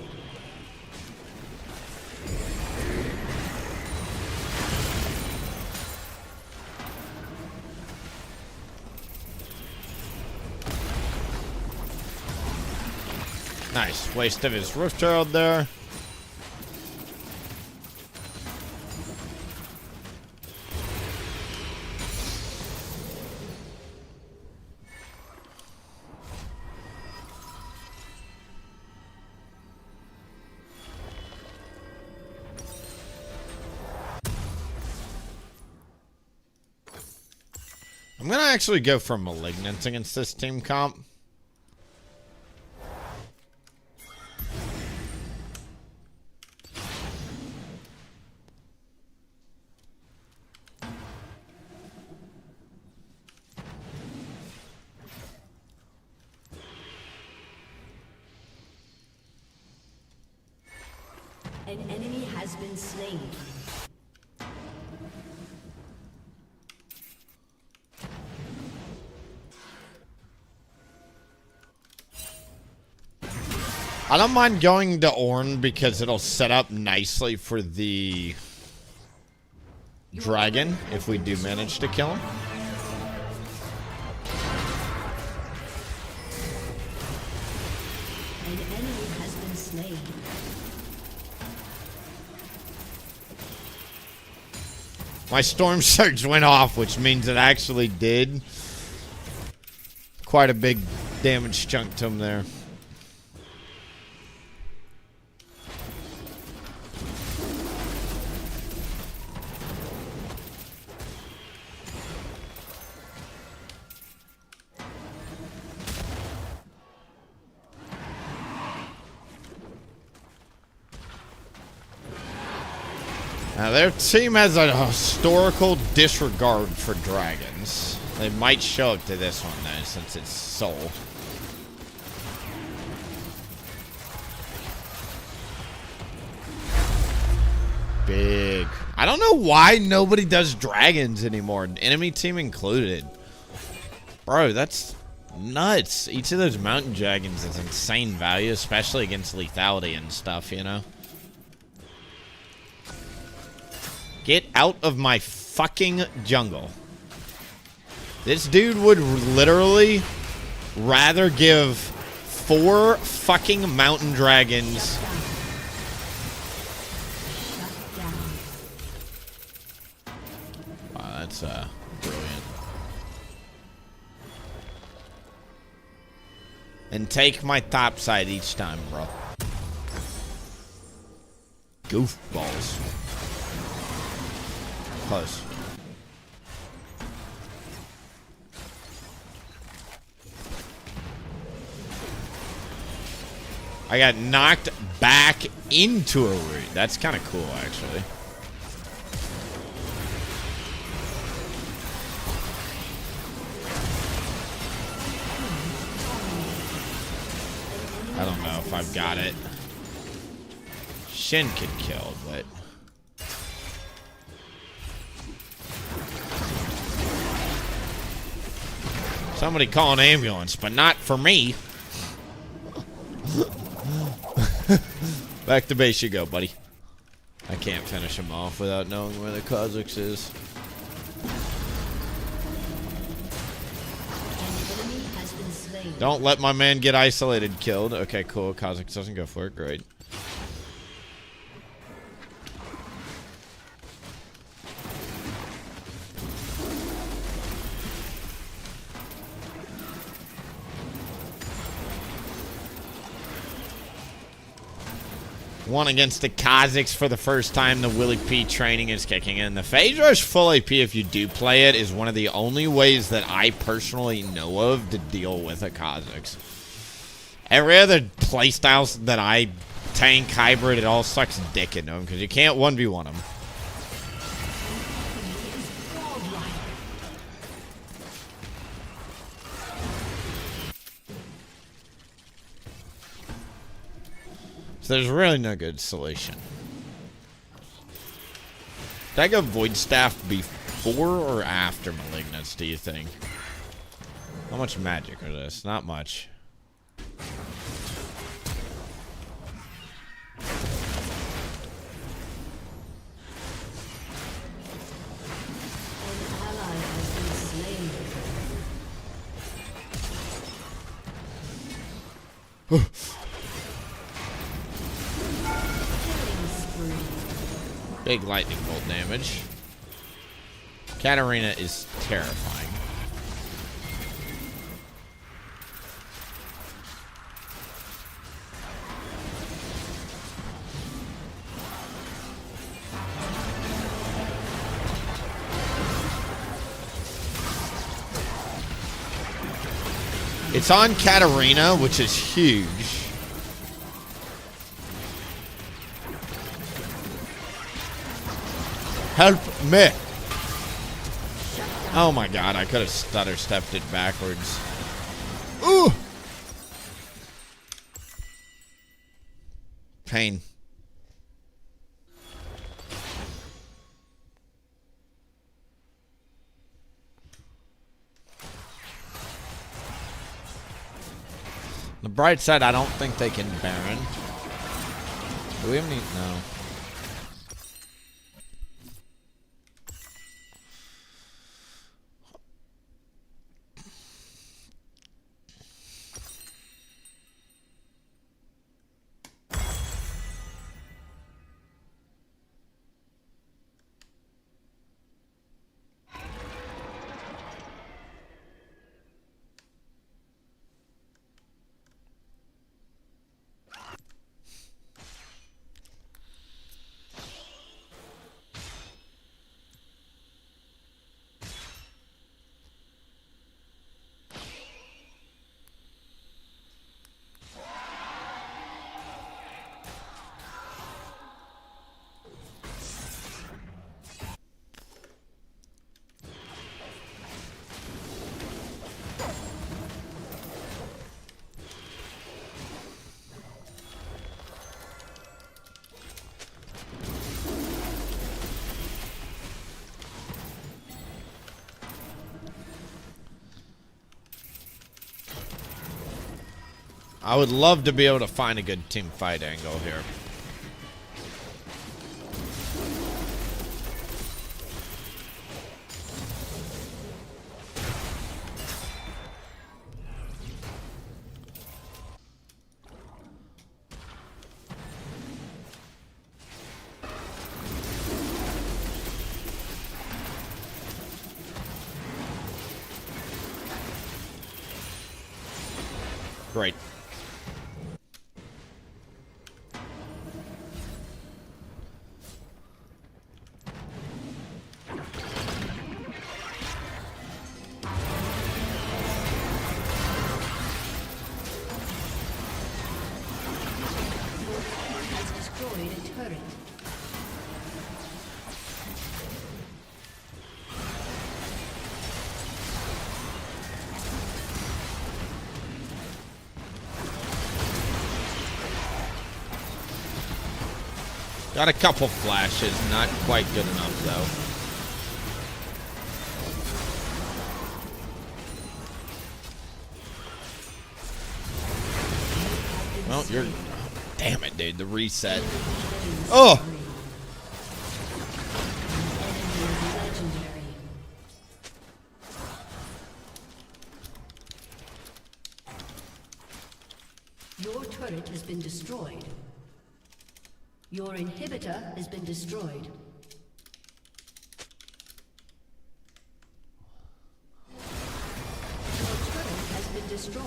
Nice. Waste of his Rift Herald there. I'm gonna actually go for Malignant against this team comp. An enemy has been slain. I don't mind going to Ornn because it'll set up nicely for the dragon if we do manage to kill him. An enemy has been slain. My storm surge went off, which means it actually did quite a big damage chunk to him there. Now, their team has a historical disregard for dragons. They might show up to this one, though, since it's Soul. Big. I don't know why nobody does dragons anymore, enemy team included. Bro, that's nuts. Each of those mountain dragons is insane value, especially against lethality and stuff, you know? Get out of my fucking jungle. This dude would literally rather give 4 fucking mountain dragons. Wow, that's brilliant. And take my top side each time, bro. Goofballs. Close. I got knocked back into a root. That's kind of cool, actually. I don't know if I've got it. Shin could kill, but... Somebody call an ambulance, but not for me. Back to base you go, buddy. I can't finish him off without knowing where the Kha'Zix is. Don't let my man get isolated, killed. Okay, cool. Kha'Zix doesn't go for it. Great. One against the Kha'Zix for the first time. The lolWillieP training is kicking in. The Phase Rush full AP, if you do play it, is one of the only ways that I personally know of to deal with a Kha'Zix. Every other playstyle that I tank hybrid, it all sucks dick into them because you can't 1v1 them. So there's really no good solution. Did I go Void Staff before or after Malignance, do you think? How much magic are this? Not much. Big lightning bolt damage. Katarina is terrifying. It's on Katarina, which is huge. Help me! Oh my god, I could have stutter stepped it backwards. Ooh! Pain. The bright side, I don't think they can Baron. Do we have any? No. I would love to be able to find a good team fight angle here. Great. Has destroyed a turret. Got a couple flashes, not quite good enough though. Well, you're... Damn it, dude, the reset. Oh! Legendary. Your turret has been destroyed. Your inhibitor has been destroyed. Your turret has been destroyed.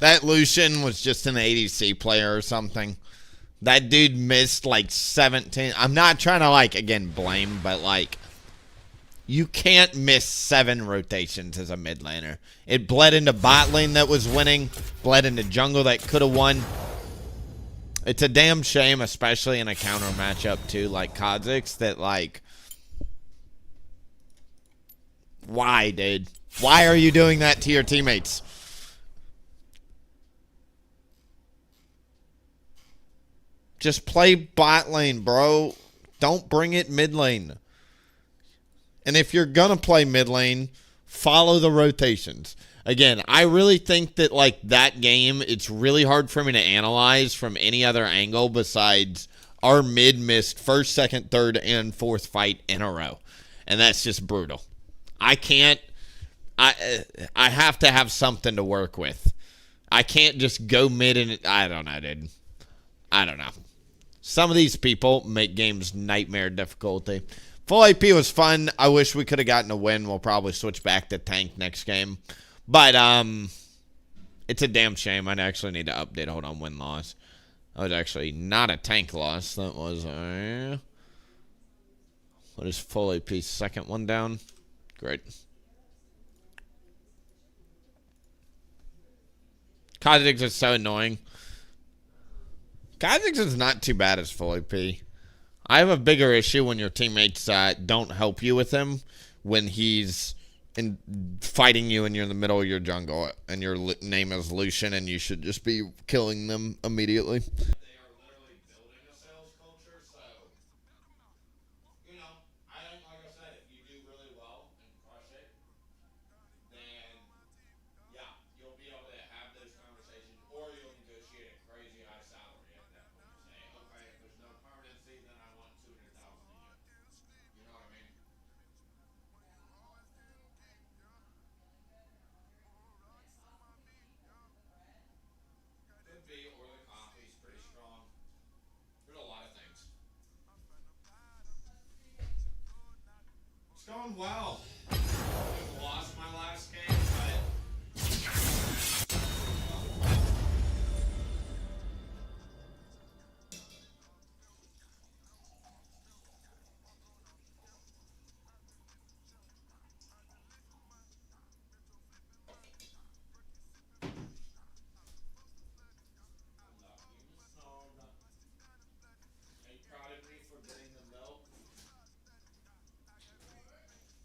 That Lucian was just an ADC player or something. That dude missed like 17. I'm not trying to, like, again, blame, but, like, you can't miss 7 rotations as a mid laner. It bled into bot lane that was winning, bled into jungle that could have won. It's a damn shame, especially in a counter matchup, too, like Kha'Zix, that, like, why, dude? Why are you doing that to your teammates? Just play bot lane, bro. Don't bring it mid lane. And if you're going to play mid lane, follow the rotations. Again, I really think that, like, that game, it's really hard for me to analyze from any other angle besides our mid missed first, second, third, and fourth fight in a row. And that's just brutal. I can't... I have to have something to work with. I can't just go mid and... I don't know, dude. I don't know. Some of these people make games nightmare difficulty. Full AP was fun. I wish we could have gotten a win. We'll probably switch back to tank next game. But it's a damn shame. I actually need to update. Hold on, win-loss. That was actually not a tank loss. That was a... What is full AP's second one down? Great. Kha'Zix is so annoying. Kha'Zix is not too bad as full AP. I have a bigger issue when your teammates don't help you with him when he's fighting you and you're in the middle of your jungle and your name is Lucian and you should just be killing them immediately. They are literally building a sales culture, so, you know, I think, like I said, if you do really well and crush it, then, yeah, you'll be able to have those conversations, or you'll negotiate a crazy high salary at that point. Say, okay, if there's no permanency, then I want 200,000 a year. You know what I mean? Could be, or the coffee's pretty strong. There's a lot of things. It's going well. I lost my last game, but... Are you proud of me for getting the milk?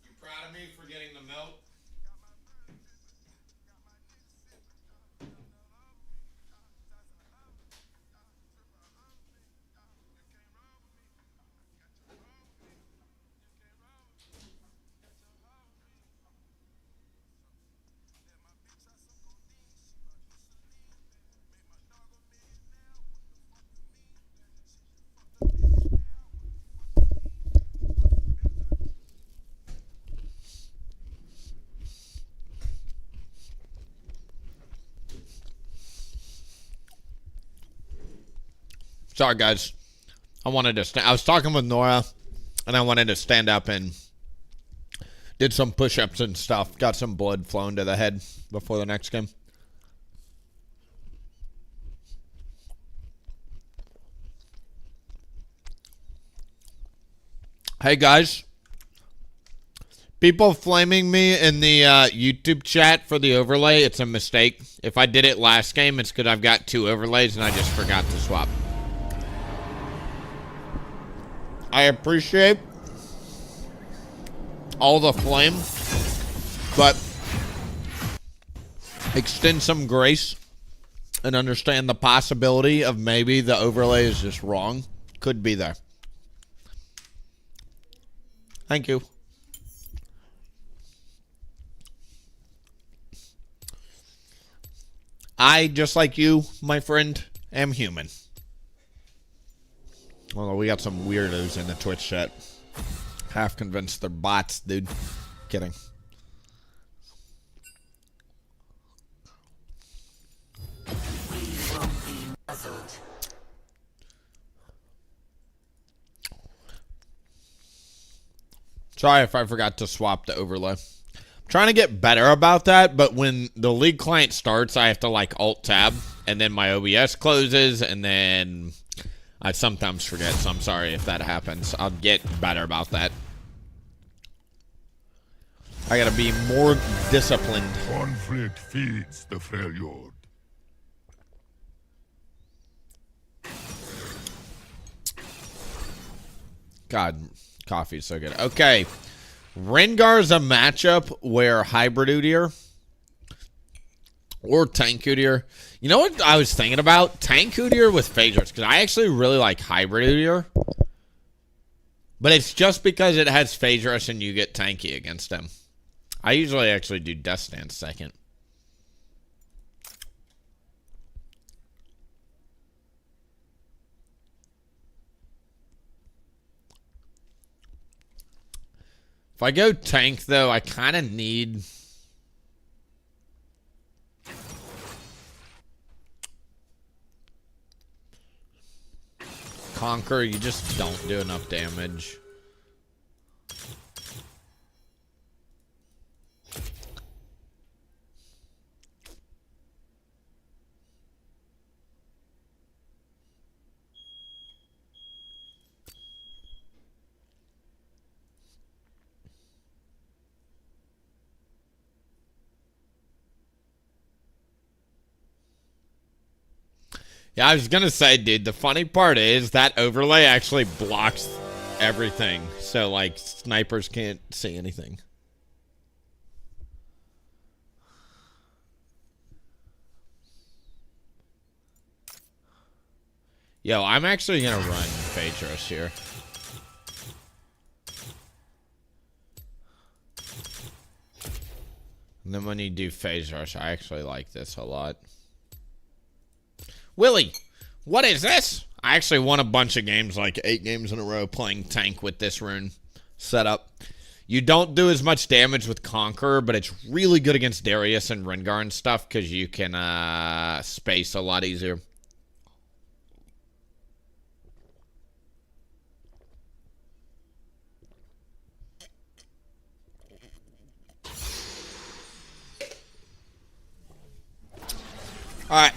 You proud of me for getting the milk? Sorry, guys. I was talking with Nora, and I wanted to stand up and did some push-ups and stuff. Got some blood flowing to the head before the next game. Hey, guys. People flaming me in the YouTube chat for the overlay, it's a mistake. If I did it last game, it's because I've got 2 overlays and I just forgot to swap. I appreciate all the flame, but extend some grace and understand the possibility of maybe the overlay is just wrong. Could be there. Thank you. I, just like you, my friend, am human. Although we got some weirdos in the Twitch chat. Half convinced they're bots, dude. Kidding. Sorry if I forgot to swap the overlay. Trying to get better about that, but when the league client starts, I have to like alt tab, and then my OBS closes, and then I sometimes forget, so I'm sorry if that happens. I'll get better about that. I gotta be more disciplined. Conflict feeds the failure. God, coffee's so good. Okay. Rengar's a matchup where Hybrid Udyr or Tank Udyr. You know what I was thinking about? Tank Udyr with Phage Rush, because I actually really like Hybrid Udyr. But it's just because it has Phage Rush and you get tanky against him. I usually actually do Death Stance second. If I go tank, though, I kind of need... Conquer, you just don't do enough damage. Yeah, I was gonna say, dude, the funny part is that overlay actually blocks everything. So, like, snipers can't see anything. Yo, I'm actually gonna run Phage Rush here. And then when you do Phage Rush, I actually like this a lot. Willie, what is this? I actually won a bunch of games, like 8 games in a row, playing tank with this rune setup. You don't do as much damage with Conqueror, but it's really good against Darius and Rengar and stuff, because you can space a lot easier. Alright.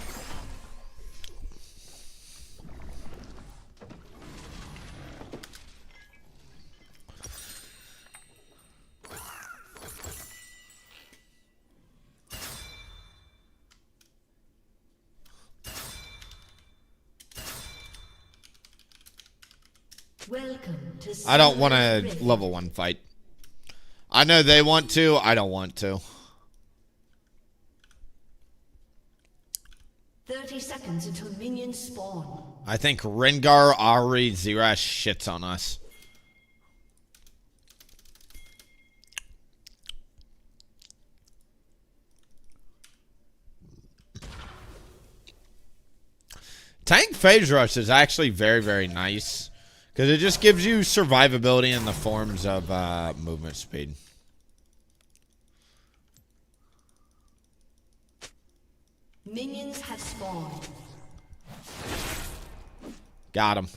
Welcome to I don't want a level 1 fight. I know they want to. I don't want to. 30 seconds until minions spawn. I think Rengar, Ahri, Xerath shits on us. Tank Phage Rush is actually very, very nice. Because it just gives you survivability in the forms of movement speed. Minions have spawned. Got him.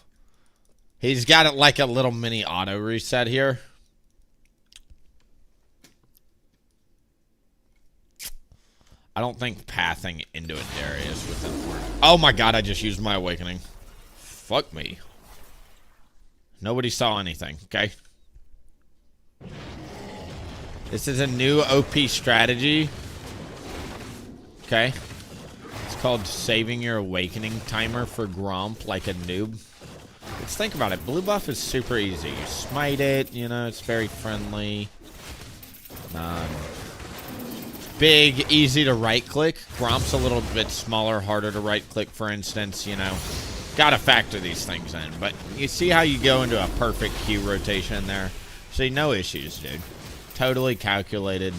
He's got it like a little mini auto reset here. I don't think pathing into a Darius within work. Oh my god, I just used my awakening. Fuck me. Nobody saw anything, okay? This is a new OP strategy. Okay. It's called saving your awakening timer for Gromp like a noob. Let's think about it. Blue buff is super easy. You smite it, you know, it's very friendly. Big, easy to right click. Gromp's a little bit smaller, harder to right click, for instance, you know. Gotta factor these things in. But you see how you go into a perfect Q rotation there? See, no issues, dude. Totally calculated.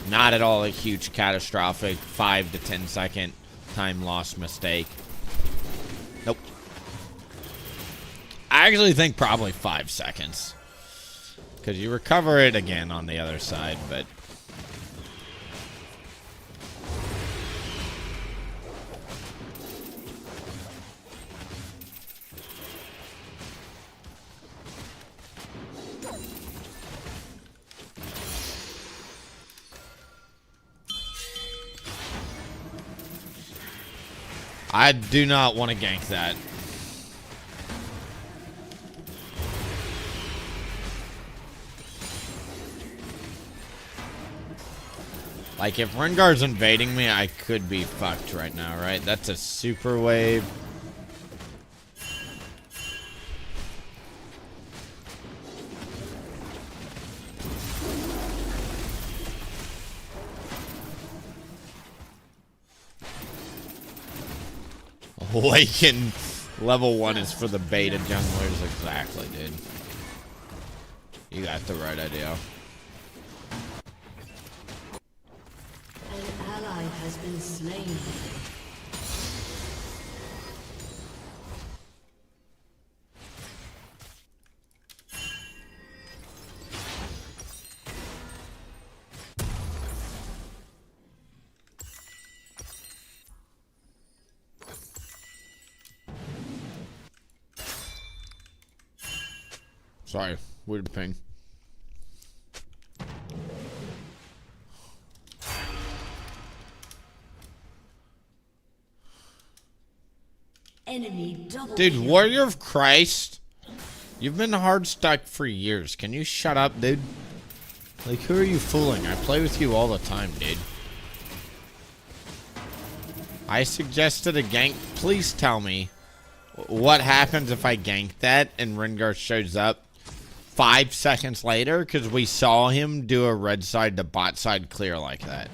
Not at all a huge catastrophic 5 to 10 second time loss mistake. Nope. I actually think probably 5 seconds. Because you recover it again on the other side, but... I do not want to gank that. Like, if Rengar's invading me, I could be fucked right now, right? That's a super wave. Awaken level 1 is for the beta junglers. Exactly, dude. You got the right idea. An ally has been slain. Sorry, weird ping. Enemy double Dude, kill. Warrior of Christ, you've been hard stuck for years. Can you shut up, dude? Like, who are you fooling? I play with you all the time, dude. I suggested a gank. Please tell me what happens if I gank that and Rengar shows up 5 seconds later, because we saw him do a red side to bot side clear like that.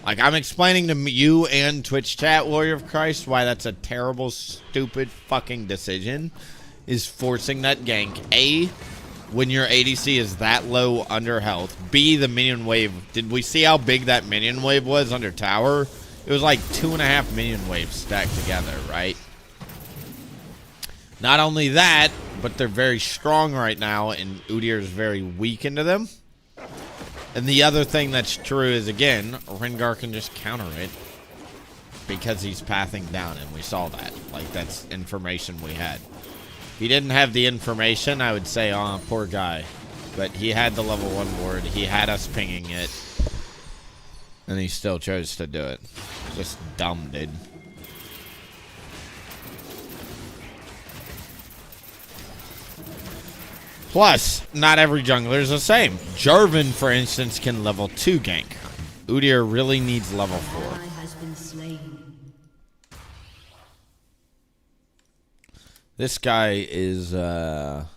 Like, I'm explaining to you and Twitch chat, Warrior of Christ, why that's a terrible, stupid fucking decision, is forcing that gank. A, when your ADC is that low under health. B, the minion wave. Did we see how big that minion wave was under tower? It was like 2.5 minion waves stacked together, right? Not only that, but they're very strong right now, and Udyr is very weak into them. And the other thing that's true is, again, Rengar can just counter it because he's pathing down, and we saw that. Like, that's information we had. If he didn't have the information, I would say, oh, poor guy. But he had the level 1 ward. He had us pinging it. And he still chose to do it. Just dumb, dude. Plus, not every jungler is the same. Jarvan, for instance, can level 2 gank. Udyr really needs level 4. Ally has been slain. This guy is a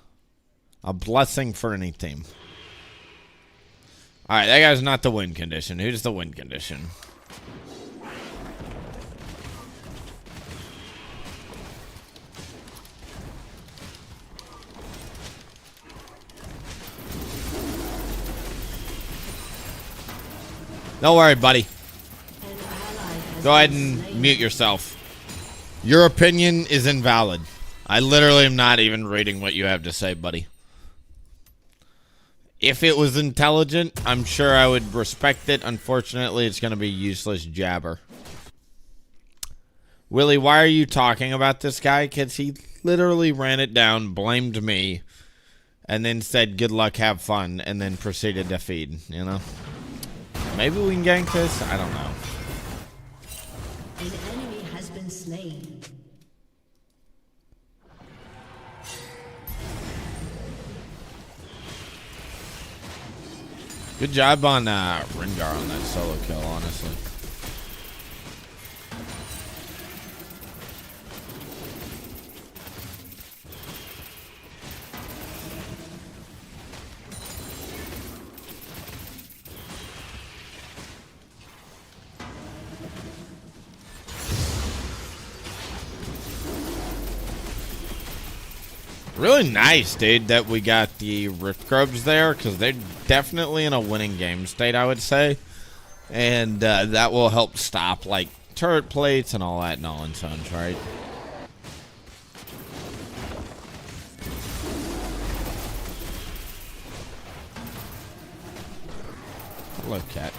blessing for any team. Alright, that guy's not the win condition. Who's the win condition? Don't worry, buddy. Go ahead and mute yourself. Your opinion is invalid. I literally am not even reading what you have to say, buddy. If it was intelligent, I'm sure I would respect it. Unfortunately, it's going to be useless jabber. Willie, why are you talking about this guy? Because he literally ran it down, blamed me, and then said, good luck, have fun, and then proceeded to feed, you know? Maybe we can gank this? I don't know. An enemy has been slain. Good job on Rengar on that solo kill, honestly. Really nice, dude, that we got the Rift Grubs there, because they're definitely in a winning game state, I would say. And that will help stop, like, turret plates and all that nonsense, right? Hello, cat.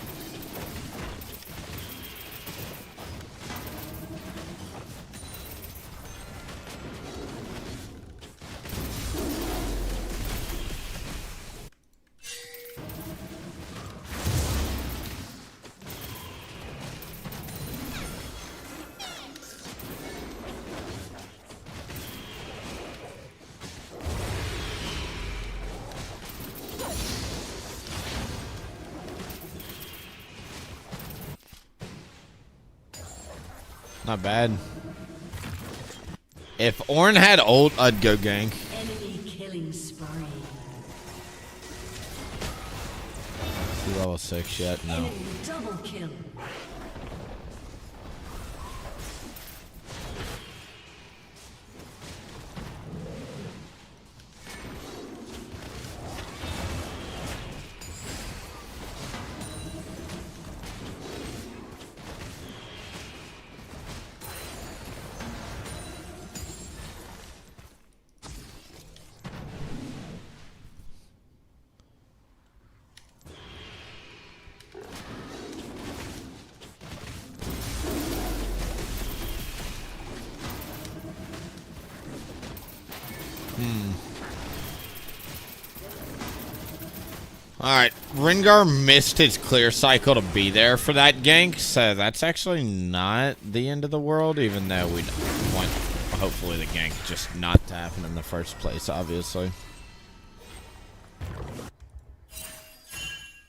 Not bad. If Ornn had ult, I'd go gank. Enemy killing spree. Is he level 6 yet? No. Enemy double kill. Alright, Rengar missed his clear cycle to be there for that gank, so that's actually not the end of the world, even though we'd want, hopefully, the gank just not to happen in the first place, obviously.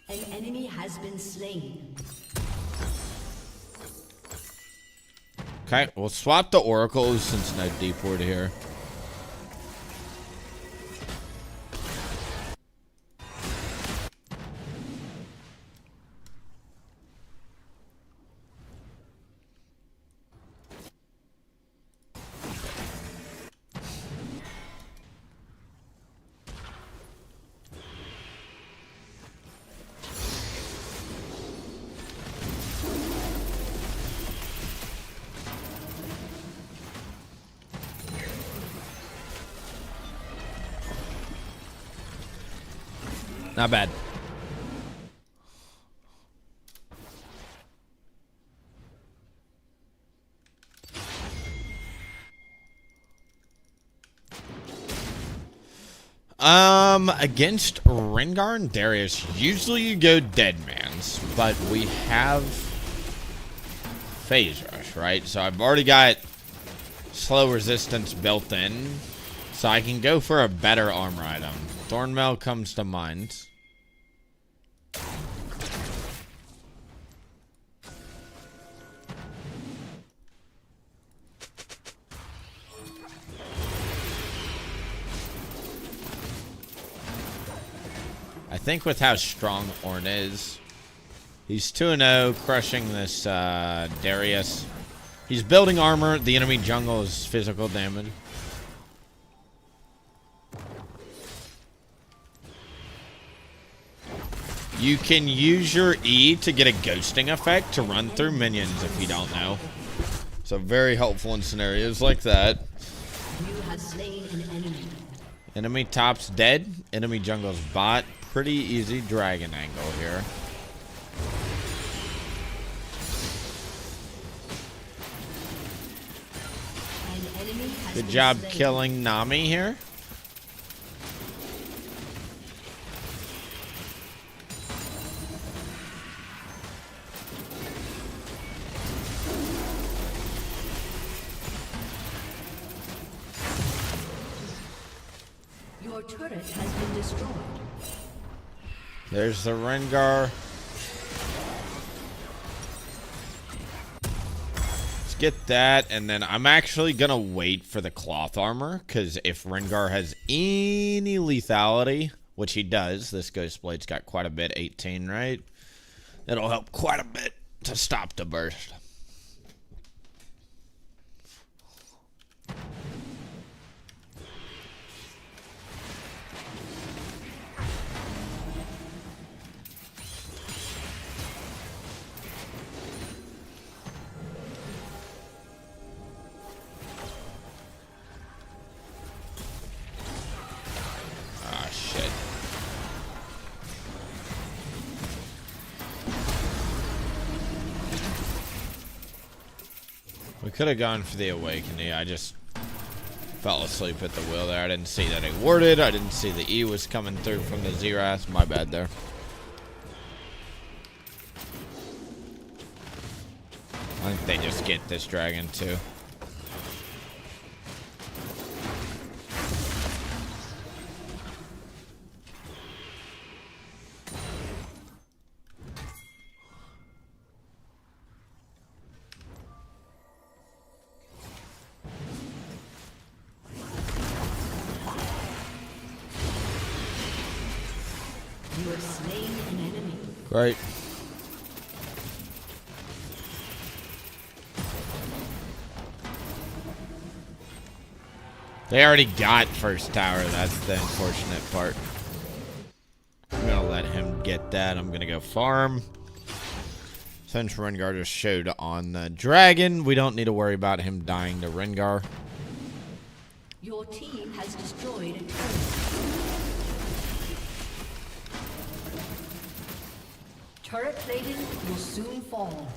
An enemy has been slain. Okay, we'll swap the oracles since no deep ward here. Not bad. Against Rengar and Darius, usually you go Deadman's, but we have Phase Rush, right? So I've already got slow resistance built in, so I can go for a better armor item. Thornmail comes to mind. I think with how strong Ornn is, he's 2-0, crushing this Darius. He's building armor. The enemy jungle is physical damage. You can use your E to get a ghosting effect to run through minions if you don't know. So very helpful in scenarios like that. You have slain an enemy. Enemy top's dead. Enemy jungle's bot. Pretty easy dragon angle here. An enemy Good job killing Nami here. Your turret has been destroyed. There's the Rengar. Let's get that, and then I'm actually gonna wait for the cloth armor, because if Rengar has any lethality, which he does, this Ghost Blade's got quite a bit, 18, right? It'll help quite a bit to stop the burst. We could have gone for the Awakening. I just fell asleep at the wheel there. I didn't see that it warded. I didn't see the E was coming through from the Xerath. My bad there. I think they just get this dragon too. You have slain an enemy. Great. They already got first tower. That's the unfortunate part. I'm gonna let him get that. I'm gonna go farm. Since Rengar just showed on the dragon, we don't need to worry about him dying to Rengar. Your team has destroyed a turret. Turret plating will soon fall.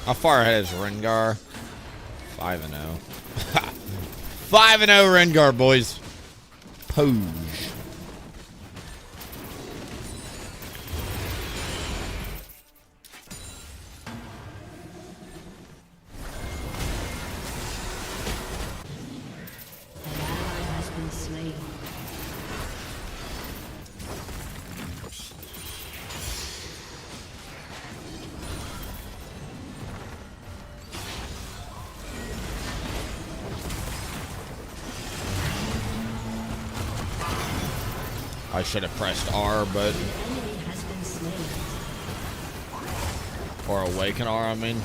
How far ahead is Rengar? 5-0. 5-0 Rengar, boys. Pose. An ally has been slain. I should have pressed R, but... An enemy has been slain. Or Awaken R, I mean.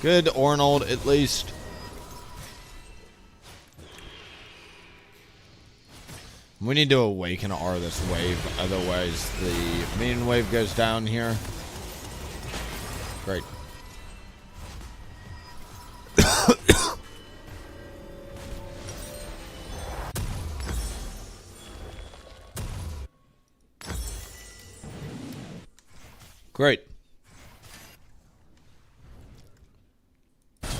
Good, Ornold, at least. We need to Awaken R this wave, otherwise the minion wave goes down here. Great. Great. An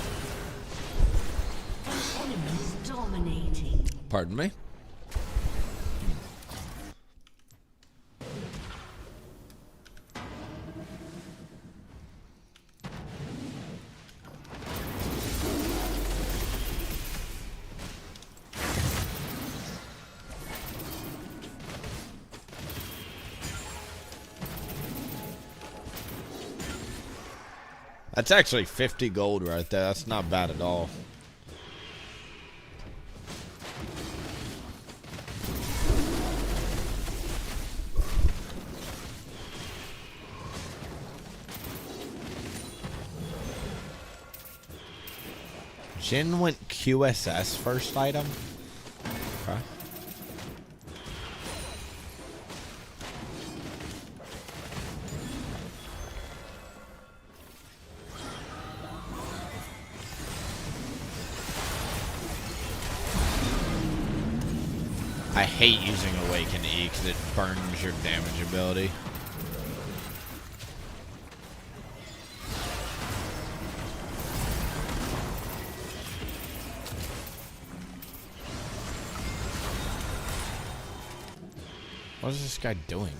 enemy is dominating. Pardon me. That's actually 50 gold right there. That's not bad at all. Jin went QSS first item. Okay. I hate using Awaken E because it burns your damage ability. What is this guy doing?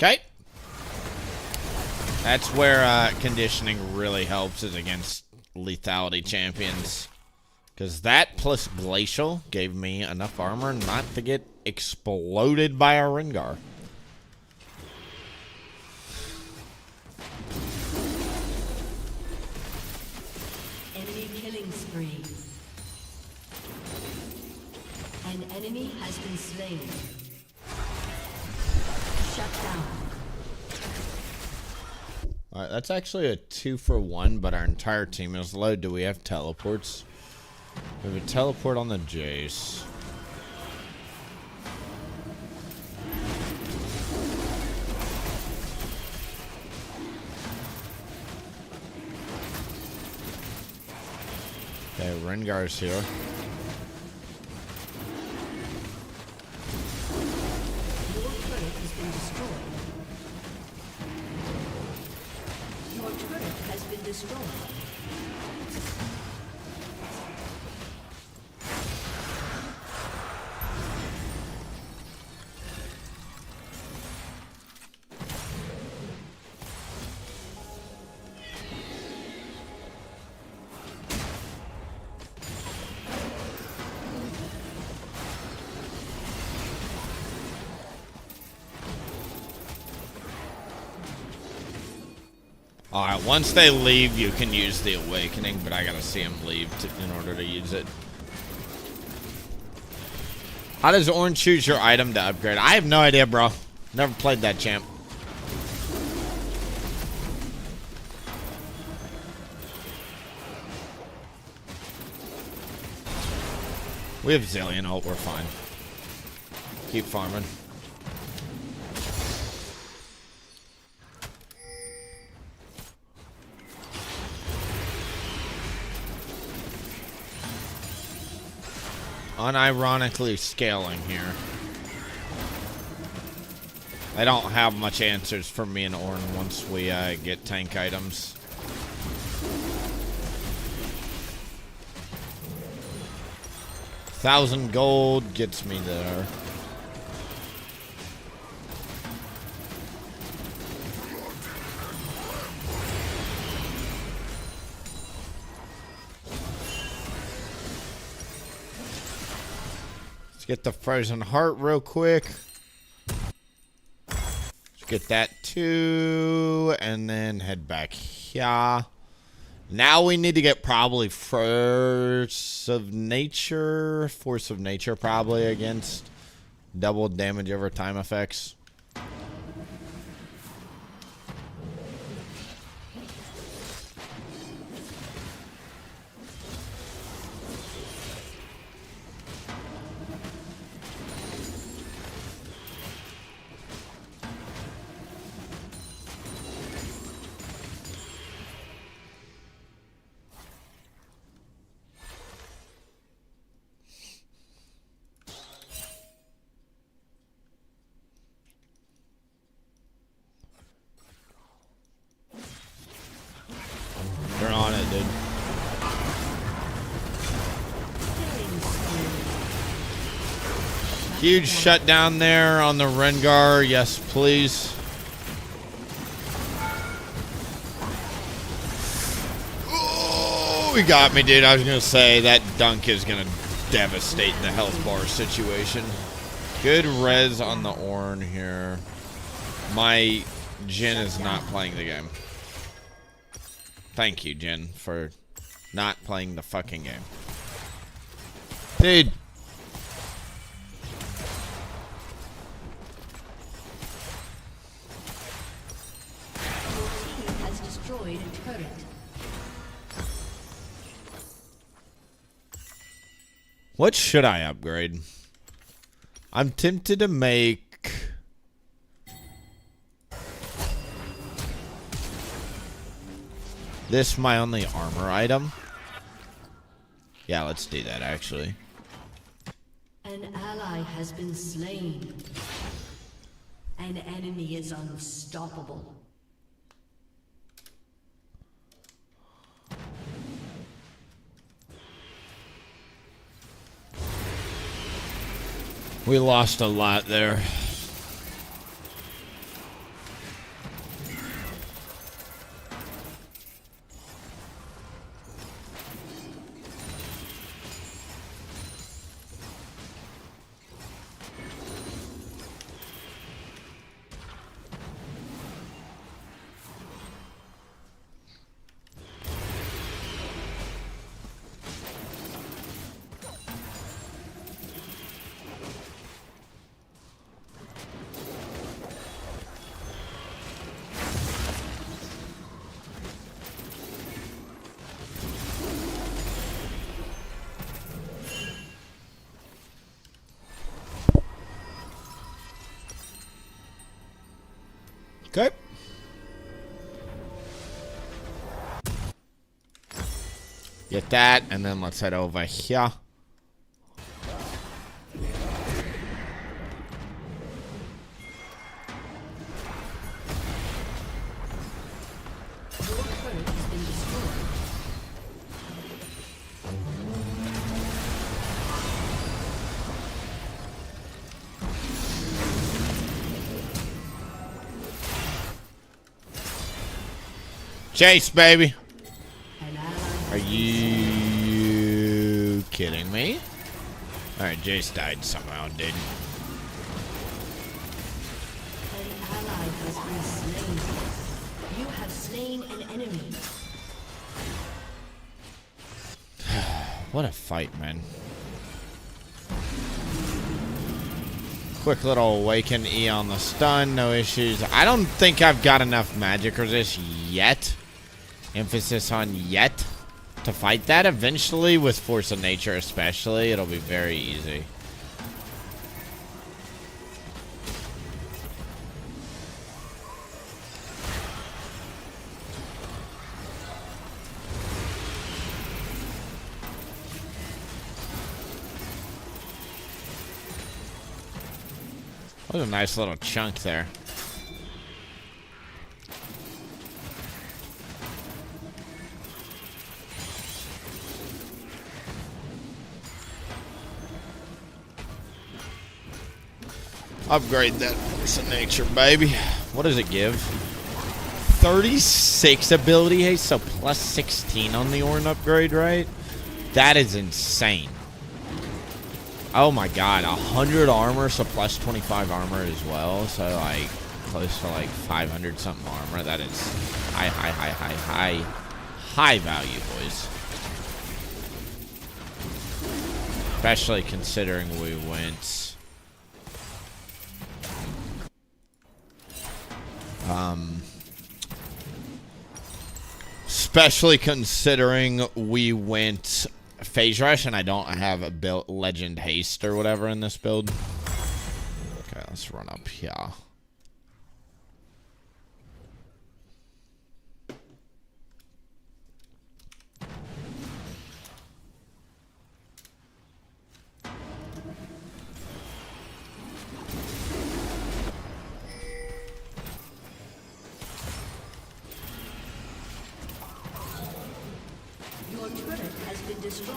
Okay. That's where conditioning really helps, is against lethality champions. Because that plus Glacial gave me enough armor not to get exploded by a Rengar. Enemy killing spree. An enemy has been slain. Shut down. Alright, that's actually a 2-for-1, but our entire team is low. Do we have teleports? We have a teleport on the Jace. Okay, Rengar's here. Destroyed. Alright, once they leave, you can use the Awakening, but I gotta see them leave in order to use it. How does Orange choose your item to upgrade? I have no idea, bro. Never played that champ. We have Zillion ult, we're fine. Keep farming. Unironically scaling here. I don't have much answers for me and Ornn once we get tank items. $1,000 gold gets me there. Get the Frozen Heart real quick. Let's get that too. And then head back here. Now we need to get probably Force of Nature probably against double damage over time effects. They're on it, dude. Huge shutdown there on the Rengar. Yes, please. Oh, he got me, dude. I was gonna say that dunk is gonna devastate the health bar situation. Good res on the Ornn here. My Jhin is not playing the game. Thank you, Jhin, for not playing the fucking game. Dude. Has destroyed a turret. What should I upgrade? I'm tempted to make... this my only armor item. Yeah, let's do that, actually. An ally has been slain. An enemy is unstoppable. We lost a lot there. Okay. Get that, and then let's head over here. Chase, baby. Are you kidding me? Alright, Jace died somehow, dude. An ally has been slain. You have slain an enemy. What a fight, man. Quick little awaken E on the stun, no issues. I don't think I've got enough magic resist yet. Emphasis on yet. To fight that eventually with Force of Nature especially, it'll be very easy. That was a nice little chunk there. Upgrade that Force of Nature, baby. What does it give? 36 ability haste, so plus 16 on the Ornn upgrade, right? That is insane. Oh my god, 100 armor, so plus 25 armor as well. So like close to like 500 something armor. That is high value, boys. Especially considering we went especially considering we went Phase Rush and I don't have a build Legend Haste or whatever in this build. Okay, let's run up here. Your turret has been destroyed.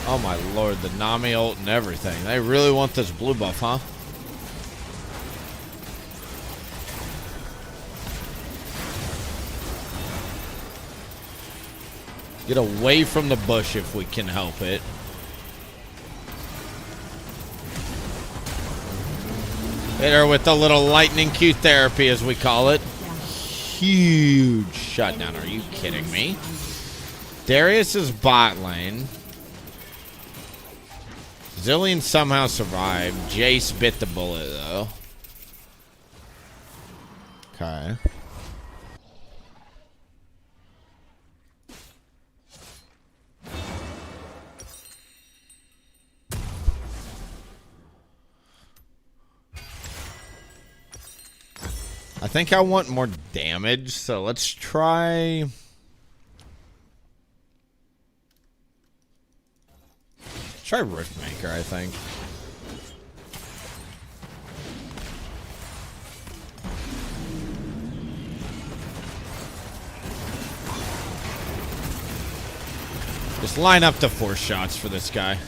Oh my lord, the Nami ult and everything. They really want this blue buff, huh? Get away from the bush if we can help it. Hit her with the little lightning Q therapy, as we call it. Huge shutdown. Are you kidding me? Darius's bot lane. Zillion somehow survived. Jace bit the bullet, though. Okay. I think I want more damage, so let's try... Try Riftmaker, I think. Just line up the 4 shots for this guy.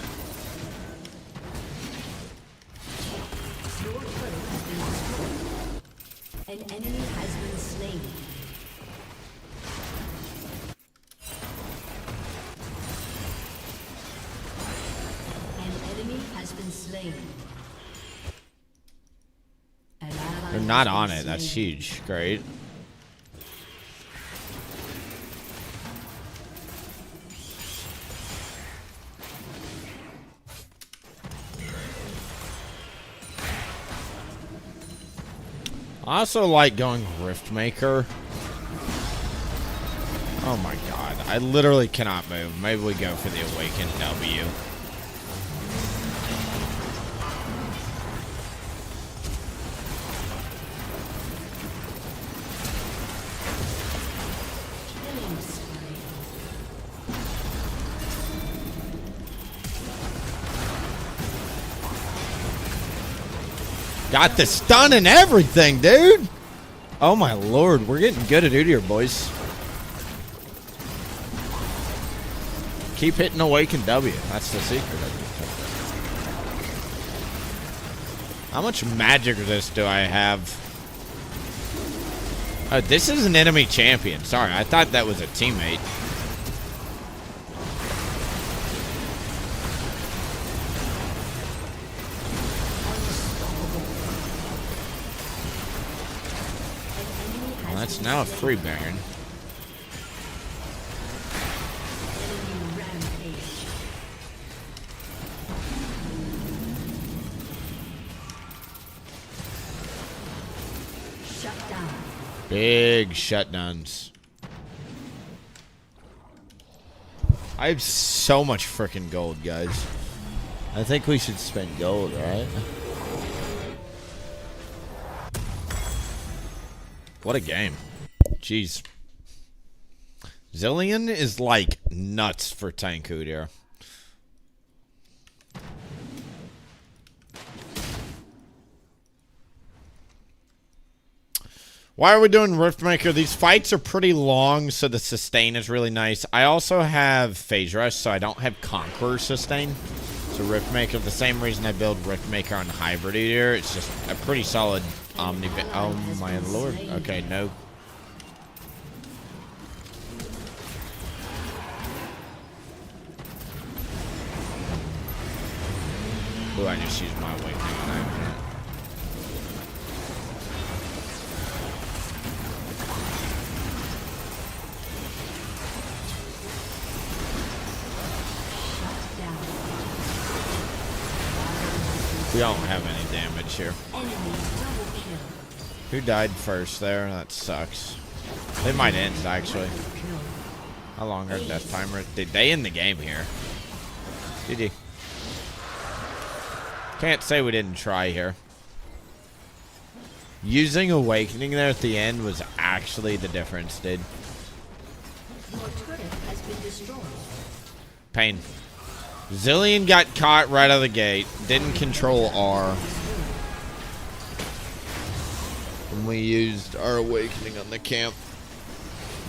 An enemy has been slain. An enemy has been slain. An ally They're not has on been it. That's slain. huge. Great. I also like going Riftmaker. Oh my god. I literally cannot move. Maybe we go for the Awakened W. Got the stun and everything, dude. Oh my lord, we're getting good at Udyr, boys. Keep hitting Awaken W. That's the secret. How much magic resist do I have? Oh, this is an enemy champion. Sorry, I thought that was a teammate. Well, that's now a free Baron. Big shutdowns. I have so much freaking gold, guys. I think we should spend gold, right? What a game. Jeez. Zillion is like nuts for tank Udyr. Why are we doing Riftmaker? These fights are pretty long, so the sustain is really nice. I also have Phase Rush, so I don't have Conqueror sustain. So Riftmaker, the same reason I build Riftmaker on Hybrid Udyr, it's just a pretty solid Omni... Oh my lord. Okay, no. Ooh, I just used my Awakening on that. We don't have any damage here. Who died first there? That sucks. They might end, actually. How long are death timer? Did they end the game here? GG. Can't say we didn't try here. Using Awakening there at the end was actually the difference, dude. Your turret has been destroyed. Pain. Zillion got caught right out of the gate. Didn't control R. And we used our Awakening on the camp.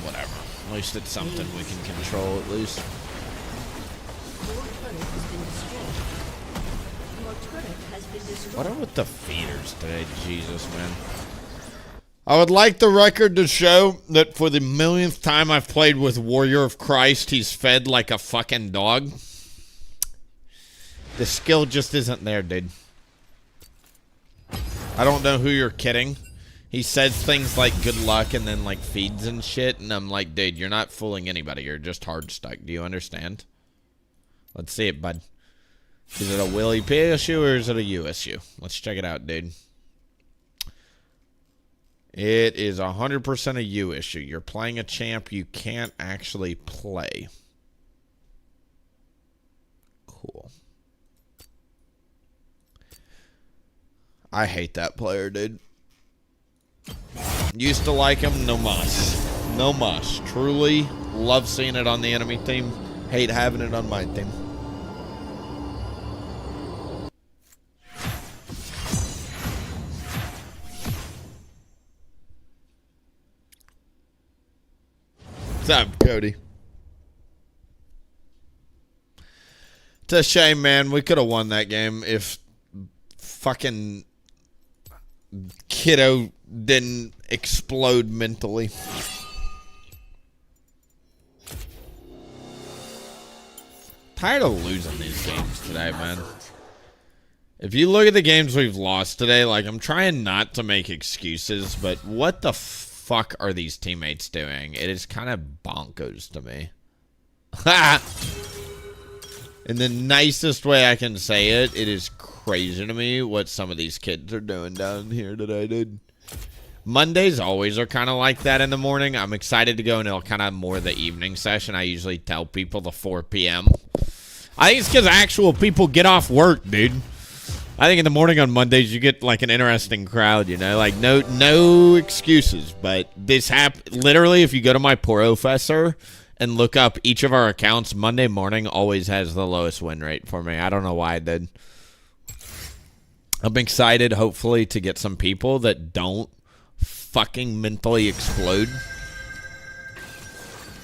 Whatever. At least it's something we can control, at least. Your turret has been destroyed. What are with the feeders today? Jesus, man. I would like the record to show that for the millionth time I've played with Warrior of Christ, he's fed like a fucking dog. The skill just isn't there, dude. I don't know who you're kidding. He says things like good luck and then like feeds and shit, and I'm like, dude, you're not fooling anybody. You're just hard stuck. Do you understand? Let's see it, bud. Is it a WillieP issue or is it a U issue? Let's check it out, dude. It is 100% a U issue. You're playing a champ you can't actually play. Cool. I hate that player, dude. Used to like him, no mas. No mas. Truly love seeing it on the enemy team. Hate having it on my team. What's up, Cody? It's a shame, man. We could have won that game if fucking kiddo didn't explode mentally. Tired of losing these games today, man. If you look at the games we've lost today, like, I'm trying not to make excuses, but what the fuck are these teammates doing? It is kind of bonkers to me. In the nicest way I can say it, it is crazy to me what some of these kids are doing down here today, dude. Mondays always are kind of like that in the morning. I'm excited to go into kind of more the evening session. I usually tell people the 4 p.m. I think it's because actual people get off work, dude. I think in the morning on Mondays you get like an interesting crowd, you know, like no excuses. But this literally, if you go to my professor and look up each of our accounts, Monday morning always has the lowest win rate for me. I don't know why it did. I'm excited, hopefully, to get some people that don't fucking mentally explode.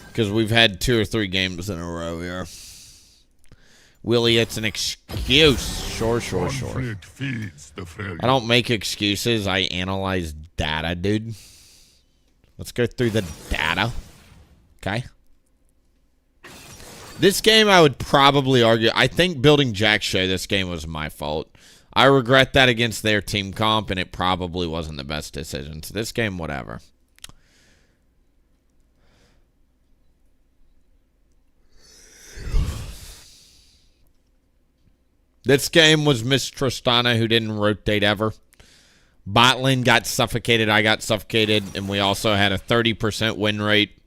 Because we've had 2 or 3 games in a row here. Willie, it's an excuse. Sure. Conflict feeds the failure. I don't make excuses. I analyze data, dude. Let's go through the data. Okay? This game, I would probably argue, I think building Jack Show this game was my fault. I regret that against their team comp, and it probably wasn't the best decision. So this game, whatever. This game was Miss Tristana, who didn't rotate ever. Bot lane got suffocated, I got suffocated, and we also had a 30% win rate.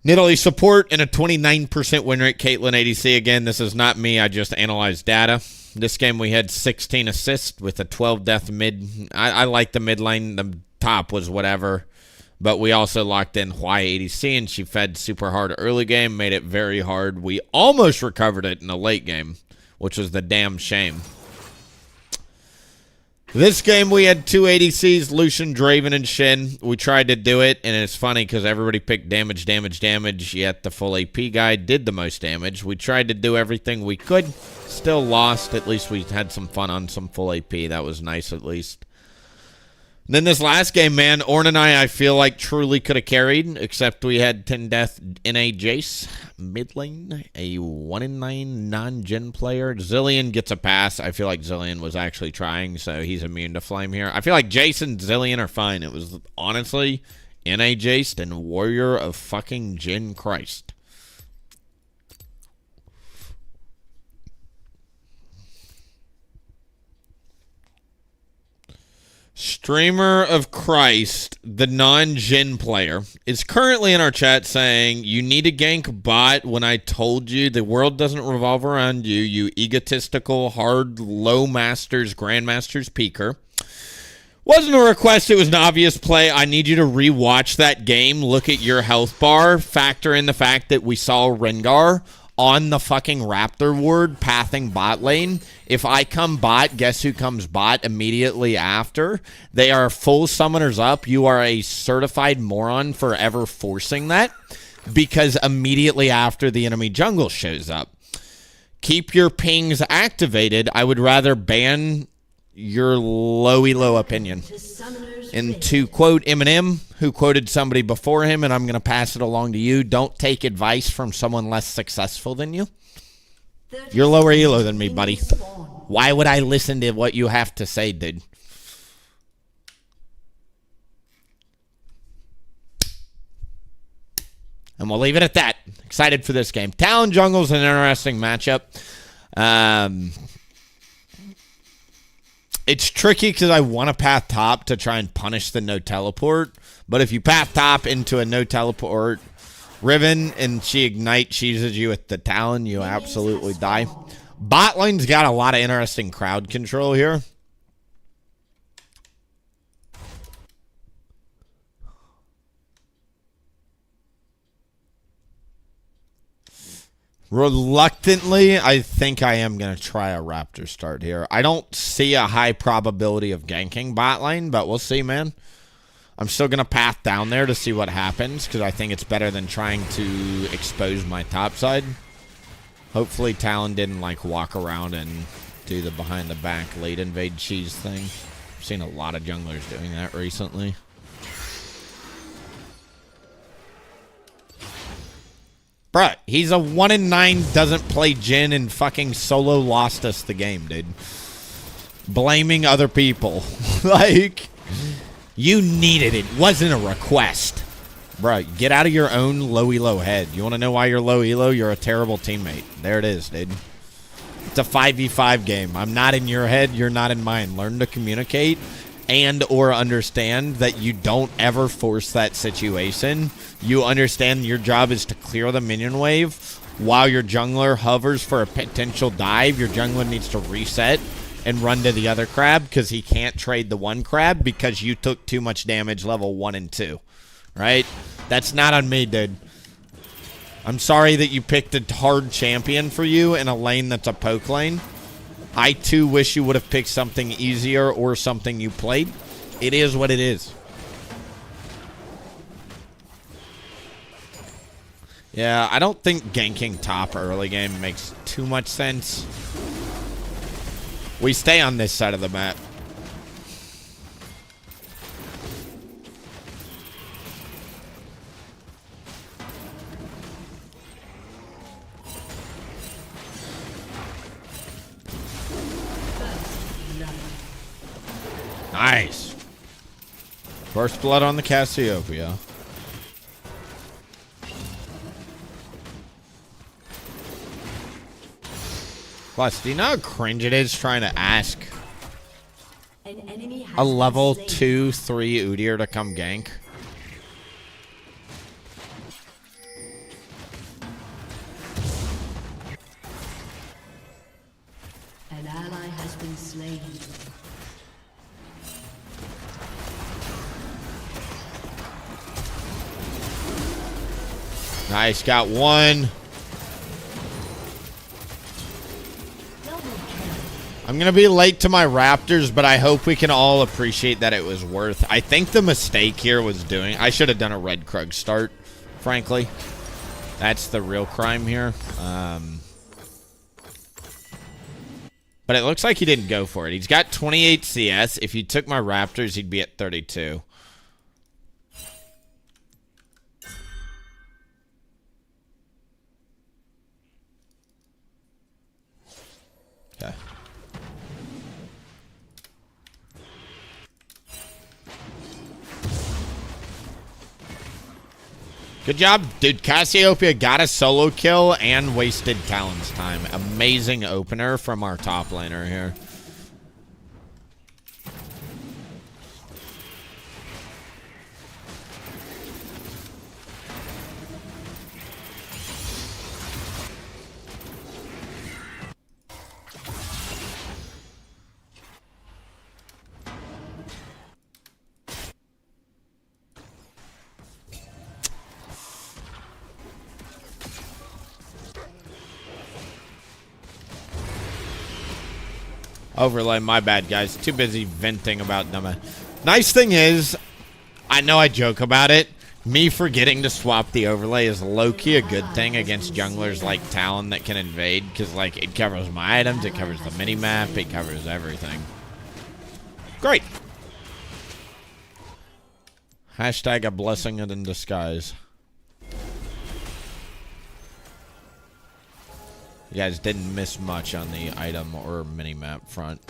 Nidalee support and a 29% win rate. Caitlyn ADC, again, this is not me. I just analyzed data. This game we had 16 assists with a 12 death mid. I like the mid lane. The top was whatever. But we also locked in Y ADC, and she fed super hard early game, made it very hard. We almost recovered it in the late game, which was the damn shame. This game, we had 2 ADCs, Lucian, Draven, and Shin. We tried to do it, and it's funny because everybody picked damage, yet the full AP guy did the most damage. We tried to do everything we could, still lost. At least we had some fun on some full AP. That was nice, at least. And then this last game, man, Ornn and I feel like truly could have carried, except we had 10 death in a Jace. Mid lane, a 1-in-9 non-gen player. Zilean gets a pass. I feel like Zilean was actually trying, so he's immune to flame here. I feel like Jace and Zilean are fine. It was honestly in a Jace and Warrior of fucking Jin Christ. Streamer of Christ, the non-Jin player, is currently in our chat saying, you need to gank bot when I told you the world doesn't revolve around you, you egotistical, hard, low masters, grandmasters peaker. Wasn't a request, it was an obvious play. I need you to rewatch that game, look at your health bar, factor in the fact that we saw Rengar on the fucking Raptor ward pathing bot lane. If I come bot, guess who comes bot immediately after? They are full summoners up. You are a certified moron for ever forcing that. because immediately after the enemy jungle shows up. Keep your pings activated. I would rather ban your low opinion. And to quote Eminem, who quoted somebody before him, and I'm going to pass it along to you, don't take advice from someone less successful than you. You're lower elo than me, buddy. Why would I listen to what you have to say, dude? And we'll leave it at that. Excited for this game. Talon Jungle's an interesting matchup. It's tricky because I want to path top to try and punish the no teleport. But if you path top into a no teleport Riven and she ignites, cheeses you with the Talon, you absolutely die. Bot lane's got a lot of interesting crowd control here. Reluctantly, I think I am going to try a Raptor start here. I don't see a high probability of ganking bot lane, but we'll see, man. I'm still going to path down there to see what happens, because I think it's better than trying to expose my top side. Hopefully Talon didn't, like, walk around and do the behind-the-back late invade cheese thing. I've seen a lot of junglers doing that recently. Bruh, he's a 1-9, doesn't play Jhin, and fucking solo lost us the game, dude. Blaming other people. Like, you needed it. It wasn't a request. Bruh, get out of your own low elo head. You want to know why you're low elo? You're a terrible teammate. There it is, dude. It's a 5v5 game. I'm not in your head. You're not in mine. Learn to communicate and or understand that you don't ever force that situation. You understand your job is to clear the minion wave while your jungler hovers for a potential dive. Your jungler needs to reset and run to the other crab because he can't trade the one crab because you took too much damage level 1 and 2. Right? That's not on me, dude. I'm sorry that you picked a hard champion for you in a lane that's a poke lane. I, too, wish you would have picked something easier or something you played. It is what it is. Yeah, I don't think ganking top early game makes too much sense. We stay on this side of the map. Nice. First blood on the Cassiopeia. Plus, do you know how cringe it is trying to ask a level 2, 3 Udyr to come gank? An ally has been slain. Nice, got one. I'm going to be late to my Raptors, but I hope we can all appreciate that it was worth. I think the mistake here was doing... I should have done a Red Krug start, frankly. That's the real crime here. But it looks like he didn't go for it. He's got 28 CS. If he took my Raptors, he'd be at 32. Okay. Good job, dude. Cassiopeia got a solo kill and wasted Talon's time. Amazing opener from our top laner here. Overlay, my bad, guys. Too busy venting about dumb. Nice thing is, I know I joke about it. Me forgetting to swap the overlay is low-key a good thing against junglers like Talon that can invade, because, like, it covers my items, it covers the mini-map, it covers everything. Great! Hashtag a blessing in disguise. You guys didn't miss much on the item or mini-map front.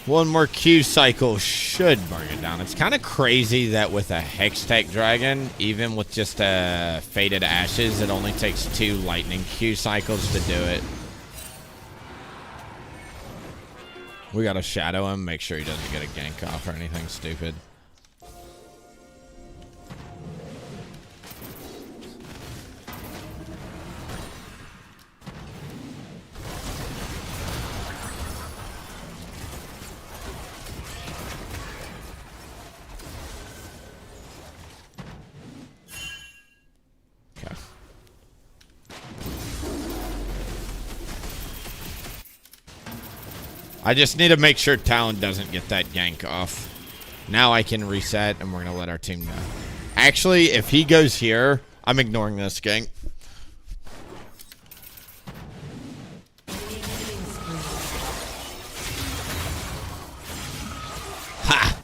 One more Q cycle should bring it down. It's kind of crazy that with a Hextech Dragon, even with just a Faded Ashes, it only takes 2 lightning Q cycles to do it. We gotta shadow him, make sure he doesn't get a gank off or anything stupid. I just need to make sure Talon doesn't get that gank off. Now I can reset, and we're going to let our team go. Actually, if he goes here, I'm ignoring this gank. Ha!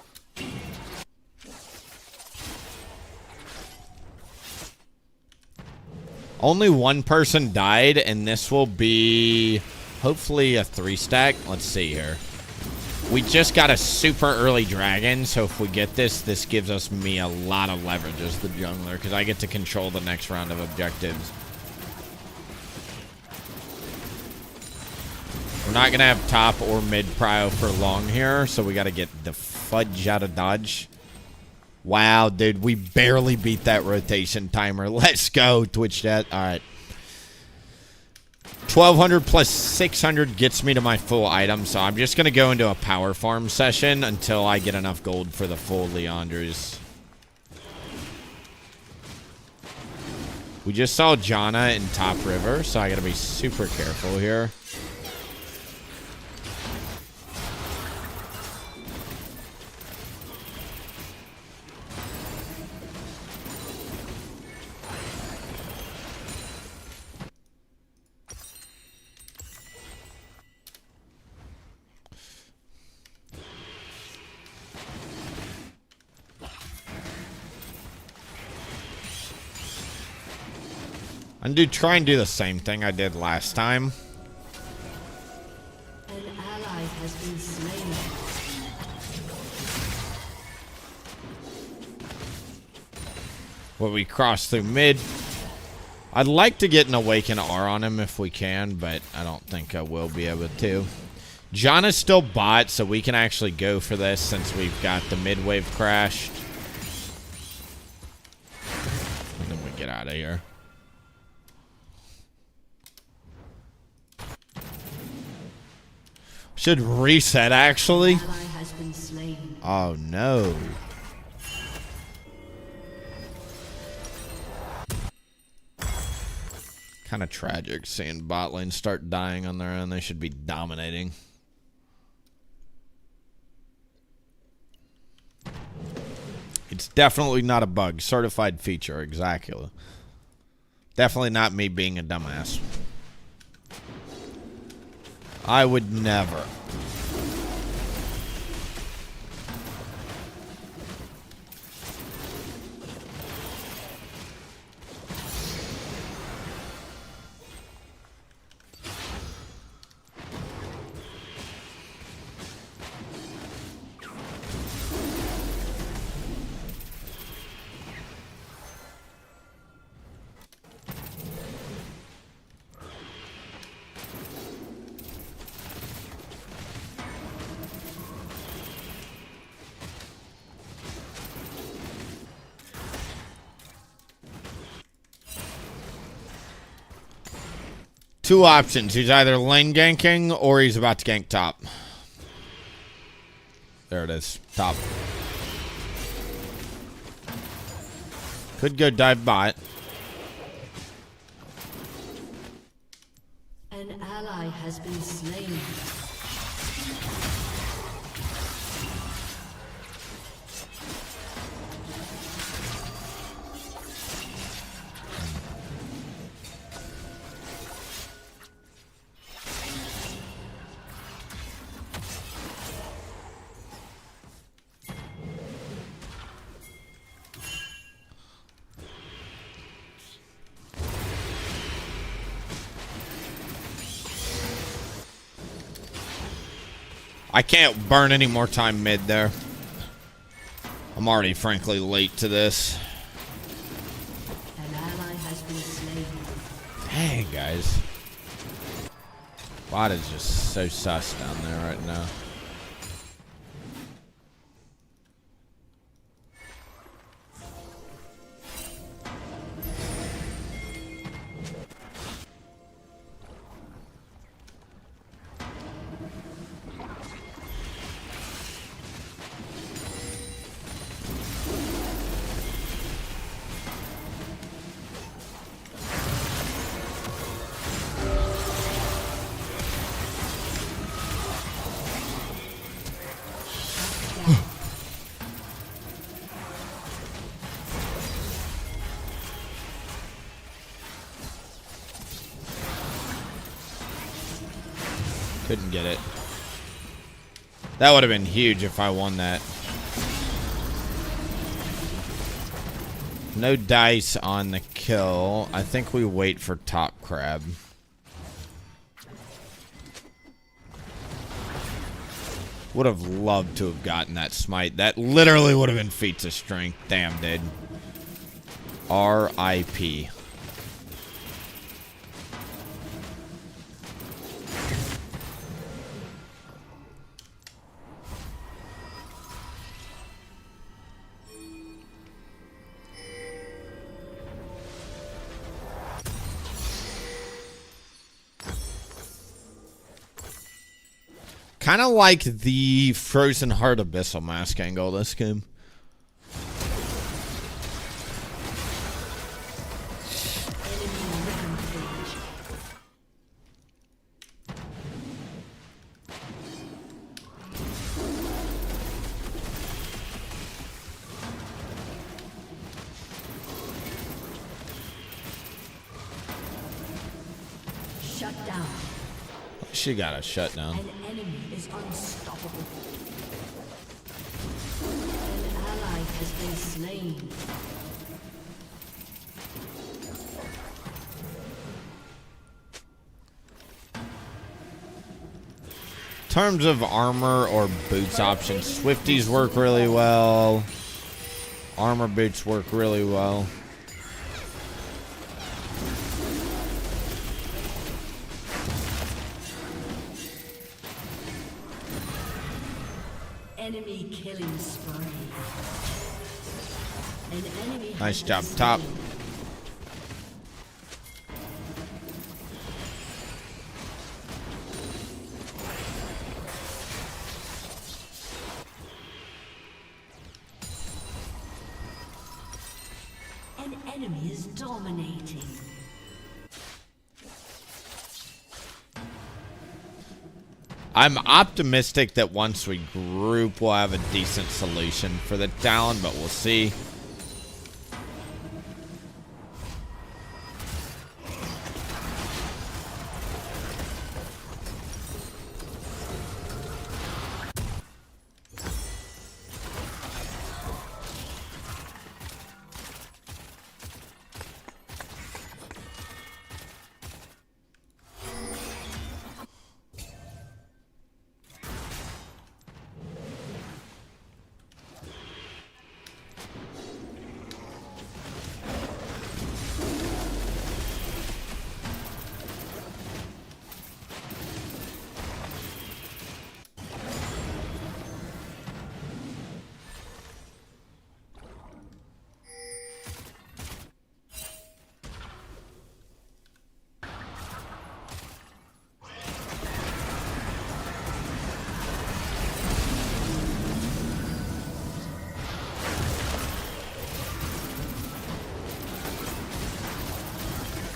Only one person died, and this will be... hopefully a 3-stack. Let's see here. We just got a super early dragon, so if we get this, this gives us me a lot of leverage as the jungler, because I get to control the next round of objectives. We're not going to have top or mid prio for long here, so we got to get the fudge out of dodge. Wow, dude, we barely beat that rotation timer. Let's go, Twitch chat. All right. 1200 plus 600 gets me to my full item, so I'm just going to go into a power farm session until I get enough gold for the full Leanders. We just saw Janna in top river, so I got to be super careful here. I'm gonna try and do the same thing I did last time. An ally has been slain. When we cross through mid, I'd like to get an Awaken R on him if we can, but I don't think I will be able to. Janna's still bot, so we can actually go for this since we've got the mid wave crashed. And then we get out of here. Should reset, actually. Ally has been slain. Oh, no. Kind of tragic seeing bot lane start dying on their own. They should be dominating. It's definitely not a bug. Certified feature, exactly. Definitely not me being a dumbass. I would never. Two options. He's either lane ganking or he's about to gank top. There it is. Top. Could go dive bot. An ally has been slain. I can't burn any more time mid there. I'm already frankly late to this. An ally has been slain. Dang, guys. Bot is just so sus down there right now. Couldn't get it. That would have been huge if I won that. No dice on the kill. I think we wait for top crab. Would have loved to have gotten that smite. That literally would have been feats of strength. Damn, dude. R.I.P. Kind of like the Frozen Heart Abyssal Mask angle this game. Shut down. She got a shutdown. An enemy is unstoppable. An ally has been slain. In terms of armor or boots options, Swifties work really well. Armor boots work really well. Enemy killing spree. An enemy Nice has job, been top. slain. An enemy is dominating. I'm optimistic that once we group, we'll have a decent solution for the Talon, but we'll see.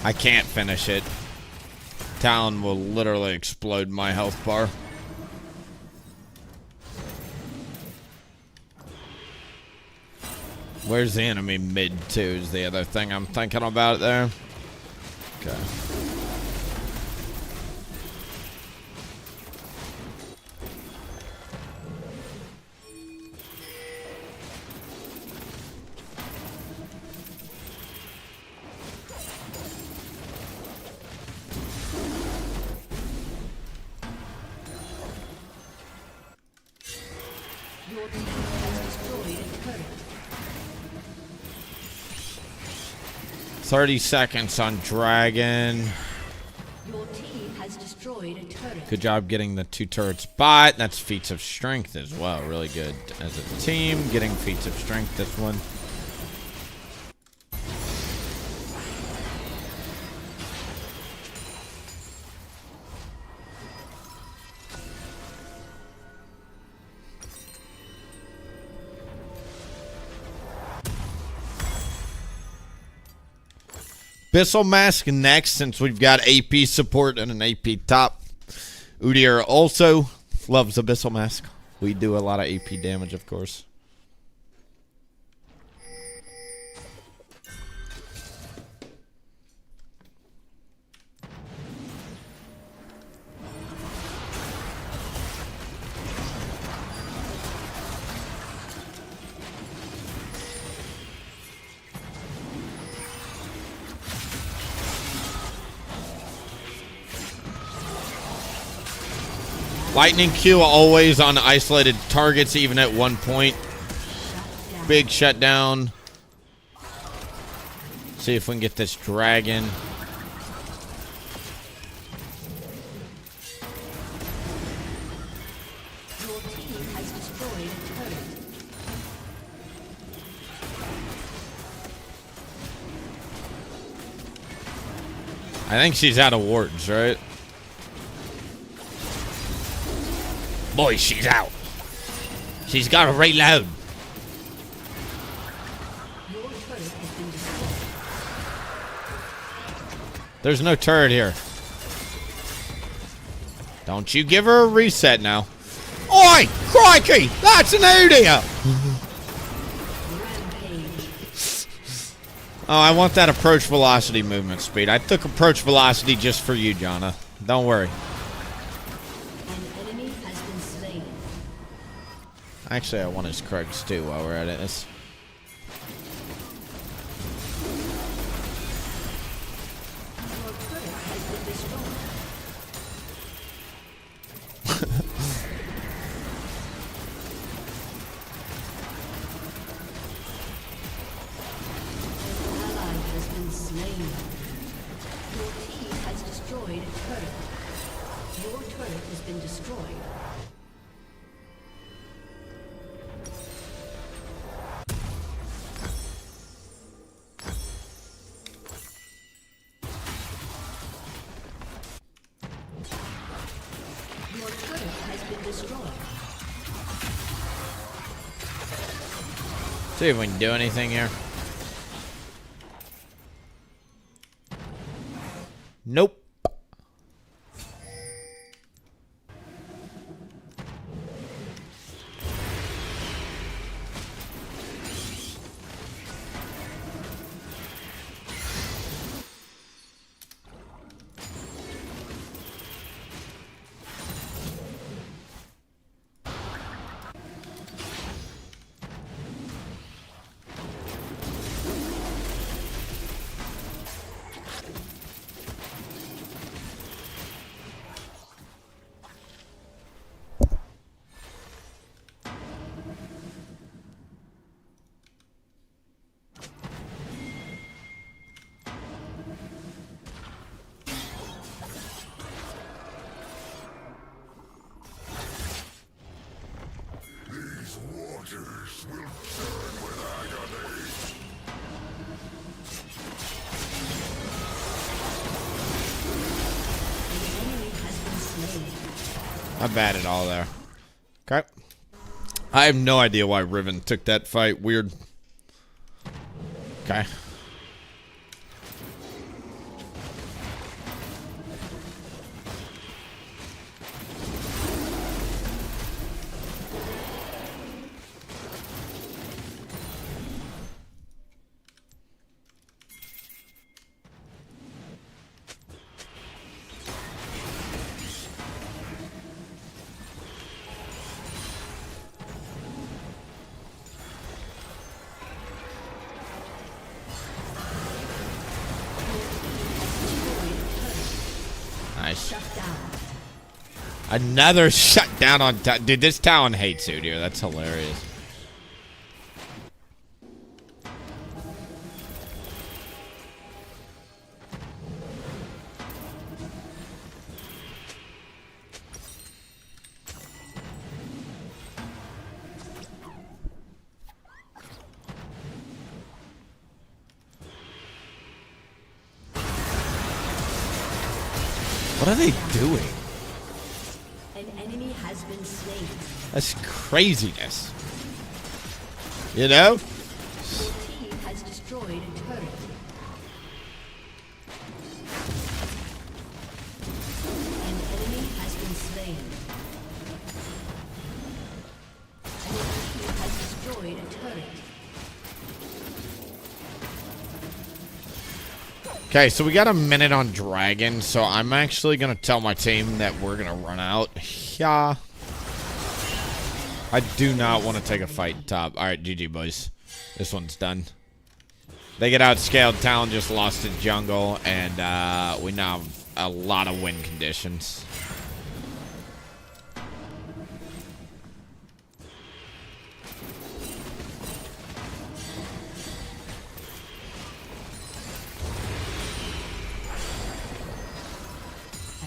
I can't finish it. Talon will literally explode my health bar. Where's the enemy mid to is the other thing I'm thinking about there. Okay. Your team has destroyed a turret. 30 seconds on Dragon. Your team has destroyed a turret. Good job getting the 2 turrets bot. That's feats of strength as well. Really good as a team. Getting feats of strength this one. Abyssal Mask next, since we've got AP support and an AP top. Udyr also loves Abyssal Mask. We do a lot of AP damage, of course. Lightning Q always on isolated targets, even at 1 point. Big shutdown. See if we can get this dragon. Your team has destroyed a turret. I think she's out of wards, right? Boy, she's out. She's got to reload. Your turret has been destroyed. There's no turret here. Don't you give her a reset now. Oi! Crikey! That's an Udyr! Oh, I want that approach velocity movement speed. I took approach velocity just for you, Jonna. Don't worry. Actually, I want his Krugs too while we're at it. See if we can do anything here. Nope. Not bad at all there. Okay. I have no idea why Riven took that fight. Weird. Okay. Another shutdown on... Dude, this Talon hates Udyr. That's hilarious. What are they doing? An enemy has been slain. That's craziness. You know? Your team has destroyed a turret. An enemy has been slain. An enemy has destroyed a turret. Okay, so we got a minute on Dragon, so I'm actually going to tell my team that we're going to run out. Yeah. I do not want to take a fight top. Alright, GG, boys. This one's done. They get outscaled. Talon just lost to jungle, and we now have a lot of win conditions.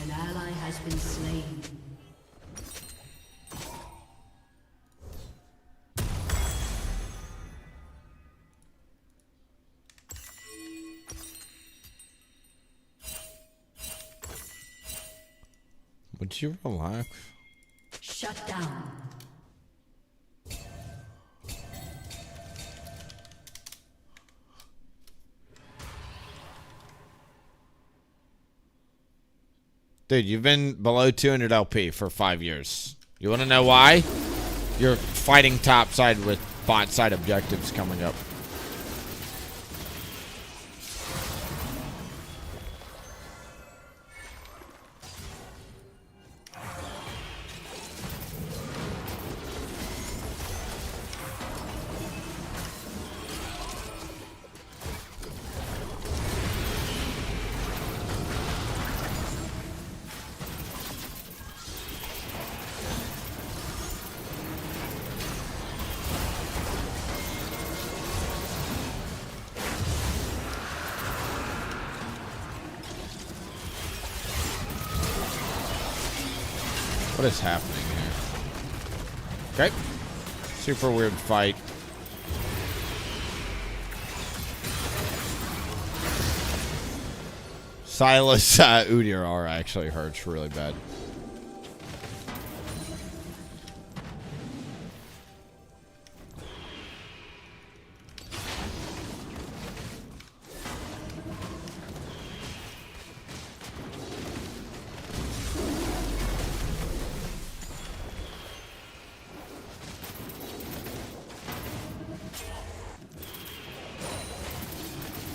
An ally has been slain. Would you relax? Shut down. Dude, you've been below 200 LP for 5 years. You want to know why? You're fighting topside with bot side objectives coming up. What is happening here? Okay. Super weird fight. Silas Udyr are actually hurts really bad.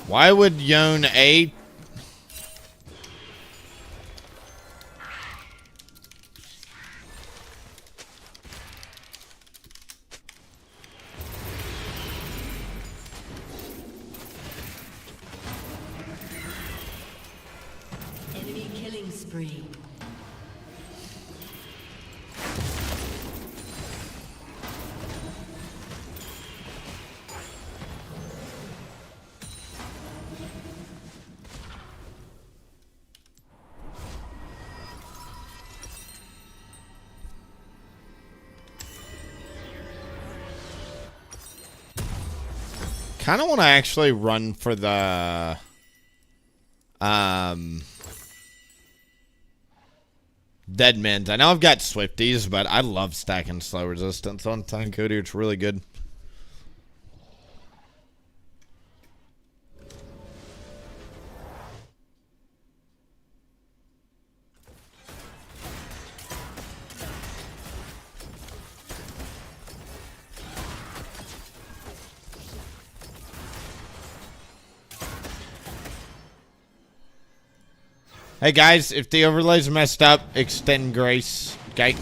Why would Yone A? Enemy killing spree. Kind of want to actually run for the Deadmans. I know I've got Swifties, but I love stacking slow resistance on Tank Udyr. It's really good. Hey guys, if the overlay's messed up, extend grace, okay?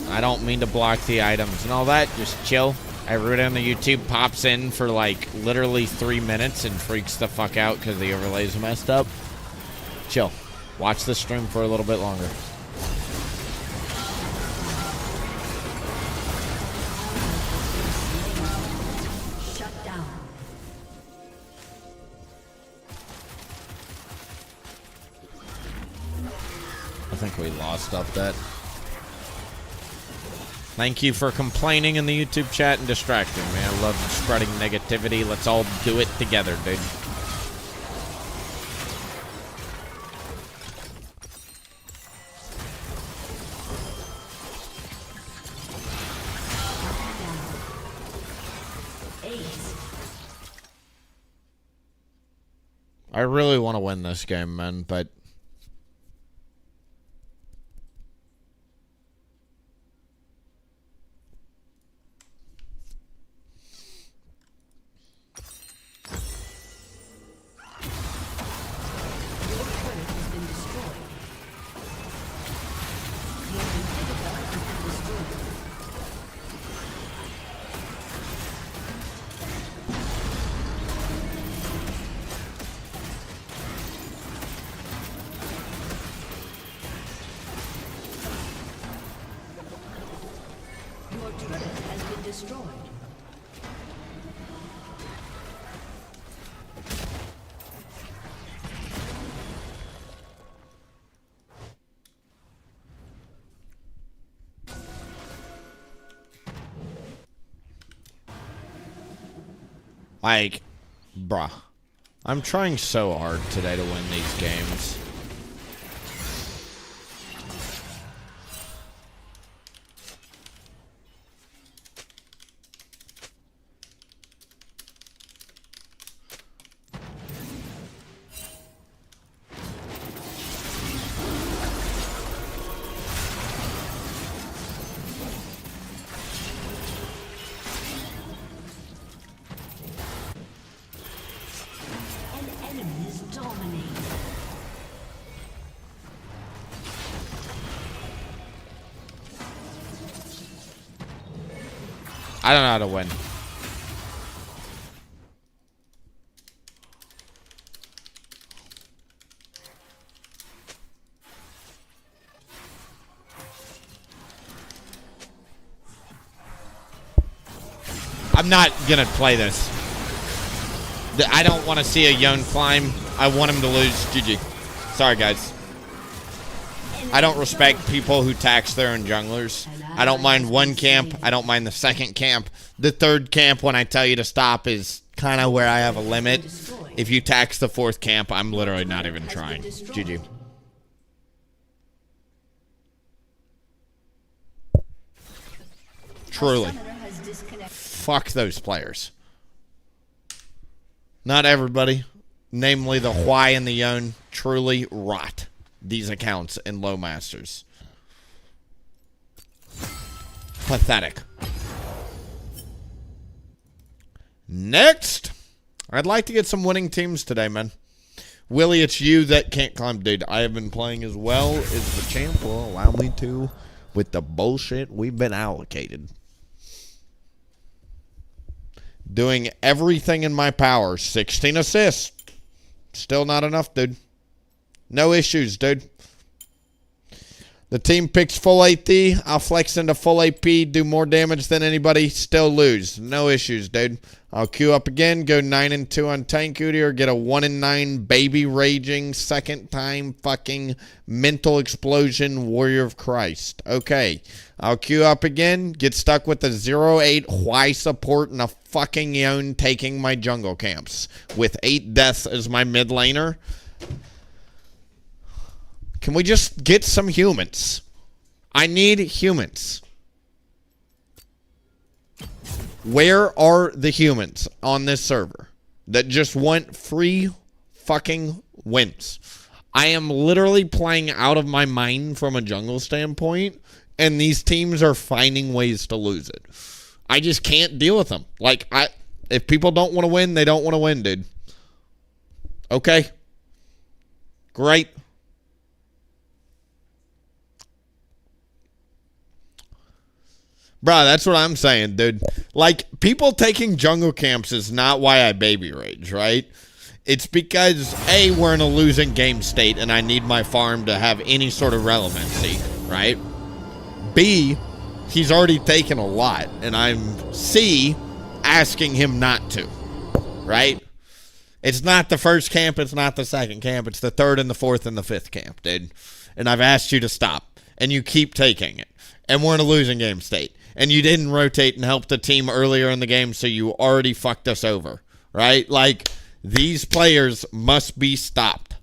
I don't mean to block the items and all that, just chill. Everyone on the YouTube pops in for like literally 3 minutes and freaks the fuck out because the overlay's messed up. Chill. Watch the stream for a little bit longer. think we lost off that. Thank you for complaining in the YouTube chat and distracting me. I love spreading negativity. Let's all do it together, dude. I really want to win this game, man, but... Like, bruh. I'm trying so hard today to win these games. I don't know how to win. I'm not gonna play this. I don't want to see a Yone climb. I want him to lose. GG. Sorry, guys. I don't respect people who tax their own junglers. I don't mind one camp. I don't mind the second camp. The third camp, when I tell you to stop, is kind of where I have a limit. If you tax the fourth camp, I'm literally not even trying. GG. Truly. Fuck those players. Not everybody. Namely, the Hwai and the Yone truly rot these accounts in low masters. Pathetic. Next, I'd like to get some winning teams today, man. Willie, it's you that can't climb. Dude, I have been playing as well as the champ will allow me to with the bullshit we've been allocated. Doing everything in my power. 16 assists. Still not enough, dude. No issues, dude. The team picks full AT. I'll flex into full AP, do more damage than anybody, still lose. No issues, dude. I'll queue up again, go 9-2 on Tank Udyr, get a 1-9 baby raging, second time fucking mental explosion Warrior of Christ. Okay. I'll queue up again, get stuck with a 0-8 Hwai support and a fucking Yone taking my jungle camps with 8 deaths as my mid laner. Can we just get some humans? I need humans. Where are the humans on this server that just want free fucking wins? I am literally playing out of my mind from a jungle standpoint, and these teams are finding ways to lose it. I just can't deal with them. Like, if people don't want to win, they don't want to win, dude. Okay. Great. Bro, that's what I'm saying, dude. Like, people taking jungle camps is not why I baby rage, right? It's because, A, we're in a losing game state and I need my farm to have any sort of relevancy, right? B, he's already taken a lot, and I'm, C, asking him not to, right? It's not the first camp, it's not the second camp, it's the third and the fourth and the fifth camp, dude. and I've asked you to stop, and you keep taking it, and we're in a losing game state, and you didn't rotate and help the team earlier in the game, so you already fucked us over, right? Like, these players must be stopped.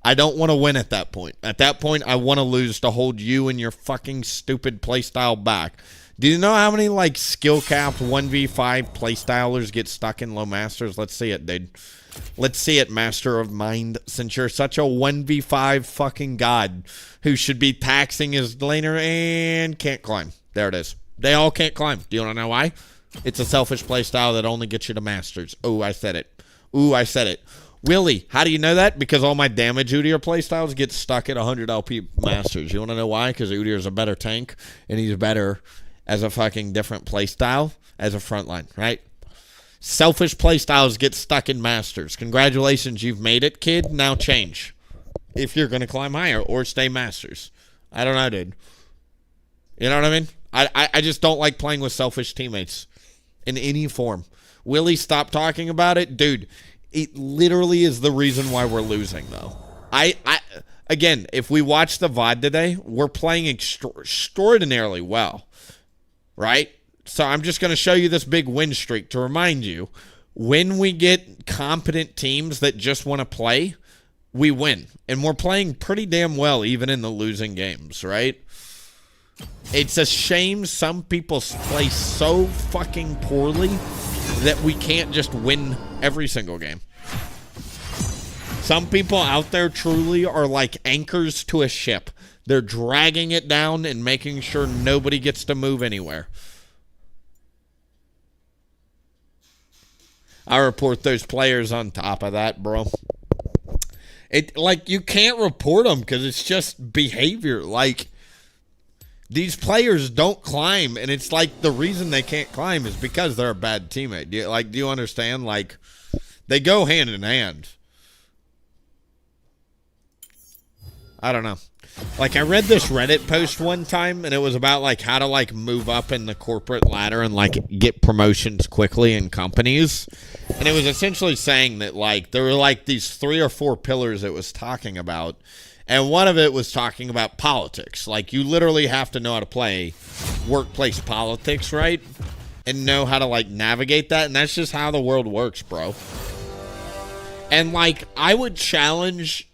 I don't want to win at that point. At that point, I want to lose to hold you and your fucking stupid playstyle back. Do you know how many, like, skill-capped 1v5 playstylers get stuck in low masters? Let's see it, dude. Let's see it, Master of Mind. Since you're such a 1v5 fucking god who should be taxing his laner and can't climb. There it is. They all can't climb. Do you want to know why? It's a selfish playstyle that only gets you to masters. Oh, I said it. Ooh, I said it. Willie, how do you know that? Because all my damage Udyr playstyles get stuck at 100 LP masters. You want to know why? Because Udyr's a better tank, and he's better as a fucking different playstyle as a frontline, right? Selfish playstyles get stuck in masters. Congratulations, you've made it, kid. Now change. If you're going to climb higher or stay masters. I don't know, dude. You know what I mean? I just don't like playing with selfish teammates in any form. Willie, stop talking about it. Dude, it literally is the reason why we're losing, though. Again, if we watch the VOD today, we're playing extraordinarily well, right? So I'm just going to show you this big win streak to remind you, when we get competent teams that just want to play, we win. And we're playing pretty damn well even in the losing games, right? It's a shame some people play so fucking poorly that we can't just win every single game. Some people out there truly are like anchors to a ship. They're dragging it down and making sure nobody gets to move anywhere. I report those players on top of that, bro. You can't report them because it's just behavior. Like, these players don't climb, and it's like the reason they can't climb is because they're a bad teammate. Do you understand? Like, they go hand in hand. I don't know. Like, I read this Reddit post one time, and it was about, like, how to, like, move up in the corporate ladder and, like, get promotions quickly in companies. And it was essentially saying that, like, there were, like, these 3 or 4 pillars it was talking about. And one of it was talking about politics. Like, you literally have to know how to play workplace politics, right? And know how to, like, navigate that. And that's just how the world works, bro. And, like, I would challenge,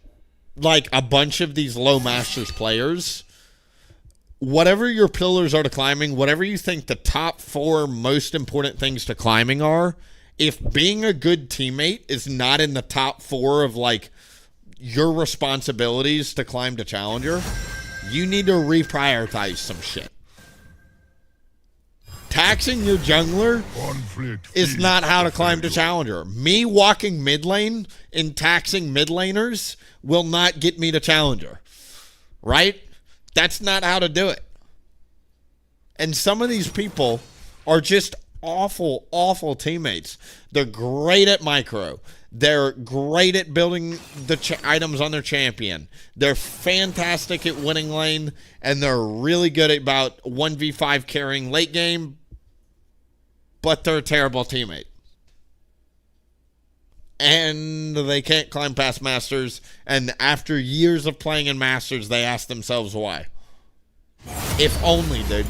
like, a bunch of these low masters players, whatever your pillars are to climbing, whatever you think the top 4 most important things to climbing are, if being a good teammate is not in the top 4 of, like, your responsibilities to climb to challenger, you need to reprioritize some shit. Taxing your jungler is not how to climb to challenger. Me walking mid lane and taxing mid laners will not get me to challenger, right? That's not how to do it. And some of these people are just awful, awful teammates. They're great at micro. They're great at building the items on their champion. They're fantastic at winning lane, and they're really good at about 1v5 carrying late game, but they're a terrible teammate. And they can't climb past Masters, and after years of playing in Masters, they ask themselves why. If only, dude.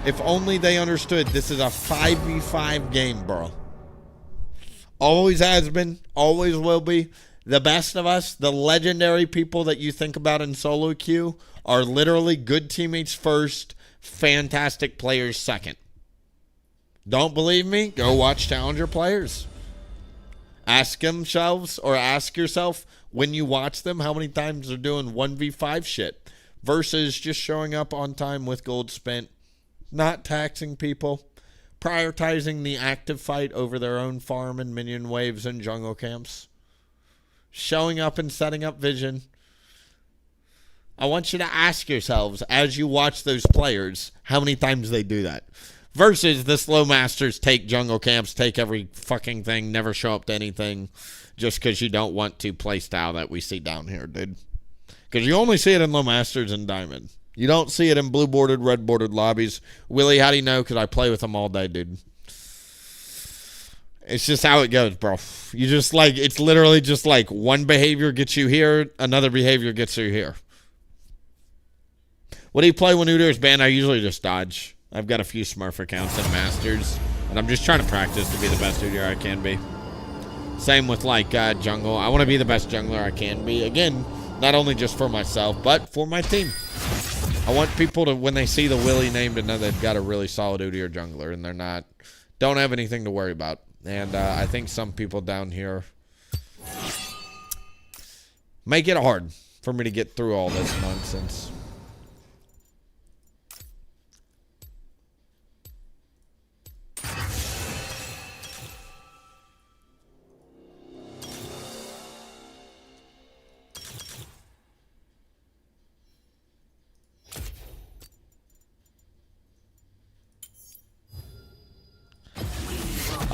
If only they understood this is a 5v5 game, bro. Always has been, always will be. The best of us, the legendary people that you think about in solo queue, are literally good teammates first, fantastic players second. Don't believe me? Go watch Challenger players. Ask yourself when you watch them how many times they're doing 1v5 shit versus just showing up on time with gold spent, not taxing people, prioritizing the active fight over their own farm and minion waves and jungle camps, showing up and setting up vision. I want you to ask yourselves as you watch those players how many times they do that. Versus the slow masters take jungle camps, take every fucking thing, never show up to anything just because you don't want to play style that we see down here, dude. Because you only see it in low masters and diamond. You don't see it in blue bordered, red bordered lobbies. Willie, how do you know? Because I play with them all day, dude. It's just how it goes, bro. You just like, it's literally just like one behavior gets you here, another behavior gets you here. What do you play when Udyr's banned? I usually just dodge. I've got a few Smurf accounts in Masters, and I'm just trying to practice to be the best Udyr I can be. Same with, like, jungle. I want to be the best jungler I can be. Again, not only just for myself, but for my team. I want people to, when they see the Willie name, to know they've got a really solid Udyr jungler, and they're not, don't have anything to worry about. And I think some people down here make it hard for me to get through all this nonsense.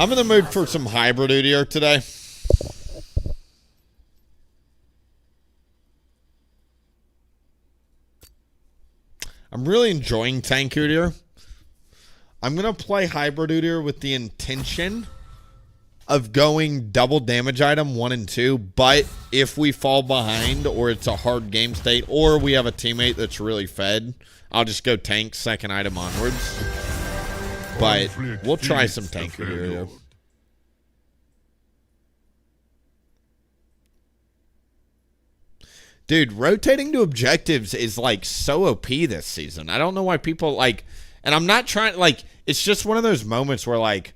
I'm in the mood for some hybrid Udyr today. I'm really enjoying tank Udyr. I'm going to play hybrid Udyr with the intention of going double damage item 1 and 2, but if we fall behind or it's a hard game state or we have a teammate that's really fed, I'll just go tank second item onwards. But we'll try some tank Udyr. Dude, rotating to objectives is, like, so OP this season. I don't know why people, like, and I'm not trying, like, it's just one of those moments where, like,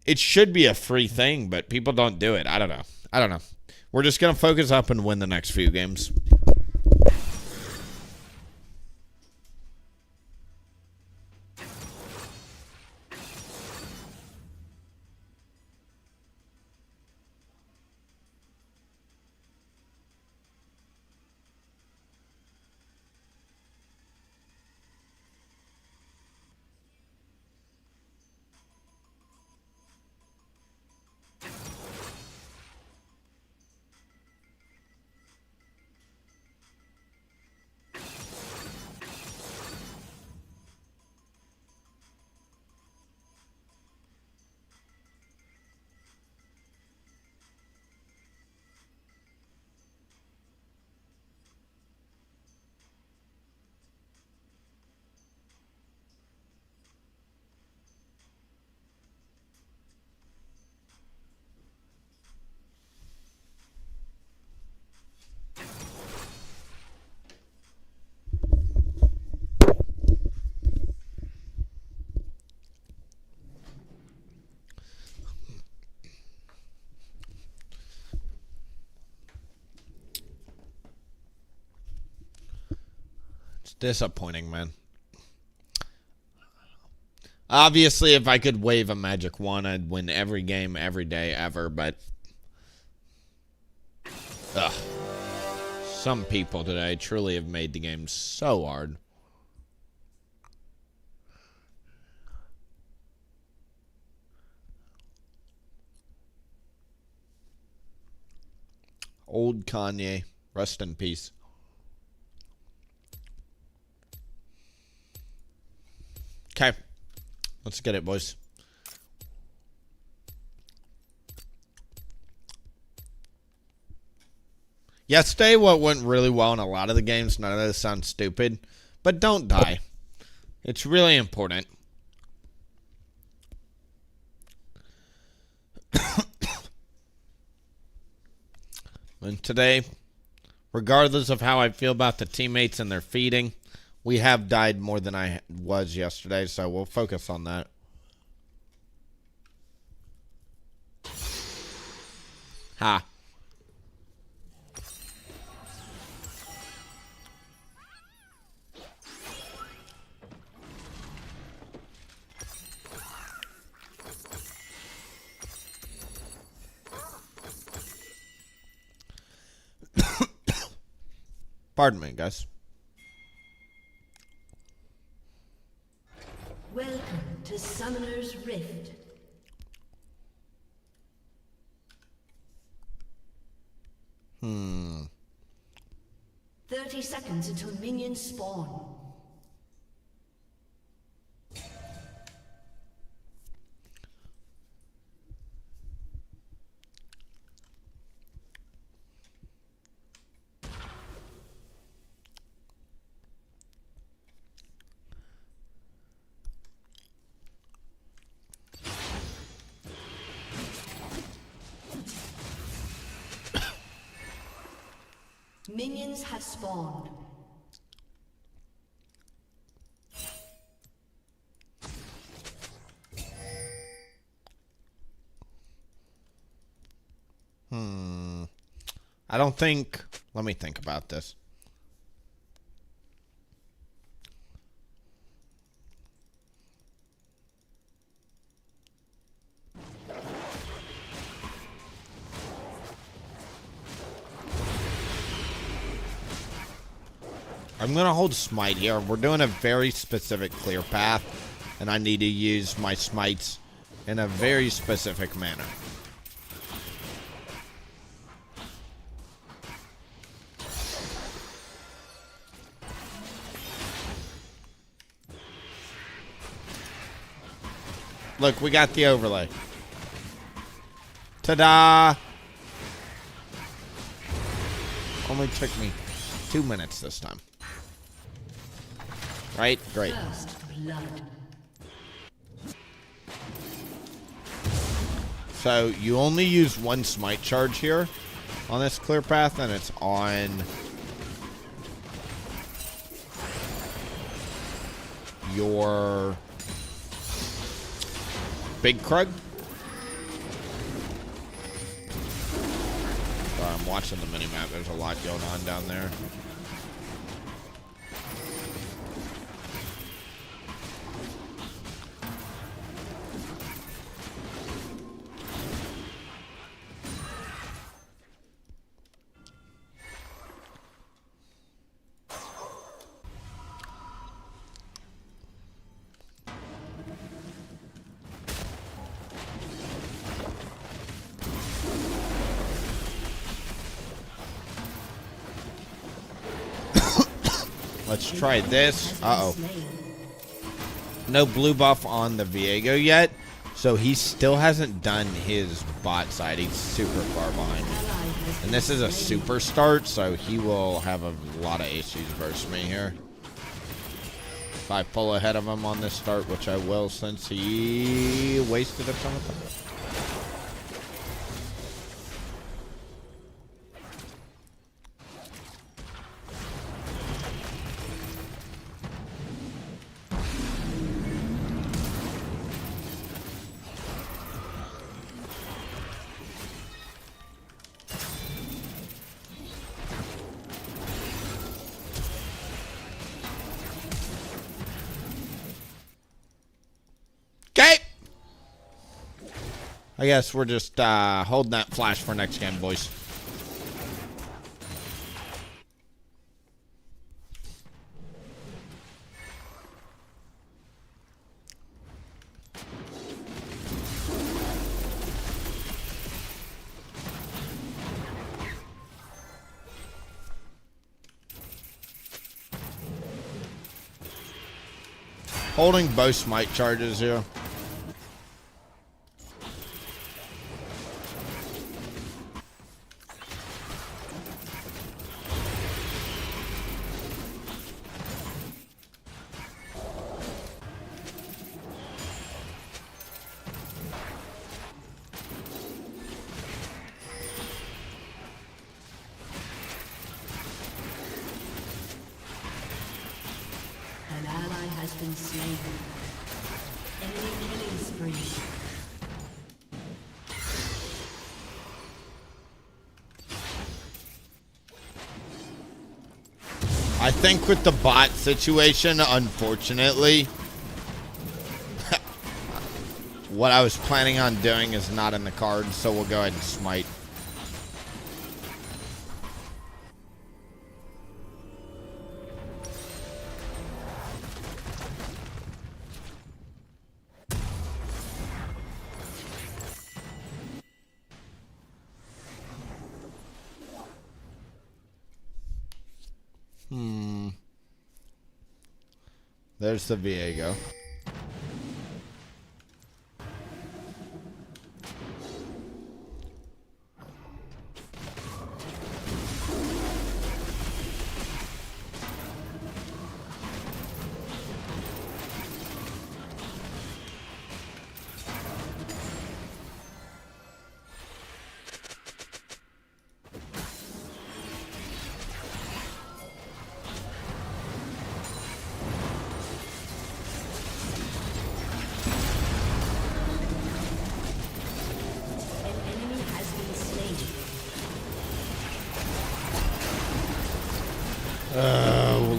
it should be a free thing, but people don't do it. I don't know. We're just going to focus up and win the next few games. Disappointing, man. Obviously, if I could wave a magic wand, I'd win every game, every day, ever, but ugh. Some people today truly have made the game so hard. Old Kanye. Rest in peace. Okay, let's get it, boys. Yesterday, what went really well in a lot of the games, none of this sounds stupid, but don't die. It's really important. And today, regardless of how I feel about the teammates and their feeding, we have died more than I was yesterday, so we'll focus on that. Ha. Pardon me, guys. Welcome to Summoner's Rift. Hmm. 30 seconds until minions spawn. Minions have spawned. I don't think... Let me think about this. I'm going to hold Smite here. We're doing a very specific clear path, and I need to use my Smites in a very specific manner. Look, we got the overlay. Ta-da! Only took me 2 minutes this time. Right? Great. First blood. So, you only use one smite charge here on this clear path, and it's on your Big Krug. Sorry, I'm watching the minimap. There's a lot going on down there. Let's try this. Uh-oh. No blue buff on the Viego yet, so he still hasn't done his bot side. He's super far behind me. And this is a super start, so he will have a lot of issues versus me here. If I pull ahead of him on this start, which I will since he wasted a ton of time. Okay. I guess we're just holding that flash for next game, boys. Holding both smite charges here. An ally has been slain. Enemy killing spree. I think with the bot situation, unfortunately, what I was planning on doing is not in the cards, so we'll go ahead and smite. There's the Viego.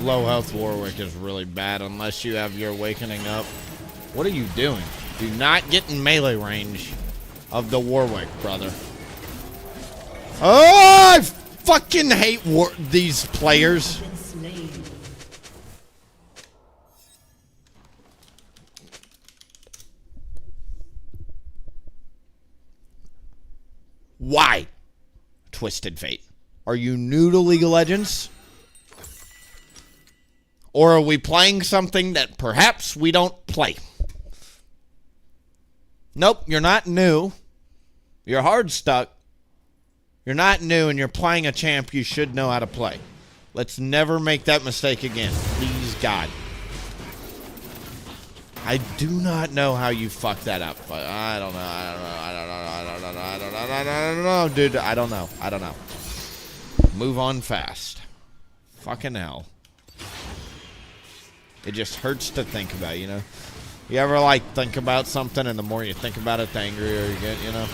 low health Warwick is really bad unless you have your awakening up. What are you doing? Do not get in melee range of the Warwick, brother. Oh, I fucking hate these players. Why? Twisted Fate. Are you new to League of Legends? Or are we playing something that perhaps we don't play? Nope, you're not new. You're hard stuck. You're not new and you're playing a champ you should know how to play. Let's never make that mistake again. Please, God. I do not know how you fucked that up, but I don't know, dude. I don't know. Move on fast. Fucking hell. It just hurts to think about, you know? You ever, like, think about something and the more you think about it, the angrier you get, you know?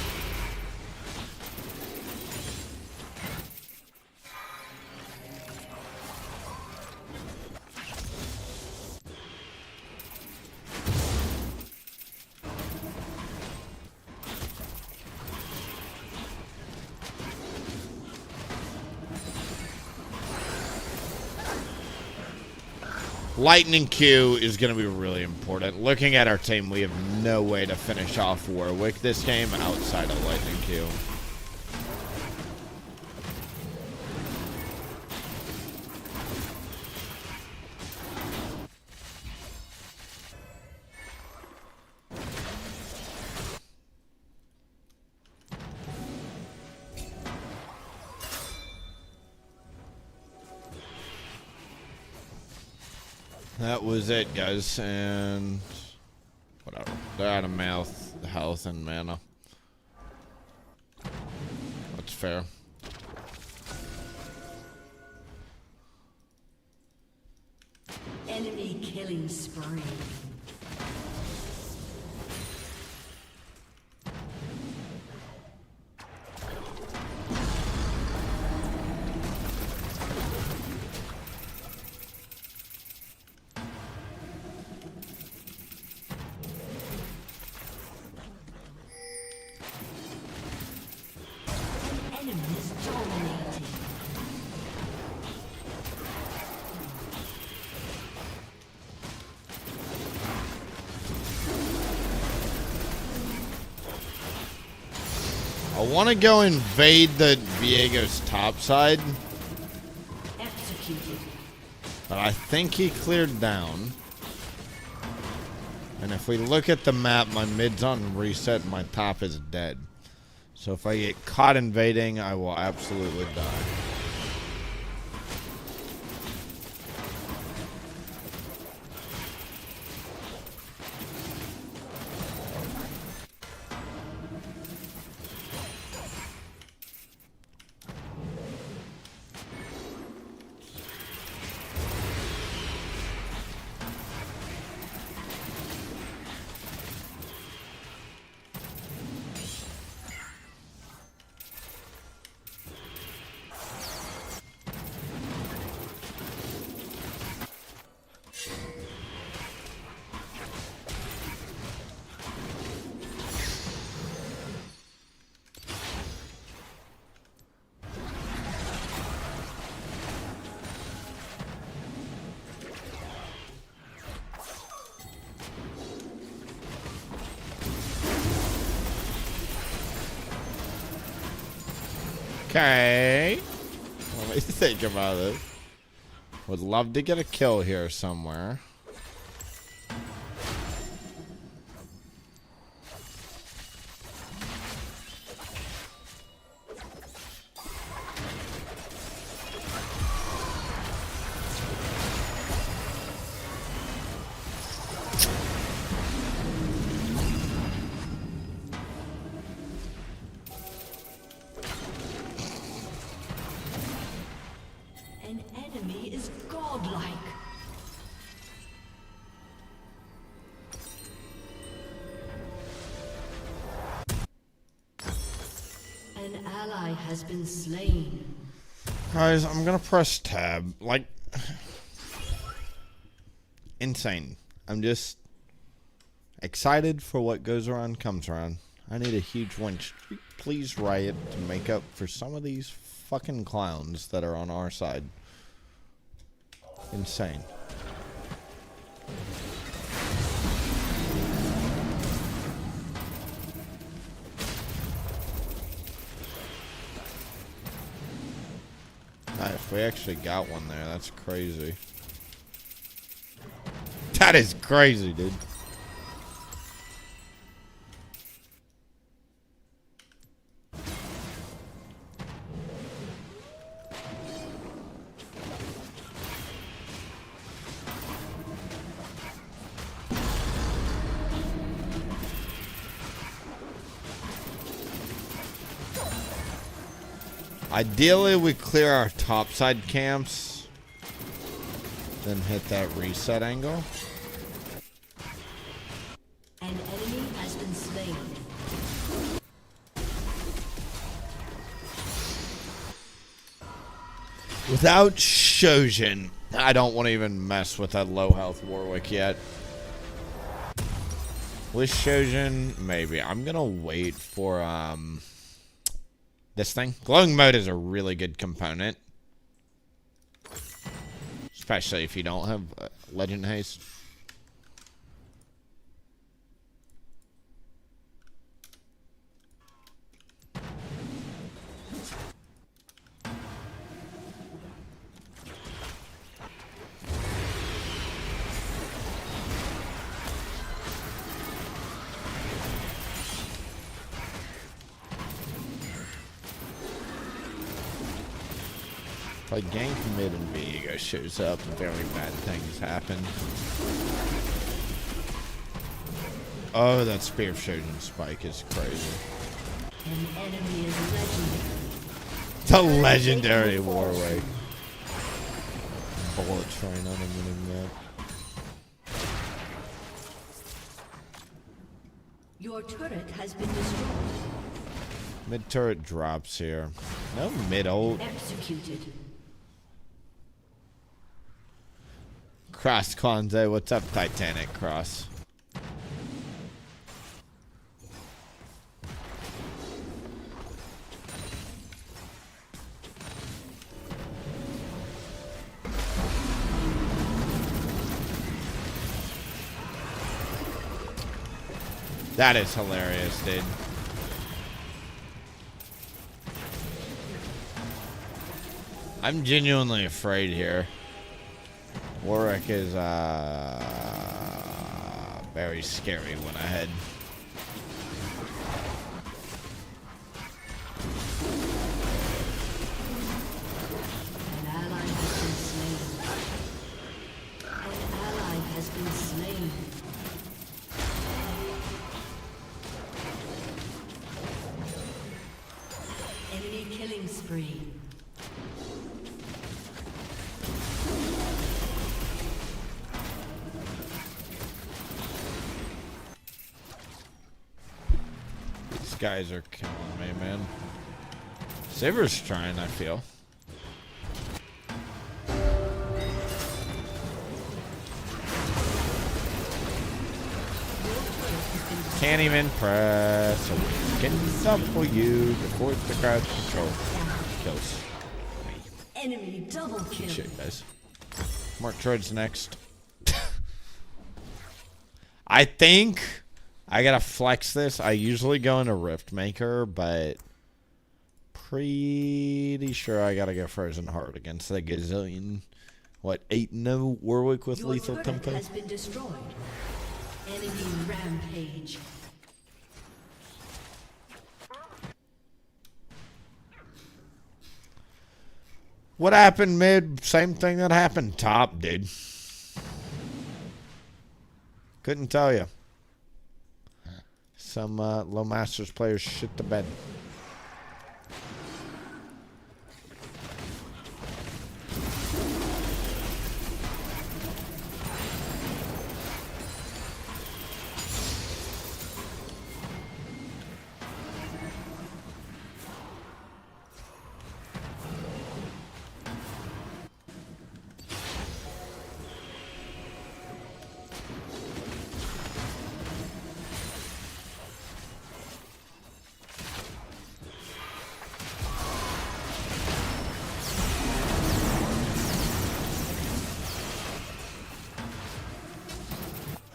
Lightning Q is going to be really important. Looking at our team, we have no way to finish off Warwick this game outside of Lightning Q. That was it, guys, and whatever. They're out of health and mana. That's fair. Enemy killing spree. I want to go invade the Viego's top side. Executed. But I think he cleared down. And if we look at the map, my mid's on reset and my top is dead. So if I get caught invading, I will absolutely die. Okay. Let me think about it. Would love to get a kill here somewhere. An enemy is godlike. An ally has been slain. Guys, I'm gonna press tab. Like, insane. I'm just excited for what goes around comes around. I need a huge win streak. Please, Riot, to make up for some of these fucking clowns that are on our side. Insane. If we actually got one there, that's crazy. That is crazy, dude. Ideally, we clear our topside camps, then hit that reset angle. An enemy has been slain. Without Shojin, I don't want to even mess with that low health Warwick yet. With Shojin, maybe. I'm gonna wait for this thing. Glowing mode is a really good component, especially if you don't have legend haste. If I gank mid and Viego shows up, very bad things happen. Oh, that Spear of Shojin spike is crazy. An enemy is legendary. The legendary Warwick. Bullet train on him in that. Your turret has been destroyed. Mid turret drops here. No mid ult. Executed. Cross Kwanzaa, what's up, Titanic Cross? That is hilarious, dude. I'm genuinely afraid here. Warwick is very scary when ahead. An ally has been slain. An ally has been slain. Enemy killing spree. Guys are killing me, man. Saber's trying, I feel. Can't even press a weaken double you before the crouch control kills. Enemy double kill. Good shit, guys. Mark Troid's next. I think I gotta flex this. I usually go into Rift Maker, but pretty sure I gotta go Frozen Heart against the gazillion. What, 8-0 Warwick with Your lethal turret tempo? has been destroyed. Enemy rampage. What happened mid? Same thing that happened top, dude. Couldn't tell you. Some low Masters players shit the bed.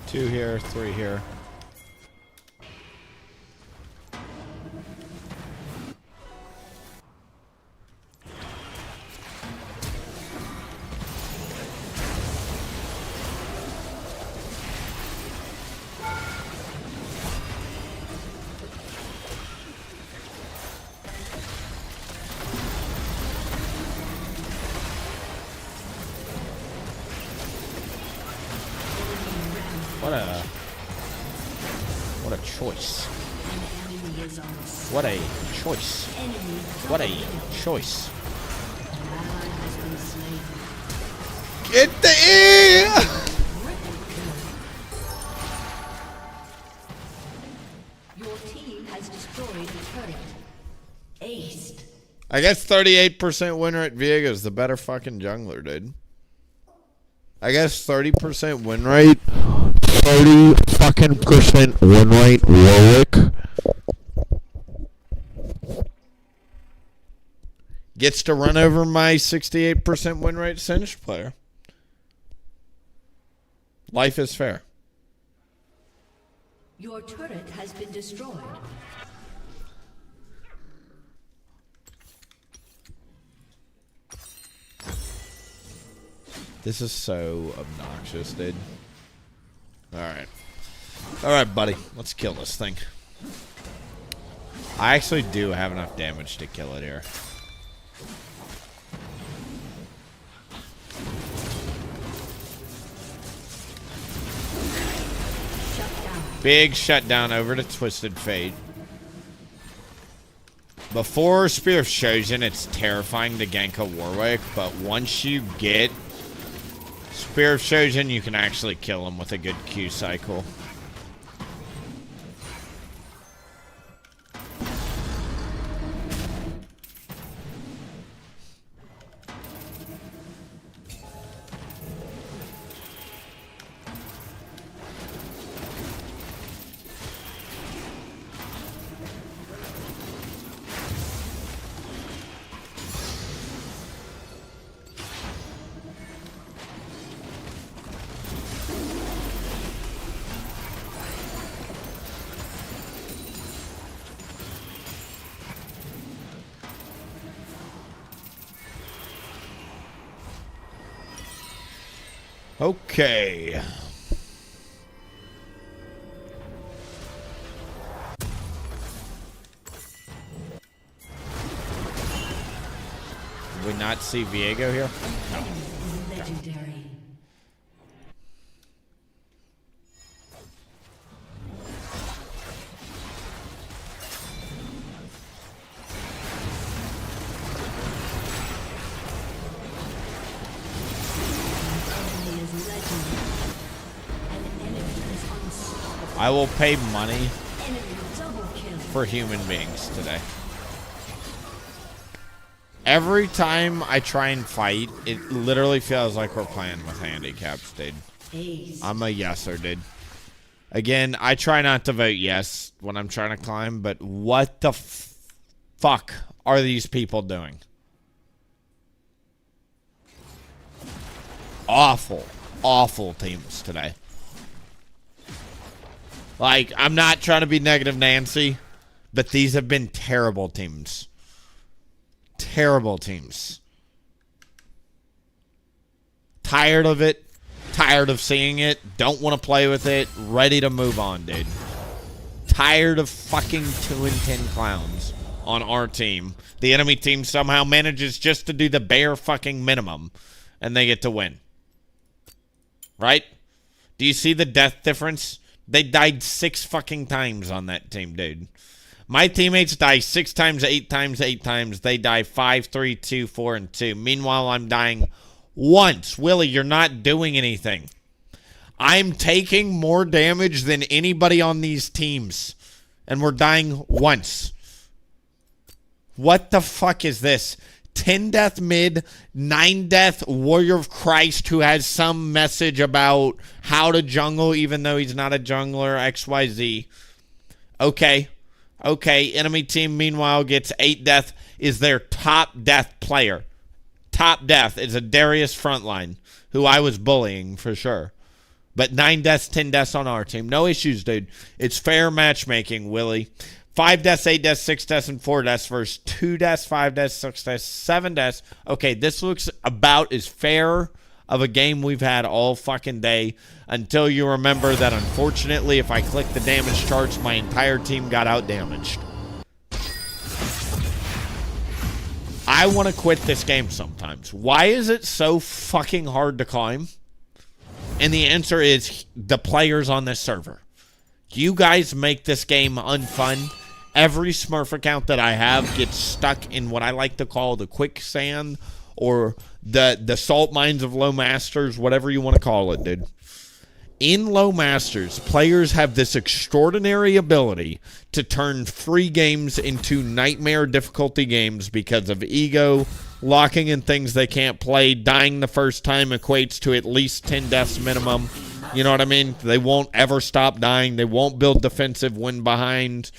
2 here, 3 here. What a choice. What a choice. What a choice. Get the E! Your team has destroyed a turret. Aced. I guess 38% win rate Viego's the better fucking jungler, dude. I guess 30% win rate. 30 fucking percent win rate Warwick gets to run over my 68% win rate Singed player. Life is fair. Your turret has been destroyed. This is so obnoxious, dude. Alright. Alright, buddy. Let's kill this thing. I actually do have enough damage to kill it here. Big shutdown over to Twisted Fate. Before Spear of Shojin, it's terrifying to gank a Warwick, but once you get Spear of Shojin, you can actually kill him with a good Q cycle. Okay. Did we not see Viego here? No. Legendary. I will pay money for human beings today. Every time I try and fight, it literally feels like we're playing with handicaps, dude. I'm a yeser, dude. Again, I try not to vote yes when I'm trying to climb, but what the fuck are these people doing? Awful, awful teams today. Like, I'm not trying to be negative Nancy, but these have been terrible teams. Terrible teams. Tired of it. Tired of seeing it. Don't want to play with it. Ready to move on, dude. Tired of fucking 2 and 10 clowns on our team. The enemy team somehow manages just to do the bare fucking minimum, and they get to win. Right? Do you see the death difference? They died 6 fucking times on that team, dude. My teammates die 6 times, 8 times, 8 times. They die 5, 3, 2, 4, and 2. Meanwhile, I'm dying once. Willie, you're not doing anything. I'm taking more damage than anybody on these teams. And we're dying once. What the fuck is this? 10 death mid, 9 death warrior of Christ who has some message about how to jungle even though he's not a jungler, XYZ. Okay. Okay, enemy team meanwhile gets 8 death, is their top death player. Top death is a Darius frontline, who I was bullying for sure. But 9 deaths, 10 deaths on our team. No issues, dude. It's fair matchmaking, Willie. 5 deaths, 8 deaths, 6 deaths, and 4 deaths versus 2 deaths, 5 deaths, 6 deaths, 7 deaths. Okay, this looks about as fair of a game we've had all fucking day until you remember that, unfortunately, if I click the damage charts, my entire team got out-damaged. I want to quit this game sometimes. Why is it so fucking hard to climb? And the answer is the players on this server. You guys make this game unfun. Every Smurf account that I have gets stuck in what I like to call the quicksand or the salt mines of low masters, whatever you want to call it, dude. In low masters, players have this extraordinary ability to turn free games into nightmare difficulty games because of ego, locking in things they can't play. Dying the first time equates to at least 10 deaths minimum. You know what I mean? They won't ever stop dying. They won't build defensive when behind.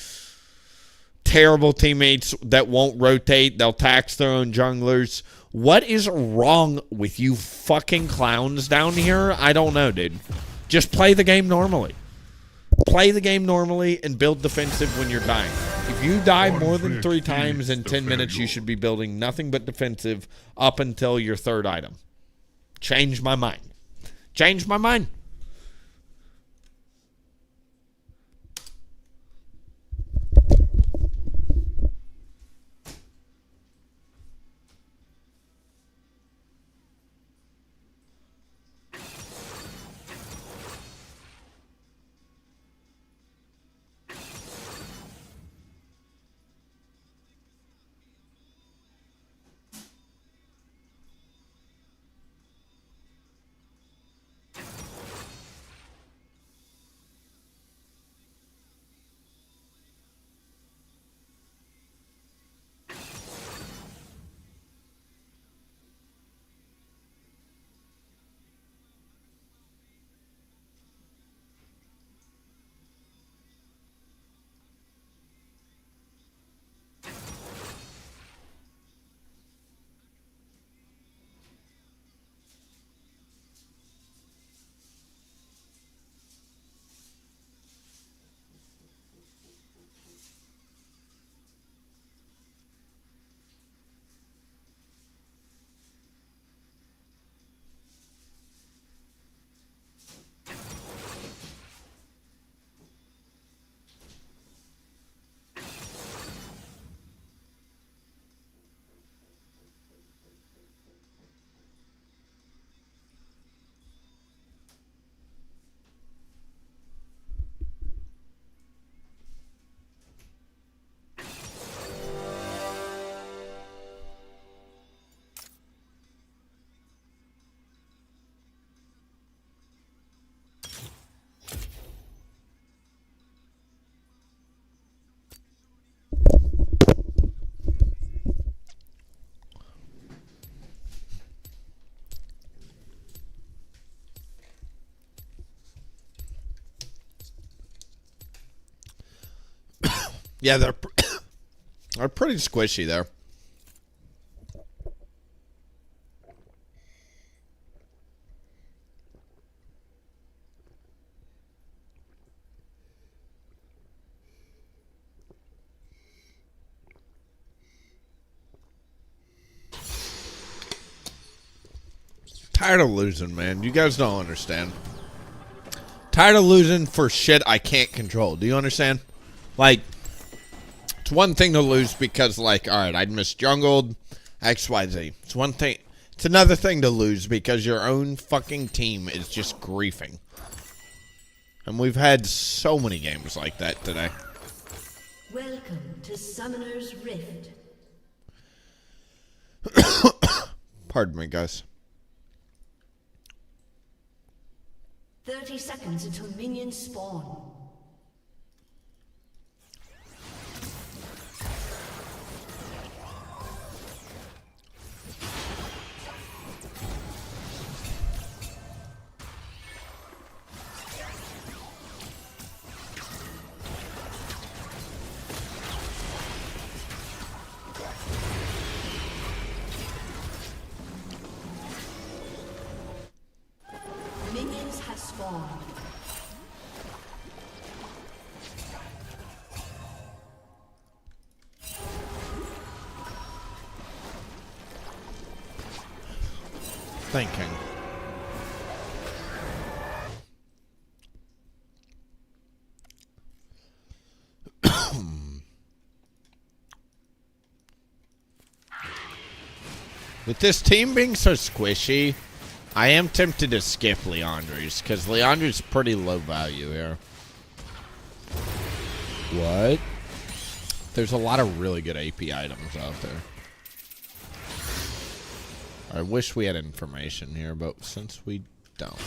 Terrible teammates that won't rotate. They'll tax their own junglers. What is wrong with you fucking clowns down here? I don't know, dude. Just play the game normally. Play the game normally and build defensive when you're dying. If you die more than 3 times in 10 minutes, you should be building nothing but defensive up until your 3rd item. Change my mind. Change my mind. Yeah, they're pretty squishy there. Tired of losing, man. You guys don't understand. Tired of losing for shit I can't control. Do you understand? Like, it's one thing to lose because, like, all right, I misjungled XYZ. It's one thing. It's another thing to lose because your own fucking team is just griefing. And we've had so many games like that today. Welcome to Summoner's Rift. Pardon me, guys. 30 seconds until minions spawn. Minions have spawned. thinking. With this team being so squishy, I am tempted to skip Leandri's, because Leandri's pretty low value here. What? There's a lot of really good AP items out there. I wish we had information here, but since we don't.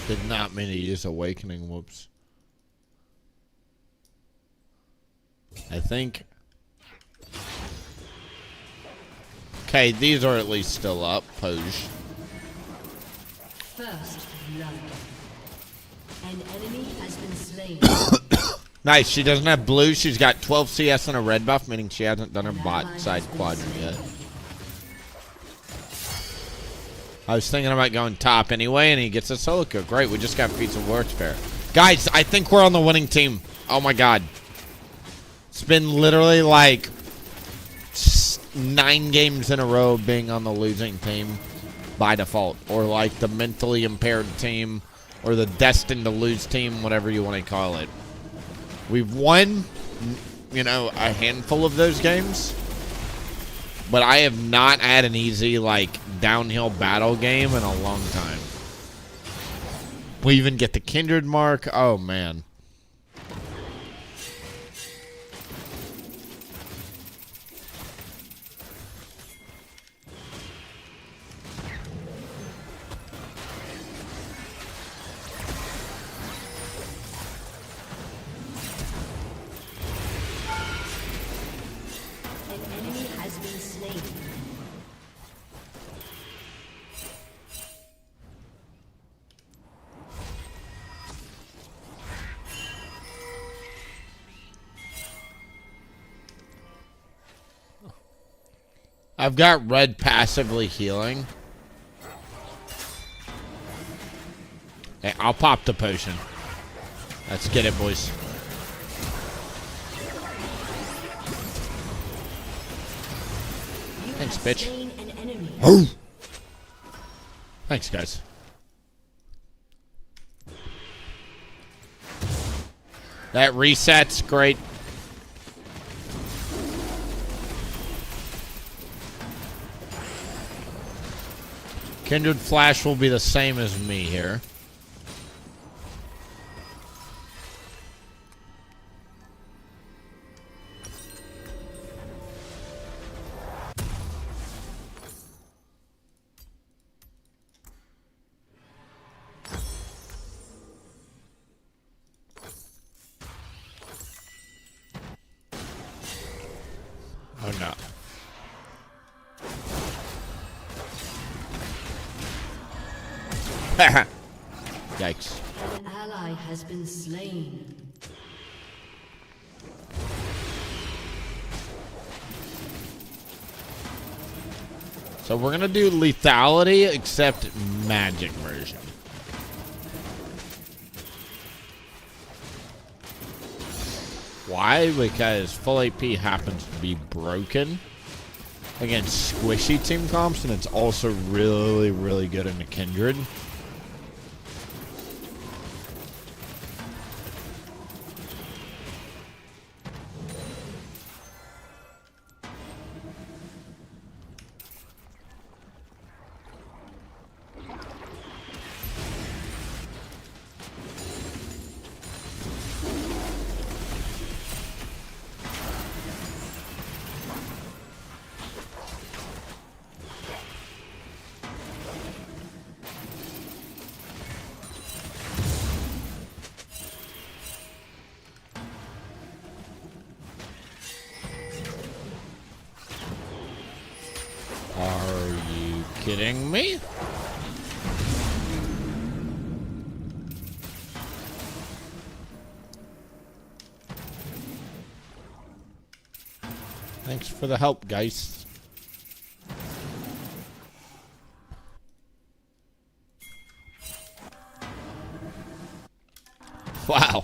Did not mean to use Awakening. Whoops. I think. Okay, these are at least still up. Poj. First blood. An enemy has been slain. Nice. She doesn't have blue. She's got 12 CS and a red buff, meaning she hasn't done her bot side quadrant yet. I was thinking about going top anyway, and he gets a solo kill. Great, we just got Feats of Warfare. Guys, I think we're on the winning team. Oh my god. It's been literally like 9 games in a row of being on the losing team by default. Or like the mentally impaired team, or the destined to lose team, whatever you want to call it. We've won, you know, a handful of those games. But I have not had an easy, like, downhill battle game in a long time. We even get the Kindred mark. Oh, man. I've got red passively healing. Hey, I'll pop the potion. Let's get it, boys. Thanks, bitch. Oh. Thanks, guys. That reset's great. Kindred Flash will be the same as me here. Oh no. Yikes. An ally has been slain. So we're gonna do lethality, except magic version. Why? Because full AP happens to be broken against squishy team comps, and it's also really, really good in the Kindred. Are you kidding me? Thanks for the help, guys. Wow.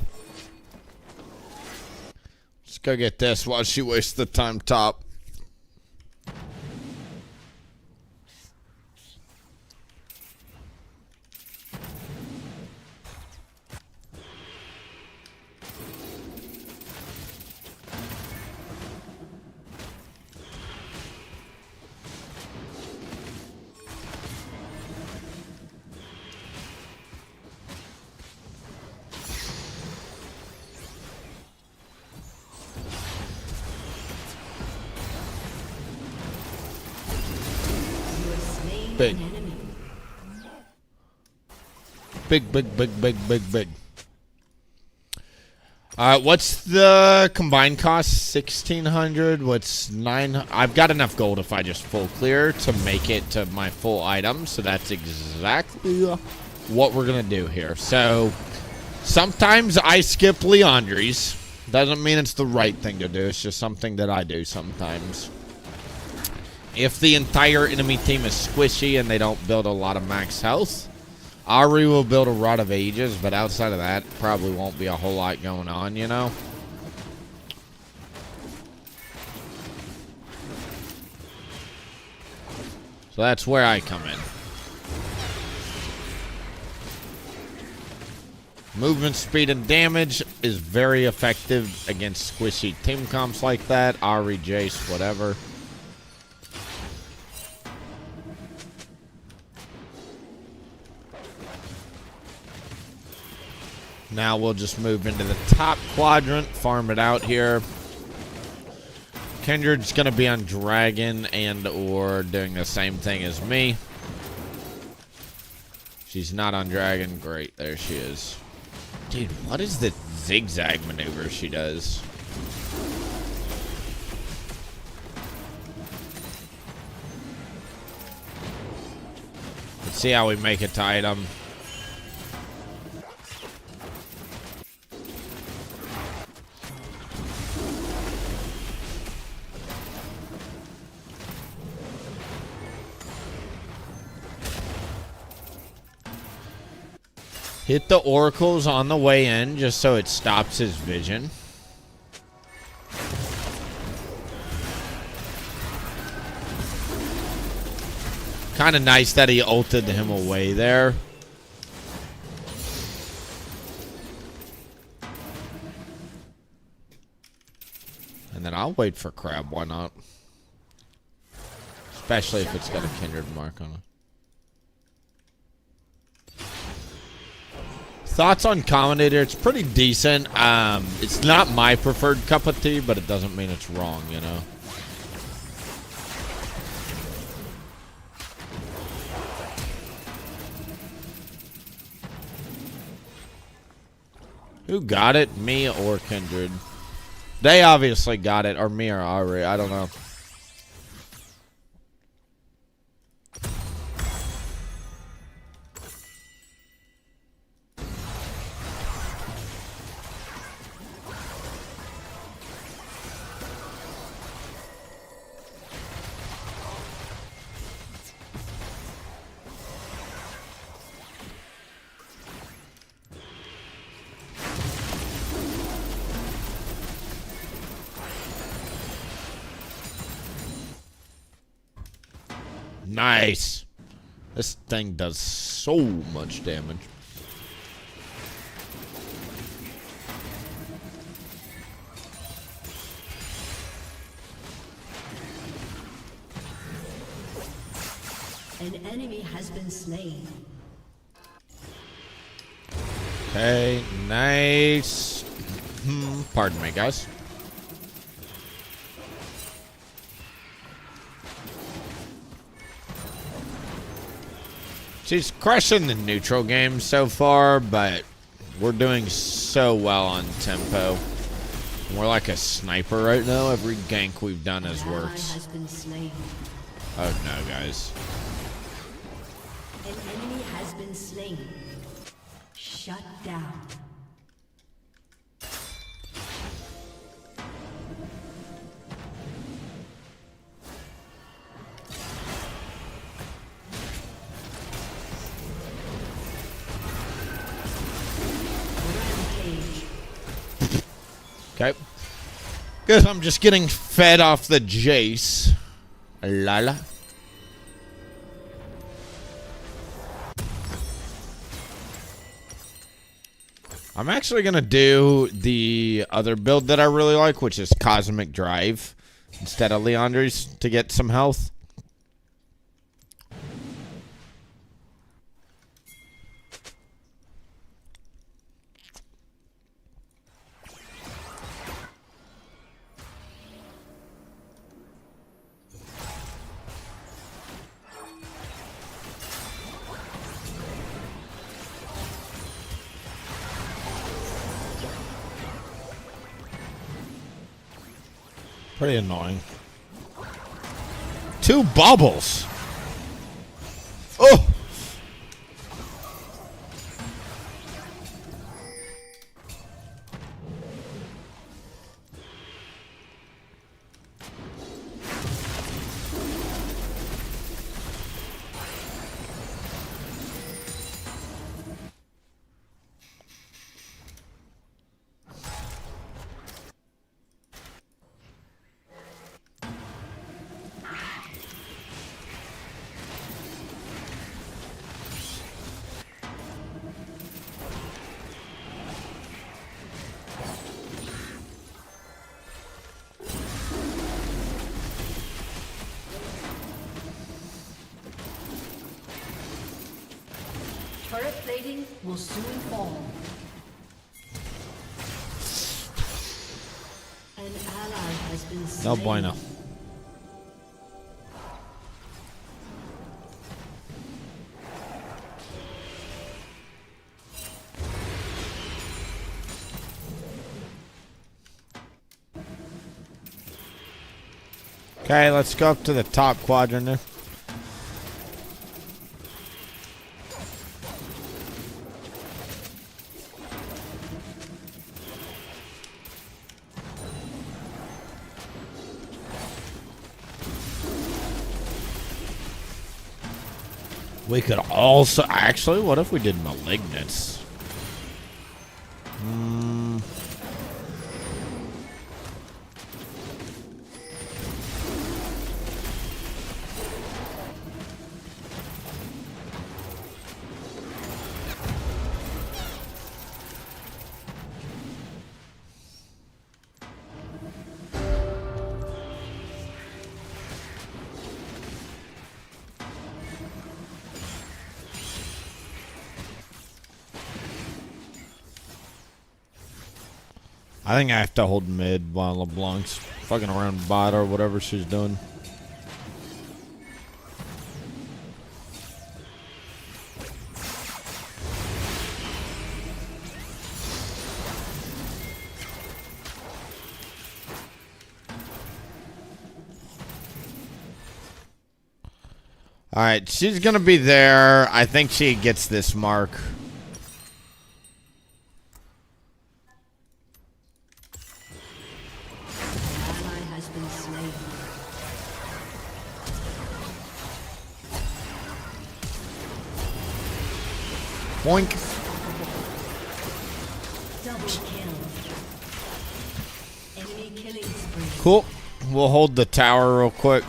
Let's go get this while she wastes the time top. Big. Big. What's the combined cost? 1,600. What's 9? I've got enough gold if I just full clear to make it to my full item. So that's exactly what we're gonna do here. So sometimes I skip Leandri's. Doesn't mean it's the right thing to do. It's just something that I do sometimes. If the entire enemy team is squishy and they don't build a lot of max health, Ari will build a Rod of Ages, but outside of that, probably won't be a whole lot going on, you know? So that's where I come in. Movement speed and damage is very effective against squishy team comps like that. Ari, Jace, whatever. Now we'll just move into the top quadrant, farm it out here. Kindred's going to be on Dragon and or doing the same thing as me. She's not on Dragon. Great, there she is. Dude, what is the zigzag maneuver she does? Let's see how we make it to item. Hit the oracles on the way in just so it stops his vision. Kind of nice that he ulted him away there. And then I'll wait for Crab, why not? Especially if it's got a kindred mark on it. Thoughts on Commentator? It's pretty decent. It's not my preferred cup of tea, but it doesn't mean it's wrong, you know? Who got it? Me or Kindred? They obviously got it, or me or Ari. I don't know. Nice. This thing does so much damage. An enemy has been slain. Okay, nice. Pardon me, guys. She's crushing the neutral game so far, but we're doing so well on tempo. We're like a sniper right now. Every gank we've done has worked. Oh no, guys. An enemy has been slain. Shut down. Rampage. Okay. Guess I'm just getting fed off the Jace. Lala. I'm actually going to do the other build that I really like, which is Cosmic Drive, instead of Leander's, to get some health. Pretty annoying. 2 bubbles. Oh. Turret plating will soon fall. An ally has been slain. No bueno. Okay, let's go up to the top quadrant there. We could also... Actually, what if we did Malignance? I think I have to hold mid while LeBlanc's fucking around bot or whatever she's doing. Alright, she's gonna be there. I think she gets this mark. Boink. Double kill. Enemy killing spree. Cool. We'll hold the tower real quick.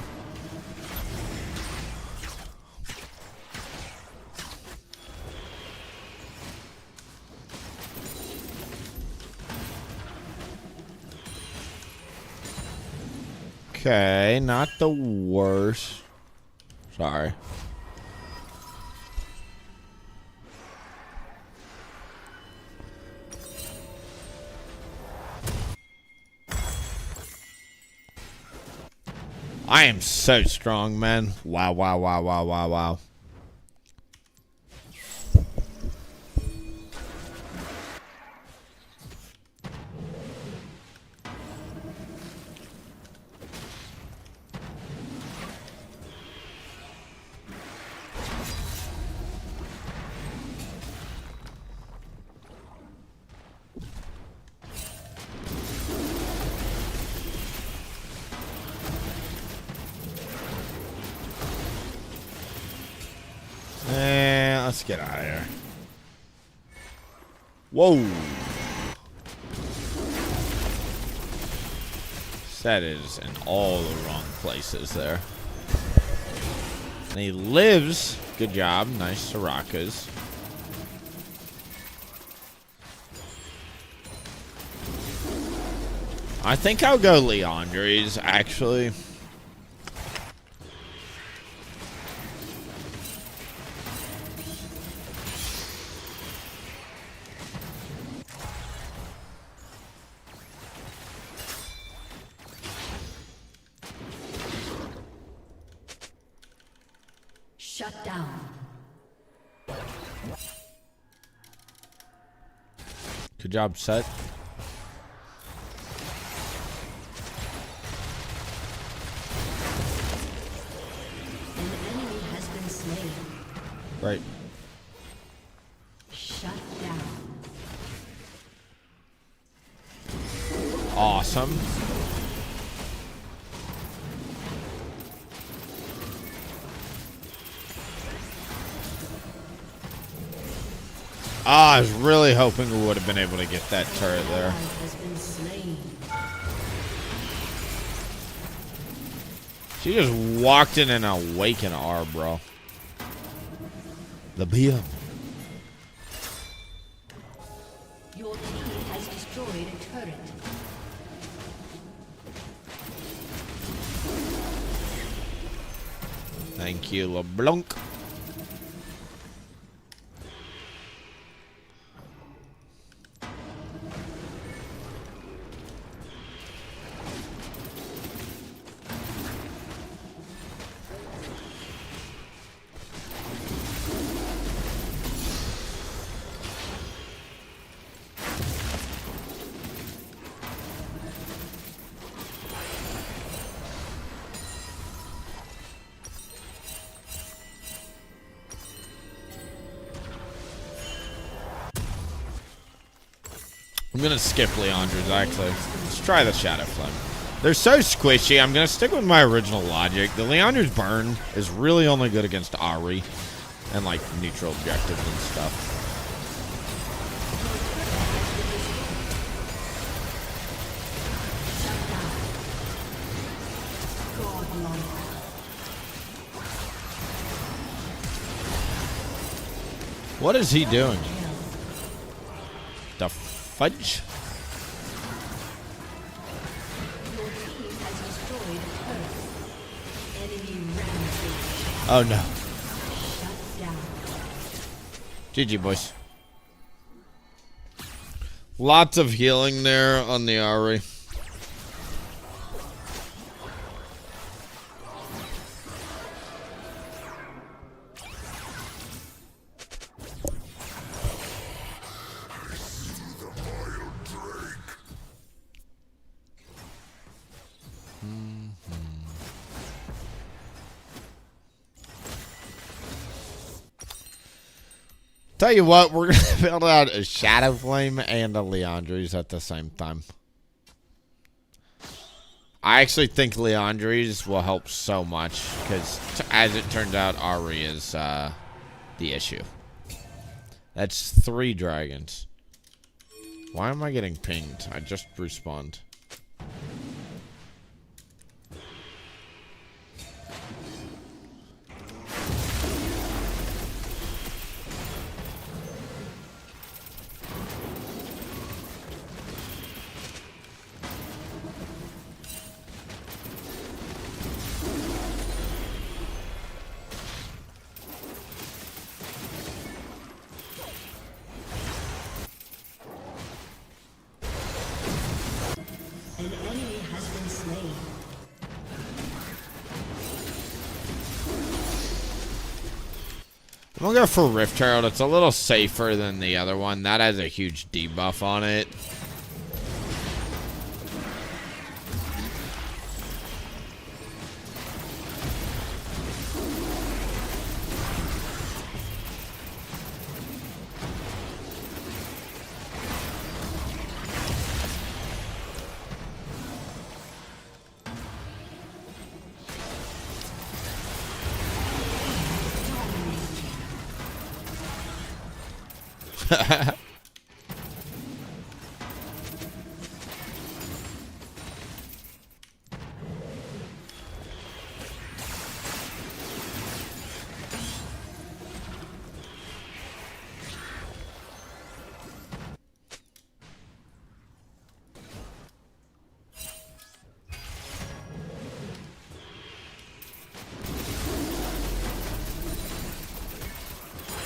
Okay, not the worst. Sorry. I am so strong, man. Wow, wow, wow, wow, wow, wow. Let's get out of here. Whoa. That is in all the wrong places there. And he lives. Good job. Nice Sorakas. I think I'll go Leandres, actually. Shut down. Good job, Set. An enemy has been slain. Right. Shut down. Awesome. I was really hoping we would have been able to get that turret there. Has been slain. She just walked in and awakened R, bro. The BM. Your team has destroyed a turret. Thank you, LeBlanc. I'm gonna skip Leandre's, actually. Let's try the Shadow Flame. They're so squishy, I'm gonna stick with my original logic. The Leandre's burn is really only good against Ahri and, like, neutral objectives and stuff. What is he doing? The fudge? Your team has destroyed a turret. Enemy rampage. Oh no. Shut down. GG, boys. Lots of healing there on the Ahri. Tell you what, we're going to build out a Shadow Flame and a Leandre's at the same time. I actually think Leandre's will help so much, because as it turns out, Ahri is the issue. That's 3 dragons. Why am I getting pinged? I just respawned. An enemy has been slain. I'm gonna go for Rift Herald. It's a little safer than the other one. That has a huge debuff on it.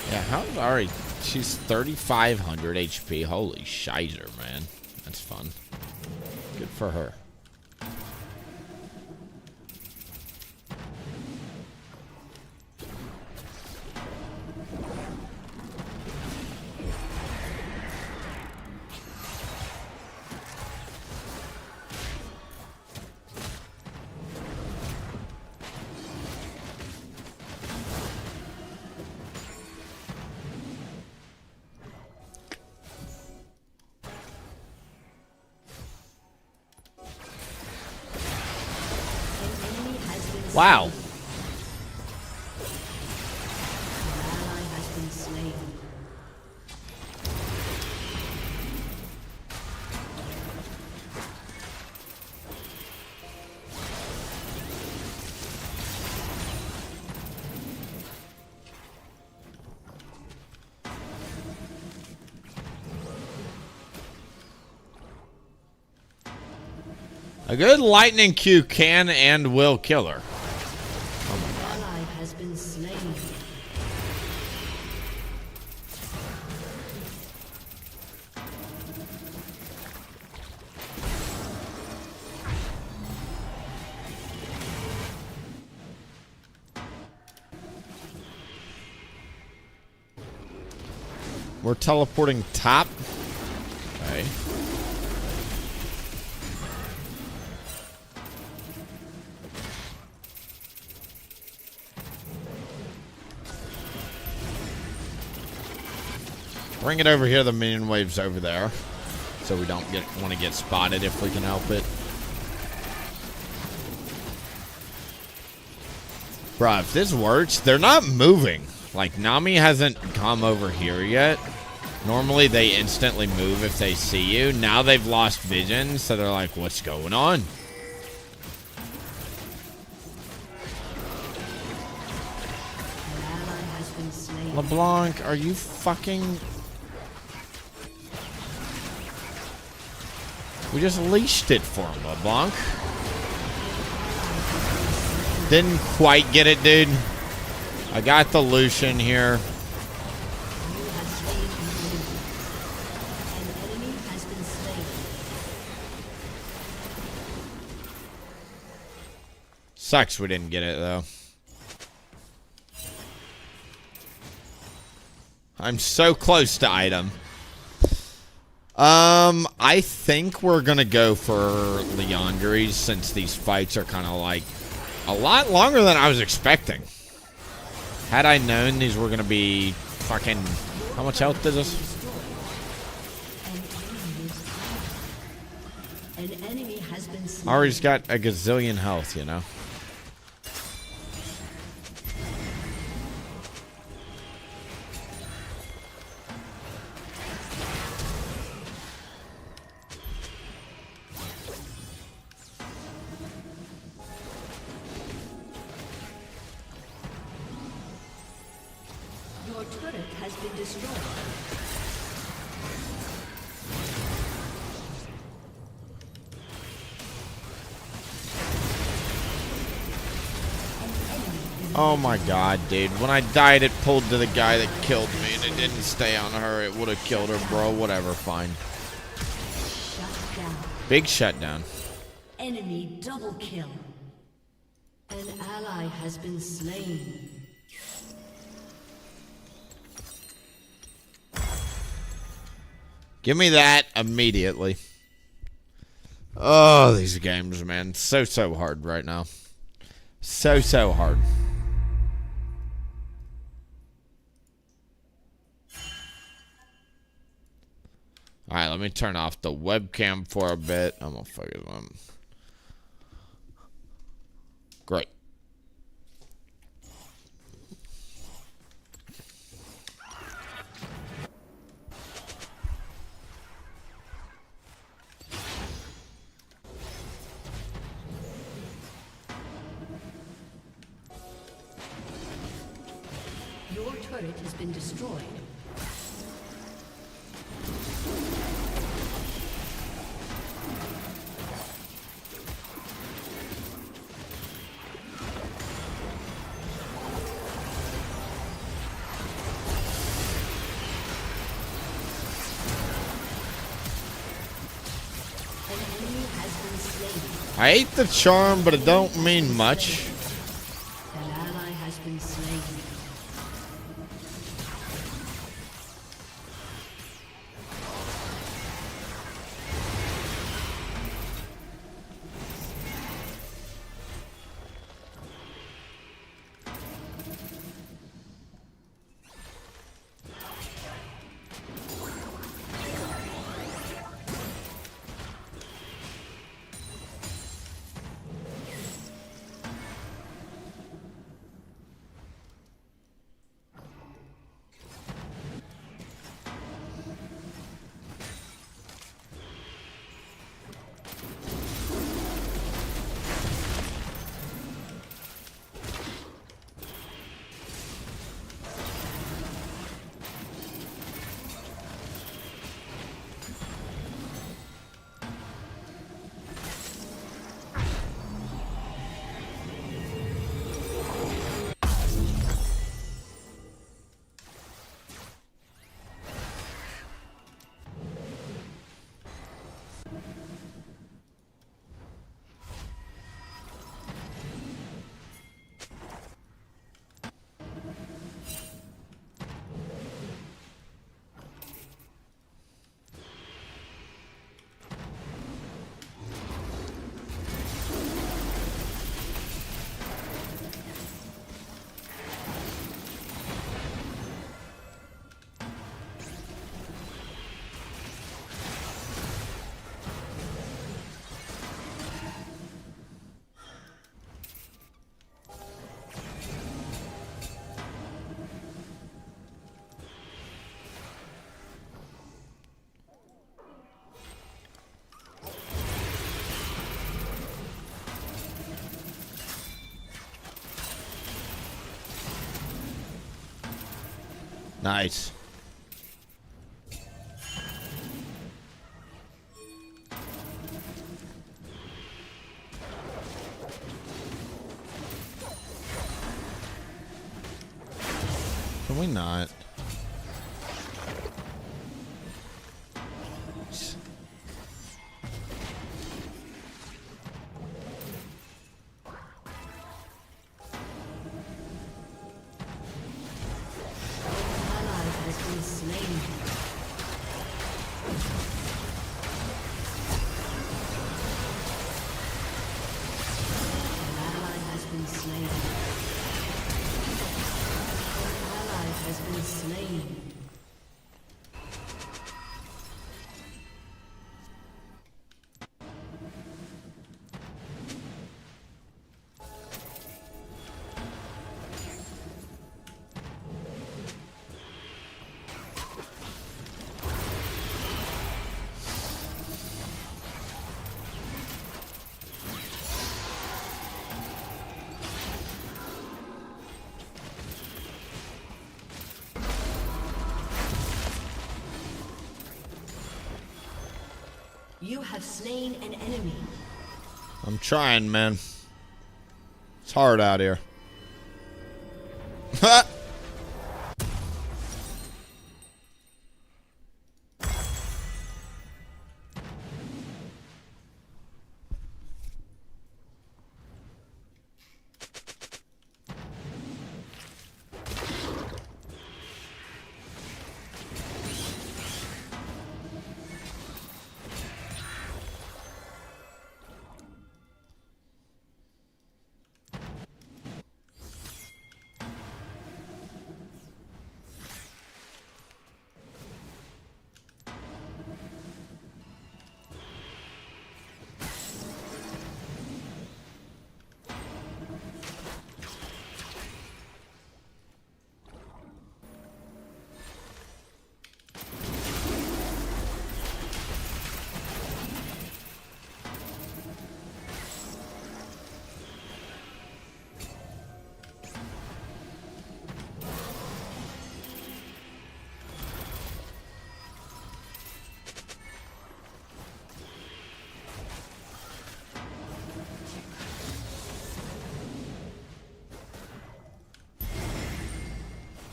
Yeah, how's Ari? She's 3,500 HP. Holy shizer, man. That's fun. Good for her. Wow. An ally has been slain. A good lightning Q can and will kill her. An ally has been slain. We're teleporting top. Okay. Bring it over here. The minion wave's over there, so we don't want to get spotted if we can help it. Bruh, if this works, they're not moving. Like, Nami hasn't come over here yet. Normally, they instantly move if they see you. Now they've lost vision, so they're like, what's going on? An ally has been slain. LeBlanc, are you fucking... We just leashed it for him, LeBlanc. Didn't quite get it, dude. I got the Lucian here. You have slain an enemy has been slain. Sucks we didn't get it, though. I'm so close to item. I think we're gonna go for Leandries since these fights are kind of like a lot longer than I was expecting. Had I known these were gonna be fucking... How much health is this? An enemy has been slain. Ari's got a gazillion health, you know. Your turret has been destroyed. Oh my god, dude. When I died, it pulled to the guy that killed me, and it didn't stay on her. It would have killed her, bro. Whatever, fine. Shut down. Big shutdown. Enemy double kill. An ally has been slain. Give me that immediately. Oh, these games, man. So hard right now. So hard. Alright, let me turn off the webcam for a bit. I'm gonna focus on. Great. Your turret has been destroyed. An enemy has been slain. I hate the charm, but it don't mean much. An ally has been slain. Nice. Can we not? You have slain an enemy. I'm trying, man. It's hard out here.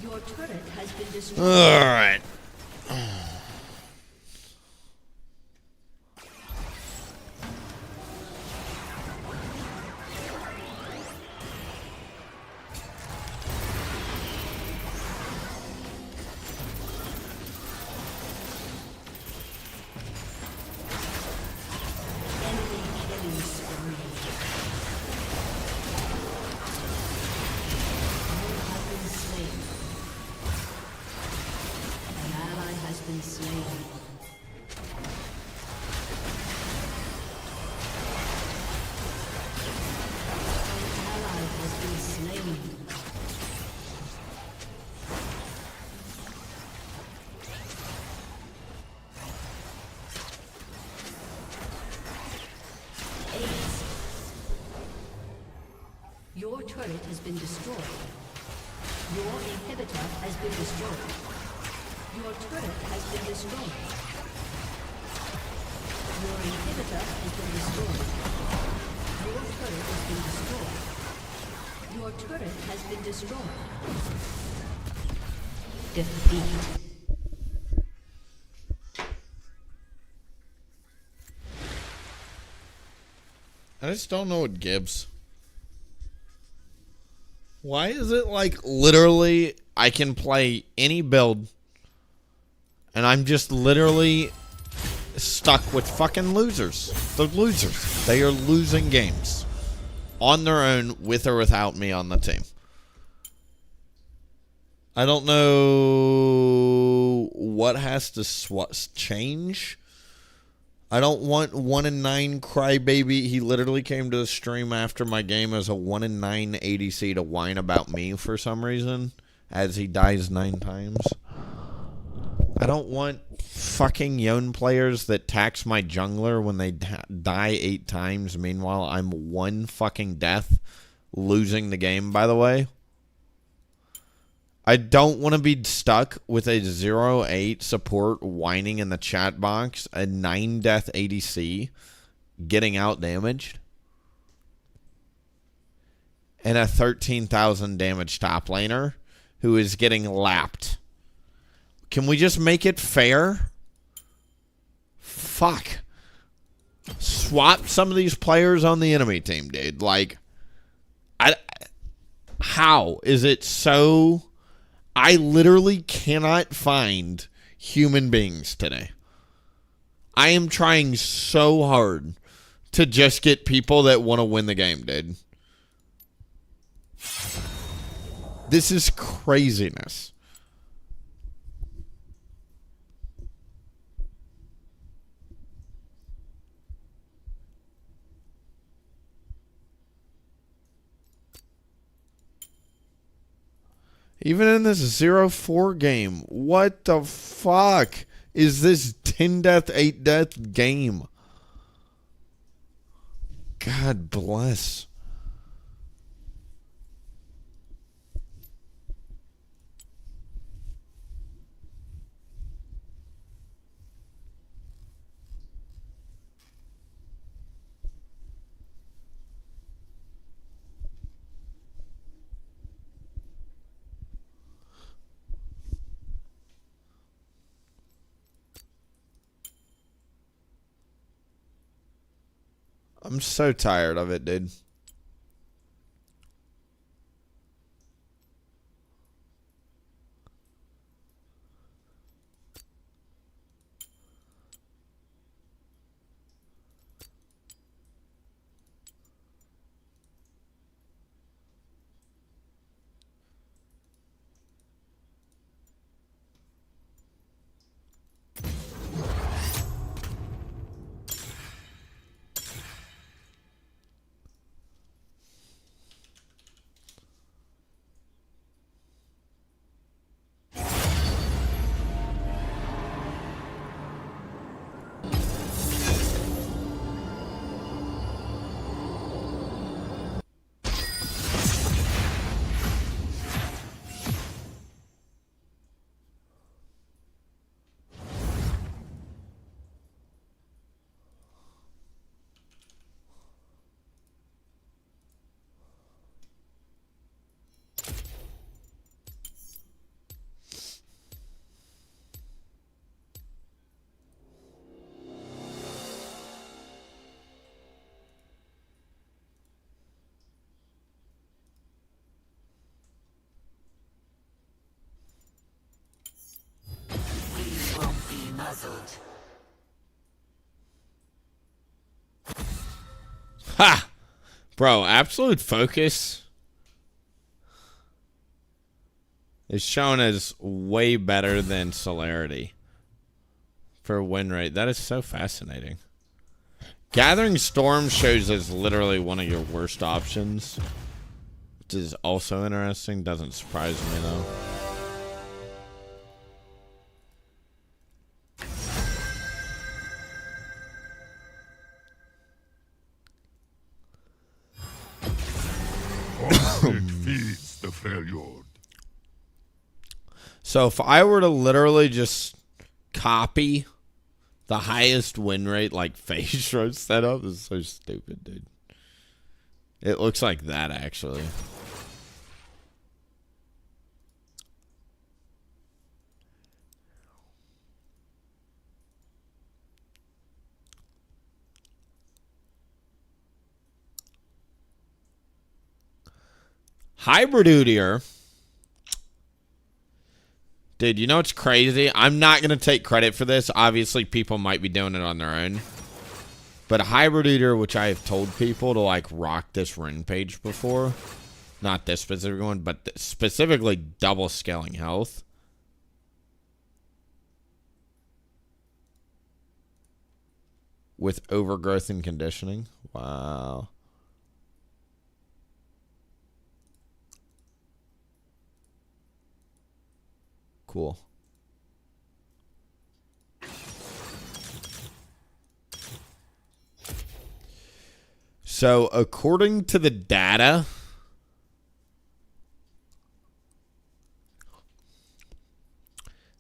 Your turret has been destroyed. Alright. Your turret has been destroyed. Your inhibitor has been destroyed. Your turret has been destroyed. Your inhibitor has been destroyed. Your turret has been destroyed. Your turret has been destroyed. Defeat. I just don't know what gives. Why is it like literally I can play any build and I'm just literally stuck with fucking losers? They're losers. They are losing games on their own with or without me on the team. I don't know what has to change. I don't want 1-9 crybaby. He literally came to the stream after my game as a 1-9 ADC to whine about me for some reason, as he dies 9 times. I don't want fucking Yone players that tax my jungler when they die 8 times. Meanwhile, I'm 1 fucking death, losing the game, by the way. I don't want to be stuck with a 0-8 support whining in the chat box, a 9-death ADC getting out damaged, and a 13,000 damage top laner who is getting lapped. Can we just make it fair? Fuck. Swap some of these players on the enemy team, dude. Like, how is it so... I literally cannot find human beings today. I am trying so hard to just get people that want to win the game, dude. This is craziness. Even in this 0-4 game, what the fuck is this 10-death, 8-death game? God bless. I'm so tired of it, dude. Ha! Bro, absolute focus is shown as way better than celerity for win rate. That is so fascinating. Gathering Storm shows as literally one of your worst options, which is also interesting. Doesn't surprise me, though. It feeds the Freljord. So if I were to literally just copy the highest win rate, like phase road setup, this is so stupid, dude. It looks like that, actually. Hybrid Udyr. Dude, you know what's crazy? I'm not going to take credit for this. Obviously, people might be doing it on their own. But Hybrid Udyr, which I have told people to, like, rock this rune page before. Not this specific one, but specifically double scaling health. With overgrowth and conditioning. Wow. Cool. So, according to the data,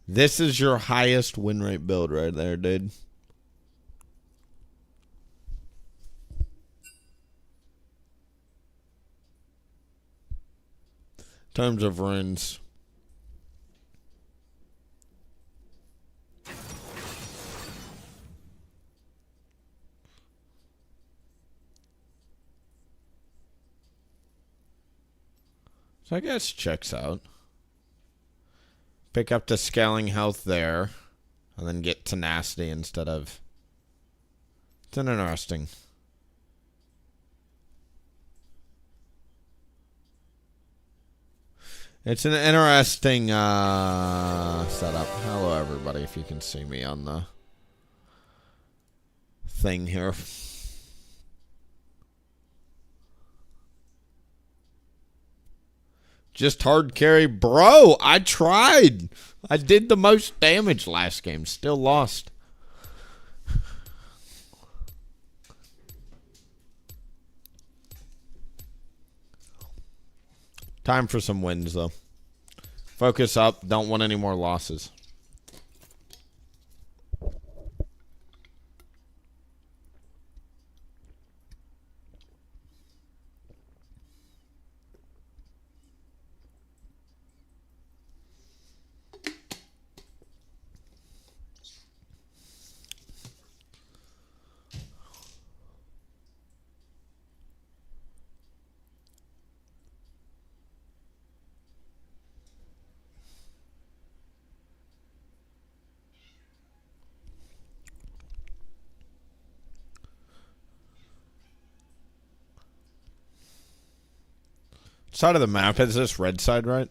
this is your highest win rate build right there, dude. In terms of runes. So I guess checks out. Pick up the scaling health there. And then get tenacity instead of... It's an interesting... It's an interesting setup. Hello everybody, if you can see me on the thing here. Just hard carry. Bro, I tried. I did the most damage last game. Still lost. Time for some wins, though. Focus up. Don't want any more losses. Side of the map is this red side, right?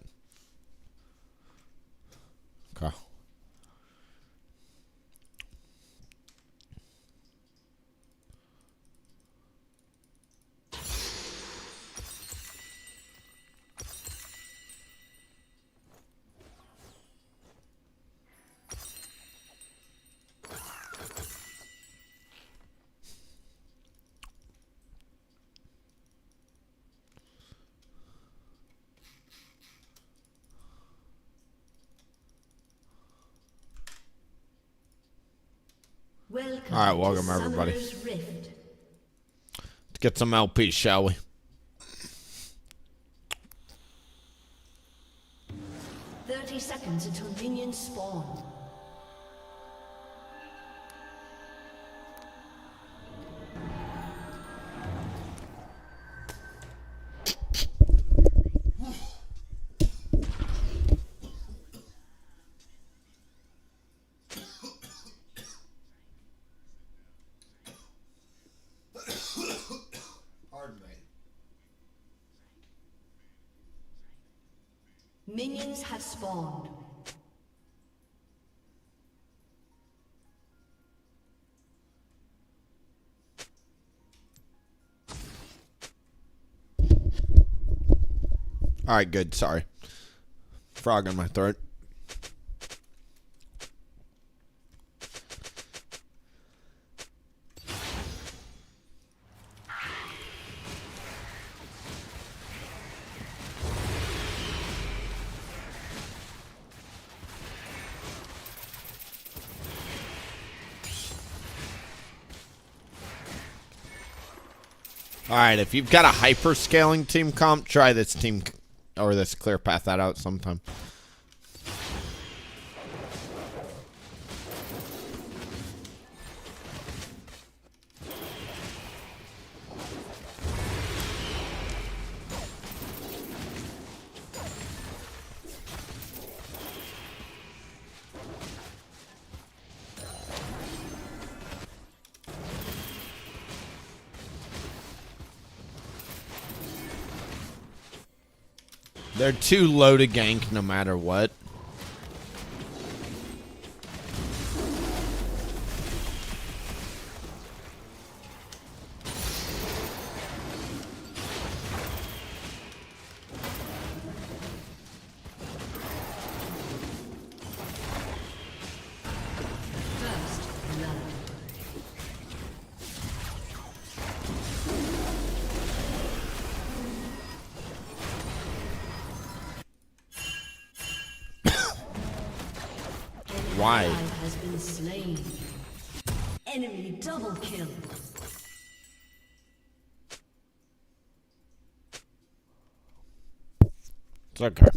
Okay. Welcome. All right, welcome everybody. Rift. Let's get some LP, shall we? 30 seconds until minions spawn. Minions have spawned. All right, good. Sorry. Frog in my throat. All right, if you've got a hyper-scaling team comp, try this team or this clear path that out sometime. They're too low to gank no matter what. Why? Has been slain. Enemy double kill. It's okay.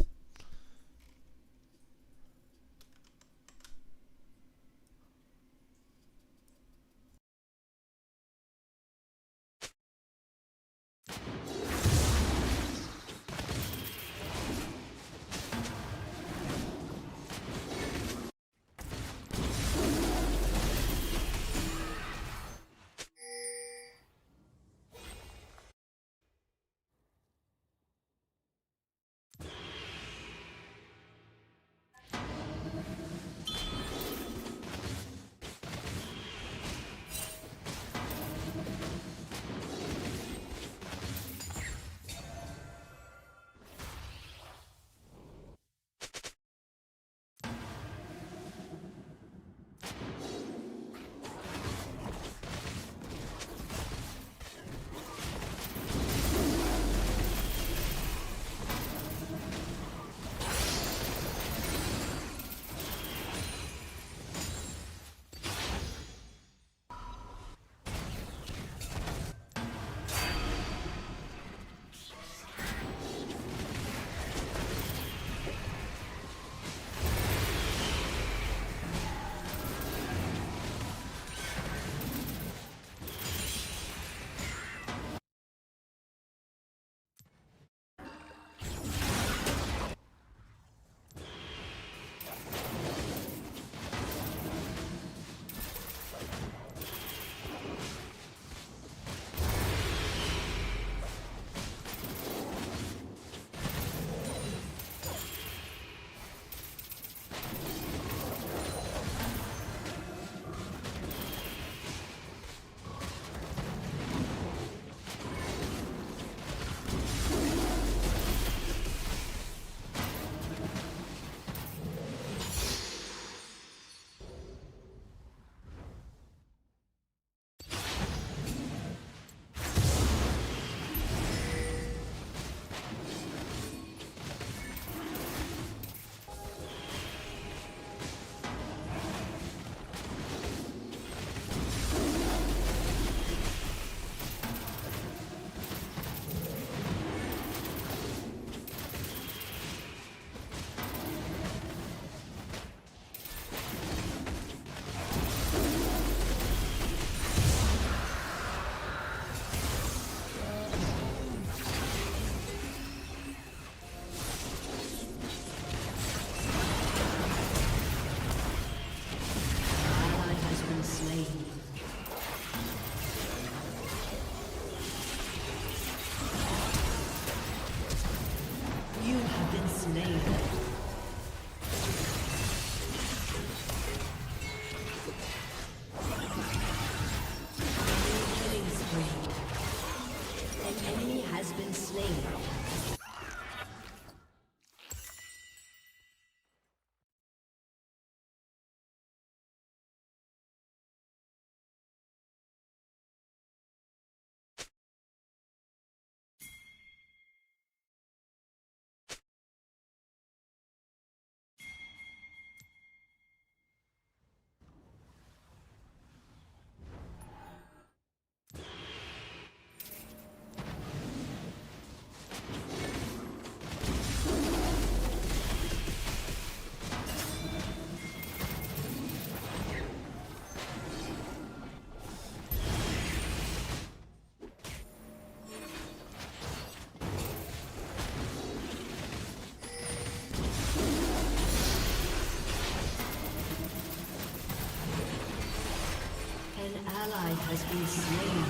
ally has been slain.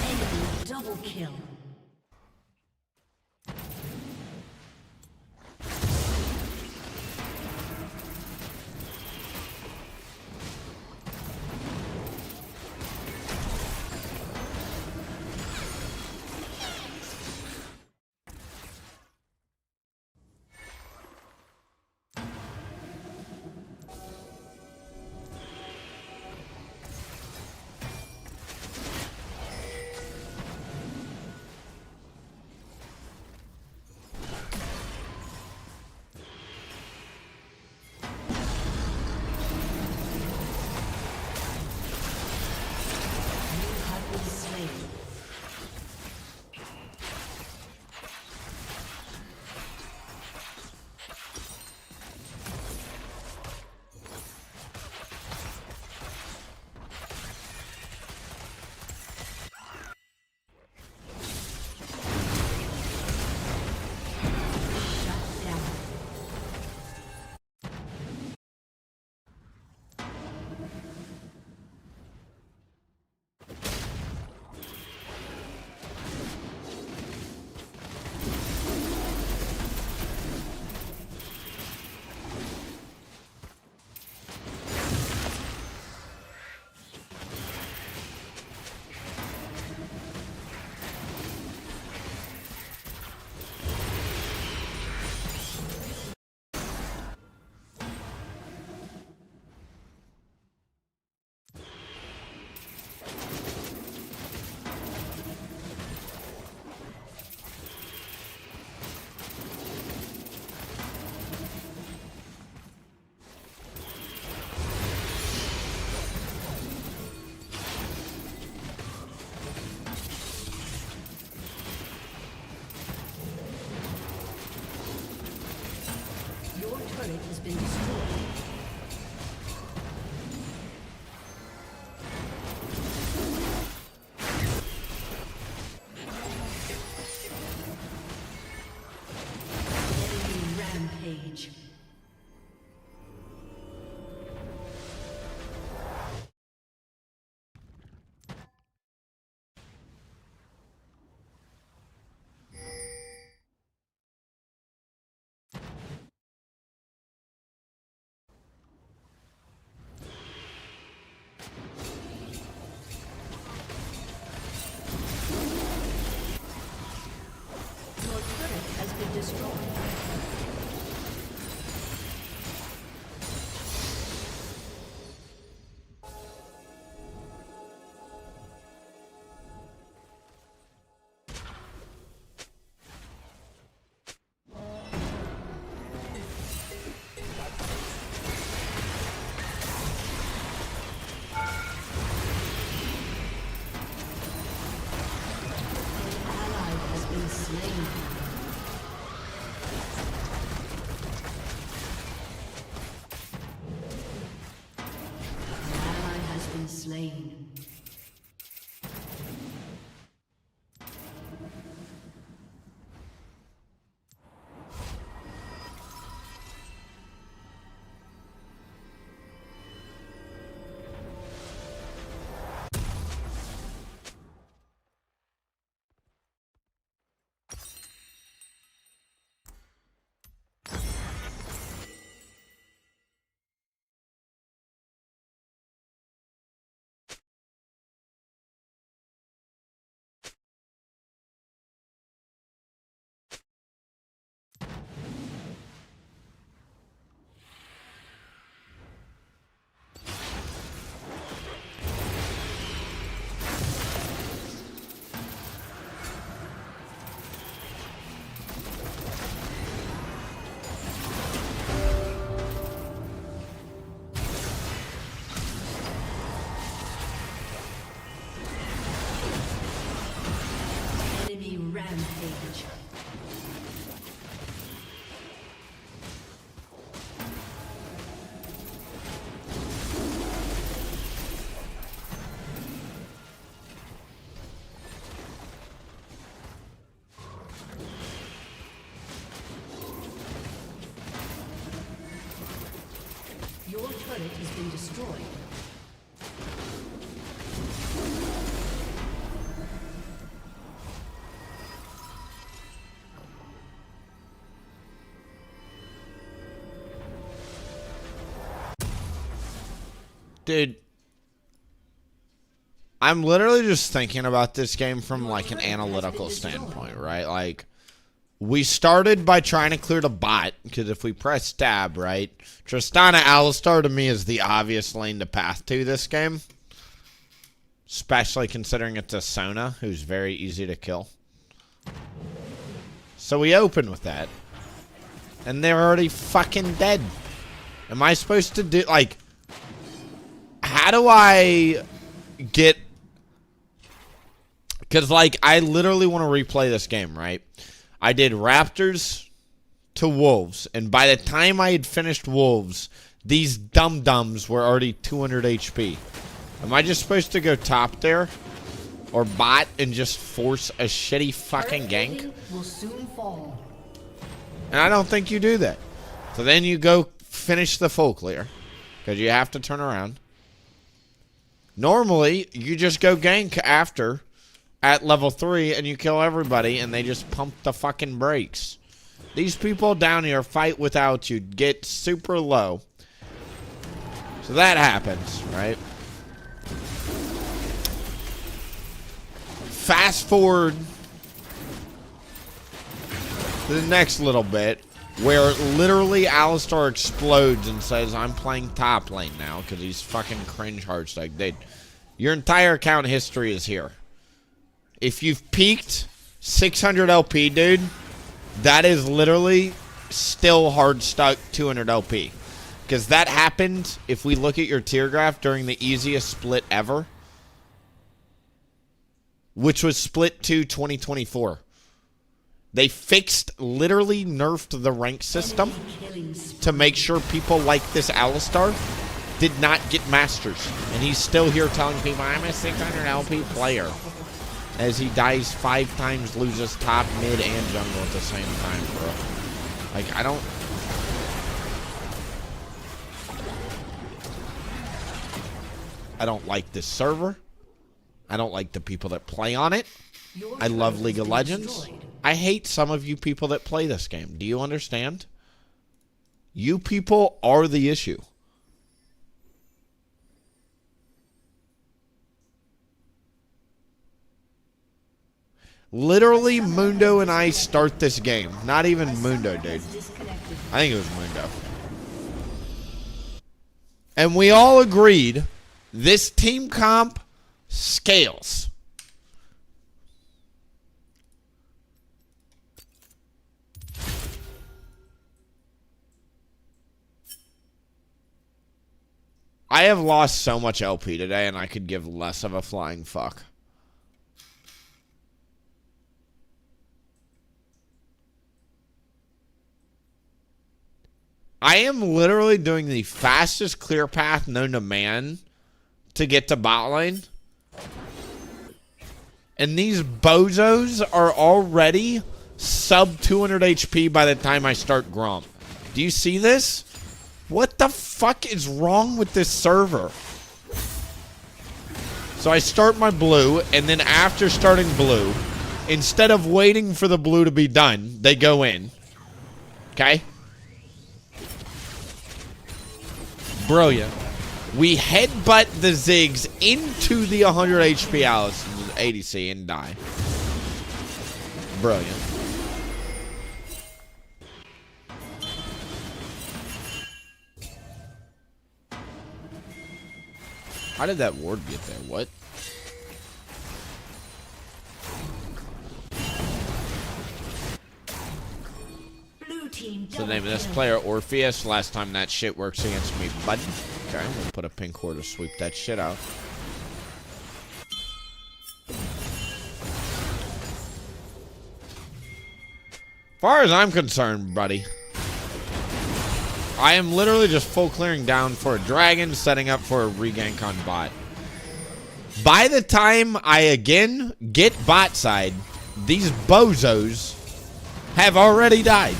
Enemy double kill. turret has been destroyed. Rampage. Your turret has been destroyed. Dude, I'm literally just thinking about this game from like an analytical standpoint, right? Like, we started by trying to clear the bot, because if we press tab, right, Tristana Alistar to me is the obvious lane to path to this game. Especially considering it's a Sona, who's very easy to kill. So we open with that. And they're already fucking dead. Am I supposed to do, like... How do I get... Because, like, I literally want to replay this game, right? I did Raptors to Wolves. And by the time I had finished Wolves, these dum-dums were already 200 HP. Am I just supposed to go top there? Or bot and just force a shitty fucking gank? Will soon fall. And I don't think you do that. So then you go finish the full clear. Because you have to turn around. Normally, you just go gank after at level 3 and you kill everybody and they just pump the fucking brakes. These people down here fight without you, get super low. So that happens, right? Fast forward to the next little bit where literally Alistar explodes and says, I'm playing top lane now because he's fucking cringe hardstack. Dude, your entire account history is here. If you've peaked 600 LP, dude, that is literally still hard stuck 200 LP. Because that happened, if we look at your tier graph, during the easiest split ever, which was split 2 2024. They fixed, literally nerfed the rank system to make sure people like this Alistar did not get Masters. And he's still here telling people, I'm a 600 LP player. As he dies 5 times, loses top, mid, and jungle at the same time, bro. Like, I don't like this server. I don't like the people that play on it. I love League of Legends. I hate some of you people that play this game. Do you understand? You people are the issue. Literally, Mundo and I start this game. Not even Mundo, dude. I think it was Mundo. And we all agreed this team comp scales. I have lost so much LP today, and I could give less of a flying fuck. I am literally doing the fastest clear path known to man to get to bot lane. And these bozos are already sub 200 HP by the time I start Gromp. Do you see this? What the fuck is wrong with this server? So I start my blue, and then after starting blue, instead of waiting for the blue to be done, they go in. Okay? Brilliant. We headbutt the Ziggs into the 100 HP Alice ADC and die. Brilliant. How did that ward get there? What? What's the name of this player? Orpheus. Last time that shit works against me, bud. Okay, I'm gonna put a pink ward to sweep that shit out. Far as I'm concerned, buddy, I am literally just full clearing down for a dragon, setting up for a regank on bot. By the time I again get bot side, these bozos have already died.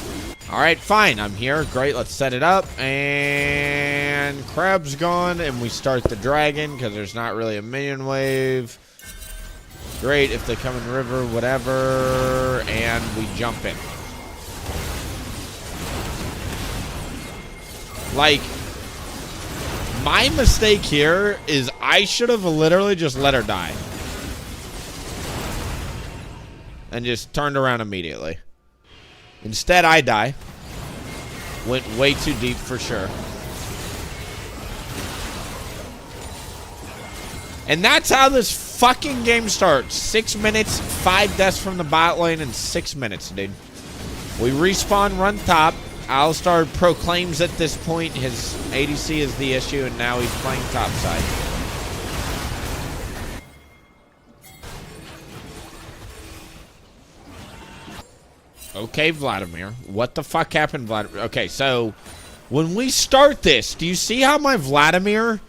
Alright, fine. I'm here. Great. Let's set it up. And And crab's gone, and we start the dragon because there's not really a minion wave. Great if they come in river, whatever. And we jump in. Like, my mistake here is I should have literally just let her die. And just turned around immediately. Instead, I die. Went way too deep for sure. And that's how this fucking game starts. 6 minutes, 5 deaths from the bot lane in 6 minutes, dude. We respawn, run top. Alistar proclaims at this point his ADC is the issue, and now he's playing top side. Okay, Vladimir. What the fuck happened, Vladimir? Okay, so when we start this, do you see how my Vladimir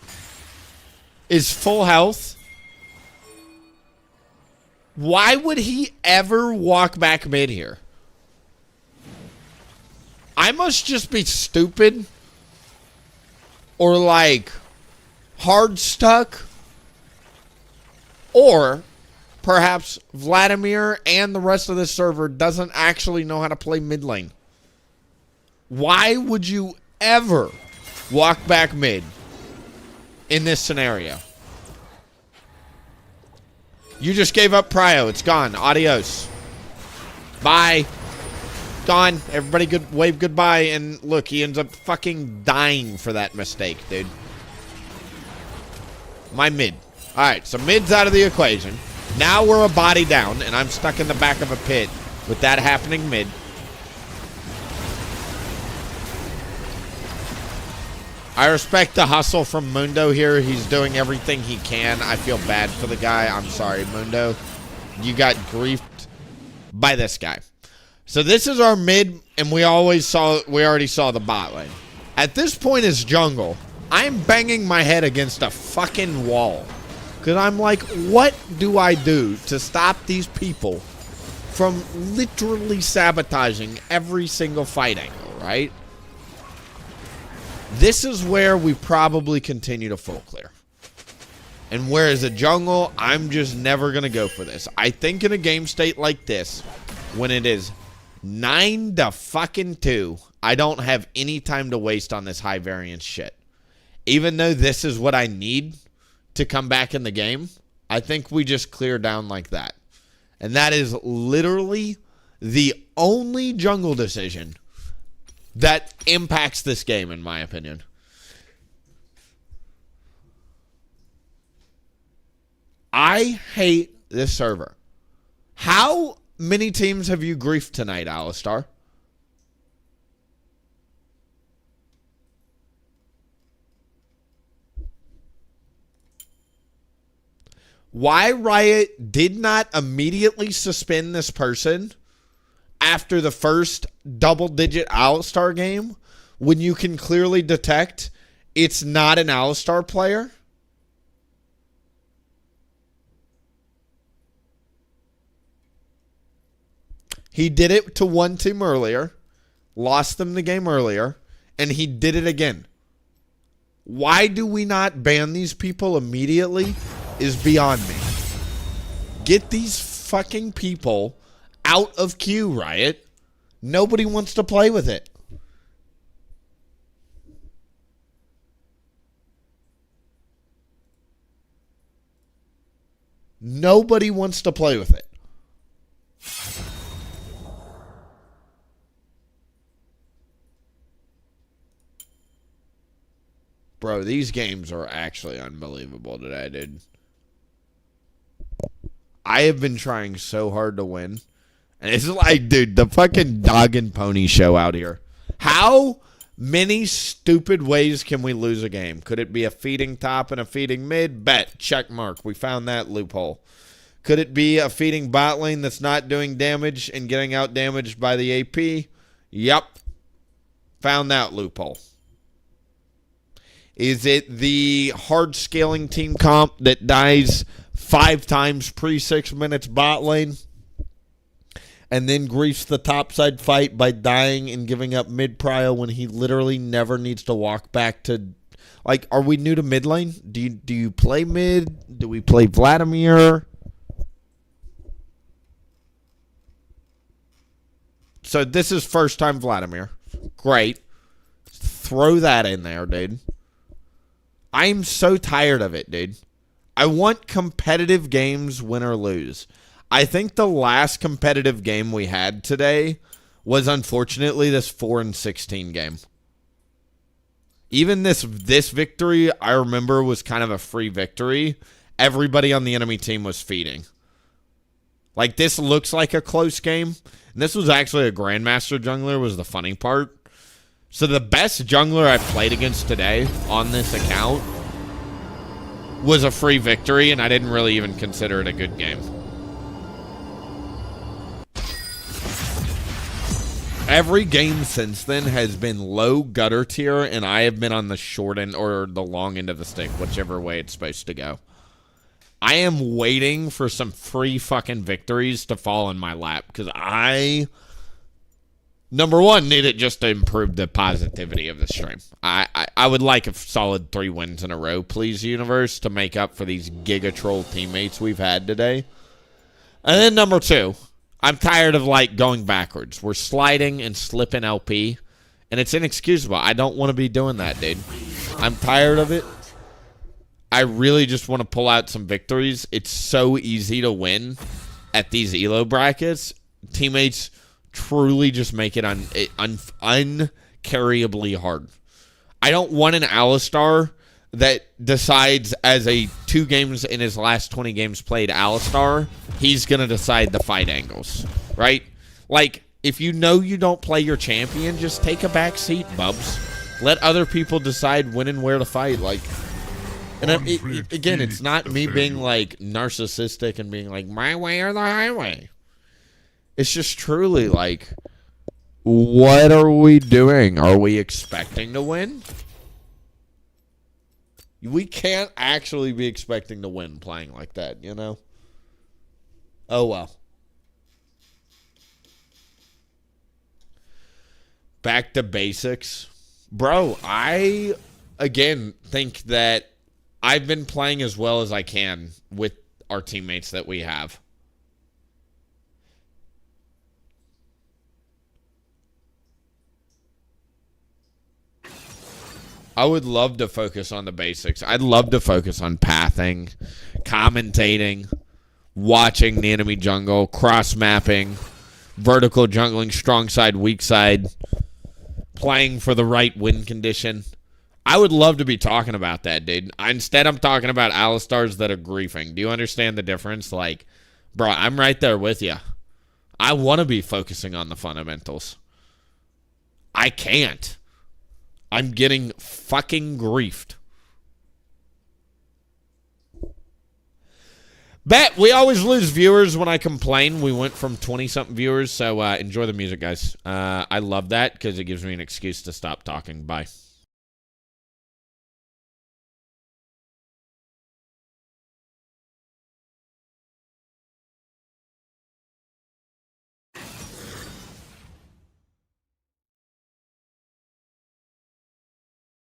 is full health? Why would he ever walk back mid here? I must just be stupid or like hard stuck, or perhaps Vladimir and the rest of the server doesn't actually know how to play mid lane. Why would you ever walk back mid in this scenario? You just gave up prio. It's gone. Adios. Bye. Gone. Everybody good wave goodbye. And look, he ends up fucking dying for that mistake, dude. My mid. Alright, so mid's out of the equation. Now we're a body down, and I'm stuck in the back of a pit with that happening mid. I respect the hustle from Mundo here. He's doing everything he can. I feel bad for the guy. I'm sorry, Mundo. You got griefed by this guy. So this is our mid, and we already saw the bot lane. At this point is jungle. I'm banging my head against a fucking wall. Because I'm like, what do I do to stop these people from literally sabotaging every single fight angle, right? This is where we probably continue to full clear. And whereas a jungle, I'm just never going to go for this. I think in a game state like this, when it is 9-2, I don't have any time to waste on this high variance shit. Even though this is what I need to come back in the game, I think we just clear down like that. And that is literally the only jungle decision that impacts this game, in my opinion. I hate this server. How many teams have you griefed tonight, Alistar? Why Riot did not immediately suspend this person after the first double-digit Alistar game when you can clearly detect it's not an Alistar player? He did it to one team earlier, lost them the game earlier, and he did it again. Why do we not ban these people immediately is beyond me. Get these fucking people out of queue, Riot. Nobody wants to play with it. Nobody wants to play with it. Bro, these games are actually unbelievable today, dude. I have been trying so hard to win. And it's like, dude, the fucking dog and pony show out here. How many stupid ways can we lose a game? Could it be a feeding top and a feeding mid? Bet. Check mark. We found that loophole. Could it be a feeding bot lane that's not doing damage and getting out damaged by the AP? Yep. Found that loophole. Is it the hard scaling team comp that dies 5 times pre 6 minutes bot lane and then griefs the topside fight by dying and giving up mid prio when he literally never needs to walk back to Like, are we new to mid lane? Do you play mid? Do we play Vladimir? So this is first time Vladimir. Great. Throw that in there, dude. I'm so tired of it, dude. I want competitive games, win or lose. I think the last competitive game we had today was unfortunately this 4-16 game. Even this victory, I remember, was kind of a free victory. Everybody on the enemy team was feeding. Like, this looks like a close game. And this was actually a Grandmaster jungler, was the funny part. So the best jungler I played against today on this account was a free victory, and I didn't really even consider it a good game. Every game since then has been low gutter tier, and I have been on the short end or the long end of the stick, whichever way it's supposed to go. I am waiting for some free fucking victories to fall in my lap, because I, number one, need it just to improve the positivity of the stream. I would like a solid 3 wins in a row, please, universe, to make up for these Giga Troll teammates we've had today. And then number two, I'm tired of, like, going backwards. We're sliding and slipping LP, and it's inexcusable. I don't want to be doing that, dude. I'm tired of it. I really just want to pull out some victories. It's so easy to win at these ELO brackets. Teammates truly just make it uncarryably hard. I don't want an Alistar that decides as a 2 games in his last 20 games played Alistar, he's going to decide the fight angles, right? Like, if you know you don't play your champion, just take a back seat, bubs. Let other people decide when and where to fight. Like, and again, it's not me being, like, narcissistic and being like, my way or the highway. It's just truly, like, what are we doing? Are we expecting to win? We can't actually be expecting to win playing like that, you know? Oh, well. Back to basics. Bro, I, again, think that I've been playing as well as I can with our teammates that we have. I would love to focus on the basics. I'd love to focus on pathing, commentating, watching the enemy jungle, cross-mapping, vertical jungling, strong side, weak side, playing for the right win condition. I would love to be talking about that, dude. Instead, I'm talking about Alistars that are griefing. Do you understand the difference? Like, bro, I'm right there with you. I want to be focusing on the fundamentals. I can't. I'm getting fucking griefed. Bet we always lose viewers when I complain. We went from 20-something viewers, so enjoy the music, guys. I love that because it gives me an excuse to stop talking. Bye.